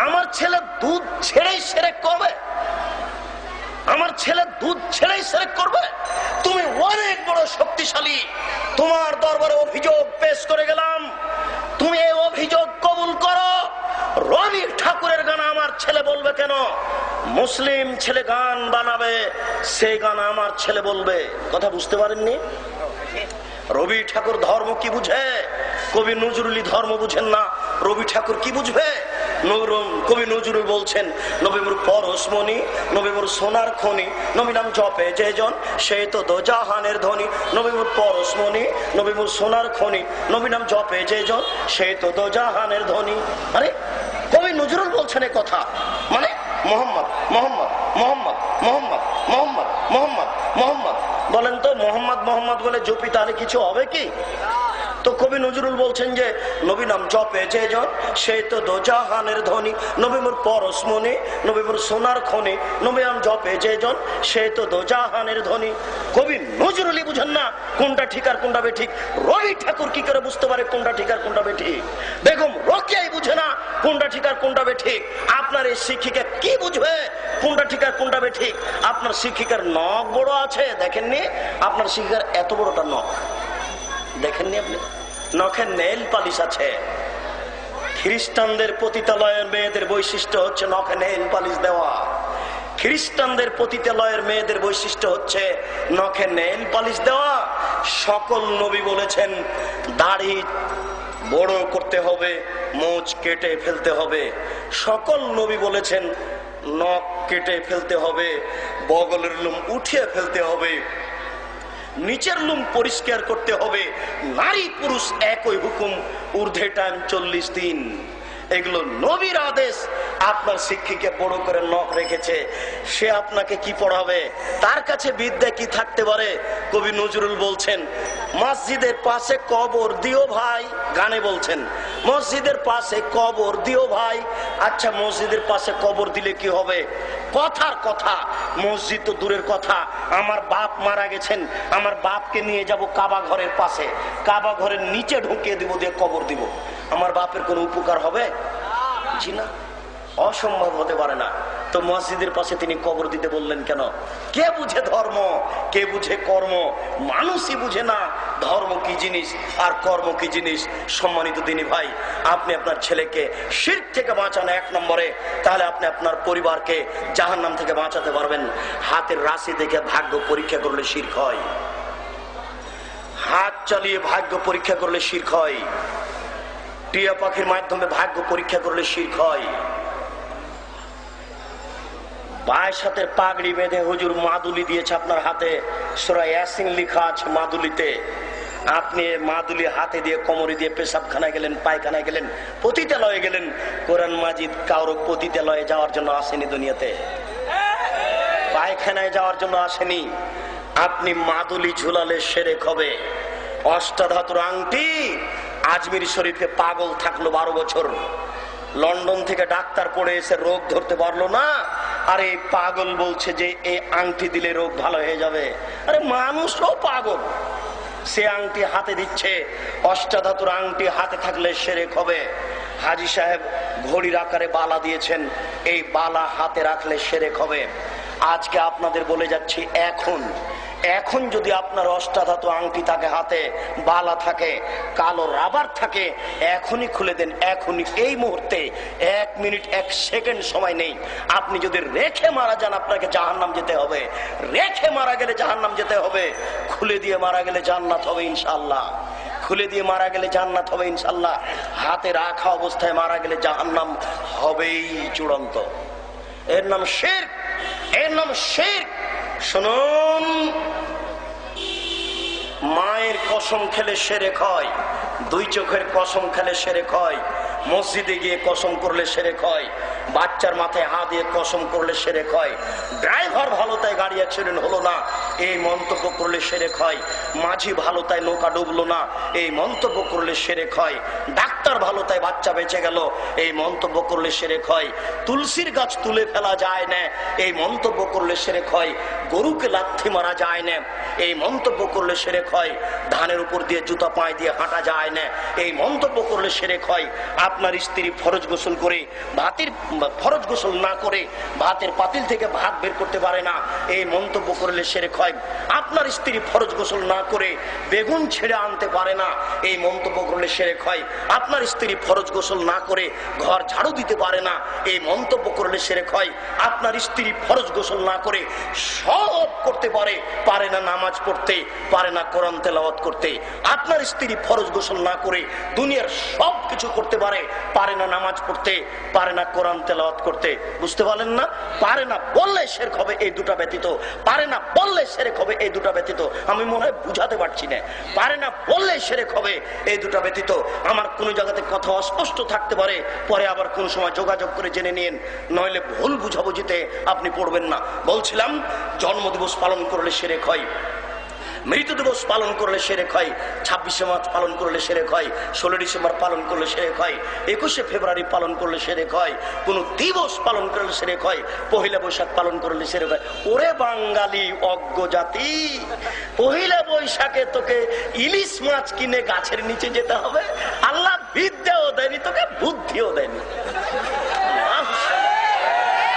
আমার ছেলে দুধ ছেড়েই শিরক করবে? আমার ছেলে দুধ ছেড়েই শিরক করবে? তুমি অনেক বড় শক্তিশালী। তোমার দরবারে অভিযোগ পেশ করে গেলাম, তুমি এই অভিযোগ কবুল করো। রবি ঠাকুরের গান আমার ছেলে বলবে কেন? মুসলিম ছেলে গান বানাবে, সেই গান আমার ছেলে বলবে। কথা বুঝতে পারেননি? রবি ঠাকুর ধর্ম কি বুঝে? কবি নজরুলি ধর্ম বুঝেন না, রবি ঠাকুর কি বুঝবে? কবি নজরুল বলছেন, নবী মোর পরশমণি, নবী মোর সোনার খনি, নবী নাম জপে যে জন সে তো দোজাহানের ধনী। নবী মোর পরশমণি, নবী মোর সোনার খনি, নবী নাম জপে যে জন সে তো দোজাহানের ধনী। আরে কবি নজরুল বলছেন এ কথা, মানে মোহাম্মদ মোহাম্মদ মোহাম্মদ মোহাম্মদ মোহাম্মদ মোহাম্মদ মোহাম্মদ বলেন তো, মোহাম্মদ মোহাম্মদ বলে জপি তাহলে কিছু হবে কি? তো কবি নজরুল বলছেন যে নবী নাম জপে যে জন সে তো দোজাহানের ধনী, নবী মোর পরশমণি, নবী মোর সোনার খনি, নবী নাম জপে যে জন সে তো দোজাহানের ধনী। কবি নজরুলই বুঝেন না কোনটা ঠিক আর কোনটা বেঠিক। রবি ঠাকুর কি করে বুঝতে পারে কোনটা ঠিক আর কোনটা বেঠিক? বেগম রোকেয়াই বুঝে না কোনটা ঠিক আর কোনটা বেঠিক। আপনার এই শিক্ষিকা কি বুঝবে কোনটা ঠিক আর কোনটা বেঠিক? আপনার শিক্ষিকার নখ বড় আছে, দেখেননি? আপনার শিক্ষিকার এত বড়টা নখ দেখেননি আপনি? নখের নেল পালিশ আছে। খ্রিস্টানদের পতিতালয়ের মেয়েদের বৈশিষ্ট্য হচ্ছে নখে নেল পালিশ দেওয়া। খ্রিস্টানদের পতিতালয়ের মেয়েদের বৈশিষ্ট্য হচ্ছে নখে নেল পালিশ দেওয়া। সকল নবী বলেছেন দাড়ি বড় করতে হবে, মোচ কেটে ফেলতে হবে। সকল নবী বলেছেন নখ কেটে ফেলতে হবে, বগলের লোম উঠিয়ে ফেলতে হবে, নিচের লোম পরিষ্কার করতে হবে। নারী পুরুষ একই হুকুম, ঊর্ধ্বে টাইম 40 দিন। এগুলো নবীর আদেশ। আপনার শিক্ষিকা বড় করে নখ রেখেছে, সে আপনাকে কি পড়াবে? তার কাছে বিদ্যা কি থাকতে পারে? কবি নজরুল বলছেন, মসজিদের পাশে কবর দিও ভাই, গানে বলছেন মসজিদের পাশে কবর দিও ভাই। আচ্ছা, মসজিদের পাশে কবর দিলে কি হবে? কথার কথা, মসজিদ তো দূরের কথা, আমার বাপ মারা গেছেন, আমার বাপকে নিয়ে যাব কাবা ঘরের পাশে, কাবা ঘরের নিচে ঢুকিয়ে দিব, দিয়ে কবর দিব, আমার বাপের কোনো উপকার হবে? জি না, অসম্ভব হতে পারে না। তো মসজিদের পাশে তিনি কবর দিতে বললেন কেন? কে বুঝে ধর্ম, কে বুঝে কর্ম? মানুষই বুঝে না ধর্ম কি জিনিস আর কর্ম কি জিনিস। সম্মানিত দিনী ভাই, আপনি আপনার ছেলেকে শিরক থেকে বাঁচান এক নম্বরে, তাহলে আপনি আপনার পরিবারকে জাহান্নাম থেকে বাঁচাতে পারবেন। হাতের রাশি দেখে ভাগ্য পরীক্ষা করলে শিরক হয়, হাত চালিয়ে ভাগ্য পরীক্ষা করলে শিরক হয়, টিয়া পাখির মাধ্যমে ভাগ্য পরীক্ষা করলে শিরক হয়। বায়ের সাথে পাগড়ি বেঁধে হুজুর মাদুলি দিয়েছে আপনার হাতে, সূরা ইয়াসিন লেখা আছে মাদুলিতে, আপনি মাদুলি হাতে দিয়ে কোমরে দিয়ে পেশাবখানায় গেলেন, পায়খানায় গেলেন, পতিতালয়ে গেলেন। কোরআন মাজিদ কারো পতিতালয়ে যাওয়ার জন্য আসেনি, দুনিয়াতে পায়খানায় যাওয়ার জন্য আসেনি। আপনি মাদুলি ঝুলালে শিরক হবে। অষ্টাধাতুর আংটি, আজমির শরীফে পাগল থাকলো 12 বছর, লন্ডন থেকে ডাক্তার পড়ে এসে রোগ ধরতে পারলো না, আর এই পাগল বলছে যে এই আংটি দিলে রোগ ভালো হয়ে যাবে। আরে মানুষও পাগল, সে আংটি হাতে দিচ্ছে। অষ্টাধাতুর আংটি হাতে থাকলে শিরক হবে। হাজী সাহেব ঘড়ির আকারে বালা দিয়েছেন, এই বালা হাতে রাখলে শিরক হবে। আজকে আপনাদের বলে যাচ্ছি, এখন যদি আপনার অষ্টাধাতু আংটি থাকে, হাতে বালা থাকে, কালো রাবার থাকে, এখনই খুলে দেন, এখনই, এই মুহূর্তে। 1 মিনিট 1 সেকেন্ড সময় নেই। আপনি যদি রেখে মারা যান, আপনাকে জাহান্নাম যেতে হবে। রেখে মারা গেলে জাহান্নাম যেতে হবে, খুলে দিয়ে মারা গেলে জান্নাত হবে ইনশাআল্লাহ। খুলে দিয়ে মারা গেলে জান্নাত হবে ইনশাআল্লাহ। হাতে রাখা অবস্থায় মারা গেলে জাহান্নাম হবেই চূড়ান্ত। এর নাম শিরক, এর নাম শিরক। শুনুন, মায়ের কসম খেলে শিরক হয়, 2 চোখের কসম খেলে শিরক হয়, মসজিদে গিয়ে কসম করলে শিরক হয়, বাচ্চার মাথায় হাত দিয়ে কসম করলে শিরক হয়, ড্রাইভার ভালো তাই গাড়ি অ্যাক্সিডেন্ট হলো না, এই মন্তব্য করলে শিরক হয়, মাঝি ভালো তাই নৌকা ডুবলো না, এই মন্তব্য করলে শিরক হয়, ডাক্তার ভালো তাই বাচ্চা বেঁচে গেল, এই মন্তব্য করলে শিরক হয়, তুলসীর গাছ তুলে ফেলা যায় না, এই মন্তব্য করলে শিরক হয়, গরুকে লাথি মারা যায় না, এই মন্তব্য করলে শিরক হয়, ধানের উপর দিয়ে জুতা পায়ে দিয়ে হাঁটা যায় না, এই মন্তব্য করলে শিরক হয়। আপনার স্ত্রী ফরজ গোসল করে ফরজ গোসল না করে ভাতের পাতিল থেকে ভাত বের করতে পারে না, এই মন্তব্য করলে শিরক হয়। আপনার স্ত্রী ফরজ গোসল না করে বেগুন ছেড়ে আনতে পারে না, এই মন্তব্য করলে শিরক হয়। আপনার স্ত্রী ফরজ গোসল না করে ঘর ঝাড়ু দিতে পারে না, এই মন্তব্য করলে শিরক হয়। আপনার স্ত্রী ফরজ গোসল না করে সব করতে পারে না, নামাজ পড়তে পারে না, কোরআন তেলাওয়াত করতে। আপনার স্ত্রী ফরজ গোসল না করে দুনিয়ার সব কিছু করতে পারে না, নামাজ পড়তে পারে না, কোরআন তেলাওয়াত করতে। বুঝতে পারলেন না? পারে না বললে শিরক হবে এই দুটা ব্যতীত, পারে না বললে শিরক হবে এই দুটা ব্যতীত। আমি মনে হয় বুঝাতে পারছি না। পারে না বললে শিরক হবে এই দুটা ব্যতীত। আমার কোন জায়গাতে কথা অস্পষ্ট থাকতে পারে, পরে আবার কোন সময় যোগাযোগ করে জেনে নিন, নইলে ভুল বুঝাবুঝিতে আপনি পড়বেন না। বলছিলাম, জন্মদিবস পালন করলে শিরক হয়, মৃত্যু দিবস পালন করলে শিরক হয়, 26শে মার্চ পালন করলে শিরক হয়, 16 ডিসেম্বর পালন করলে শিরক হয়, 21শে ফেব্রুয়ারি পালন করলে শিরক হয়, কোন দিবস পালন করলে শিরক হয়, 1 বৈশাখ পালন করলে শিরক হয়। ওরে বাঙালি অজ্ঞ জাতি, 1 বৈশাখে তোকে ইলিশ মাছ কিনে গাছের নিচে যেতে হবে? আল্লাহ বিদ্যাও দেয়নি তোকে, বুদ্ধিও দেয়নি।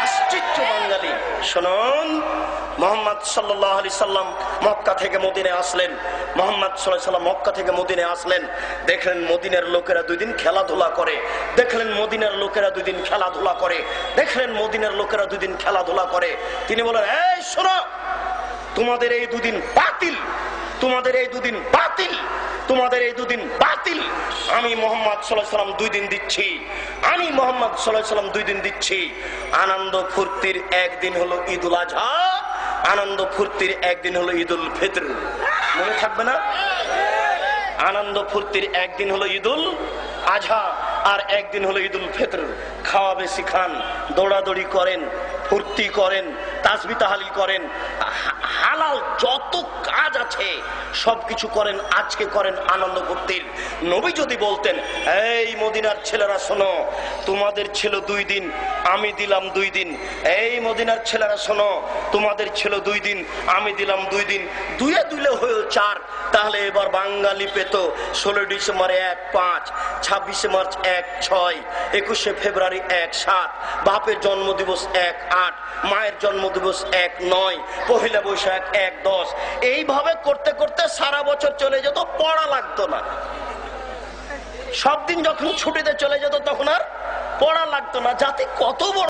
আশ্চর্য বাঙালি। শুনুন, মুহাম্মদ সাল্লাল্লাহু আলাইহি সাল্লাম মক্কা থেকে মদিনায় আসলেন। মুহাম্মদ সাল্লাল্লাহু আলাইহি সাল্লাম মক্কা থেকে মদিনায় আসলেন, দেখলেন মদিনার লোকেরা 2 দিন খেলাধুলা করে, দেখলেন মদিনার লোকেরা 2 দিন খেলাধুলা করে, দেখলেন মদিনার লোকেরা 2 দিন খেলাধুলা করে। তিনি বলেন, এই শোনো, তোমাদের এই 2 দিন বাতিল, তোমাদের এই 2 দিন বাতিল, তোমাদের এই 2 দিন বাতিল। আমি মুহাম্মদ সাল্লাল্লাহু আলাইহি সাল্লাম 2 দিন দিচ্ছি, আমি মুহাম্মদ সাল্লাল্লাহু আলাইহি সাল্লাম 2 দিন দিচ্ছি। আনন্দ ফুর্তির একদিন হলো ঈদুল আজহা, আনন্দ ফুর্তির একদিন হলো ঈদুল ফিতর। মনে থাকবে না? আনন্দ ফুর্তির একদিন হলো ঈদুল আজহা আর একদিন হলো ঈদুল ফিতর। খাওয়া বেশি খান, দৌড়াদৌড়ি করেন, ফুর্তি করেন, তাসবিহ তাহলিল করেন, হালাল যত কাজ আছে সবকিছু করেন, আজকে করেন আনন্দ ফুর্তির। নবী যদি বলতেন, এই মদিনার ছেলেরা শোনো, তোমাদের ছিল 2 দিন, আমি দিলাম 2 দিন। এই মদিনার ছেলেরা শোনো, তোমাদের ছিল 2 দিন, আমি দিলাম 2 দিন। 2 2 হয়ে 4, তাহলে এবার বাঙালি পেত 16 ডিসেম্বর 1-5, 26 মার্চ 1-6, 21 ফেব্রুয়ারি 1-7, বাপের জন্মদিবস 1-8, মায়ের জন্মদিবস 1-9, পহেলা বৈশাখ 1-10। এইভাবে করতে করতে সারা বছর চলে যেত, পড়া লাগতো না। সব দিন যখন ছুটিতে চলে যেত তখন আর পড়া লাগতো না। জাতি কত বড়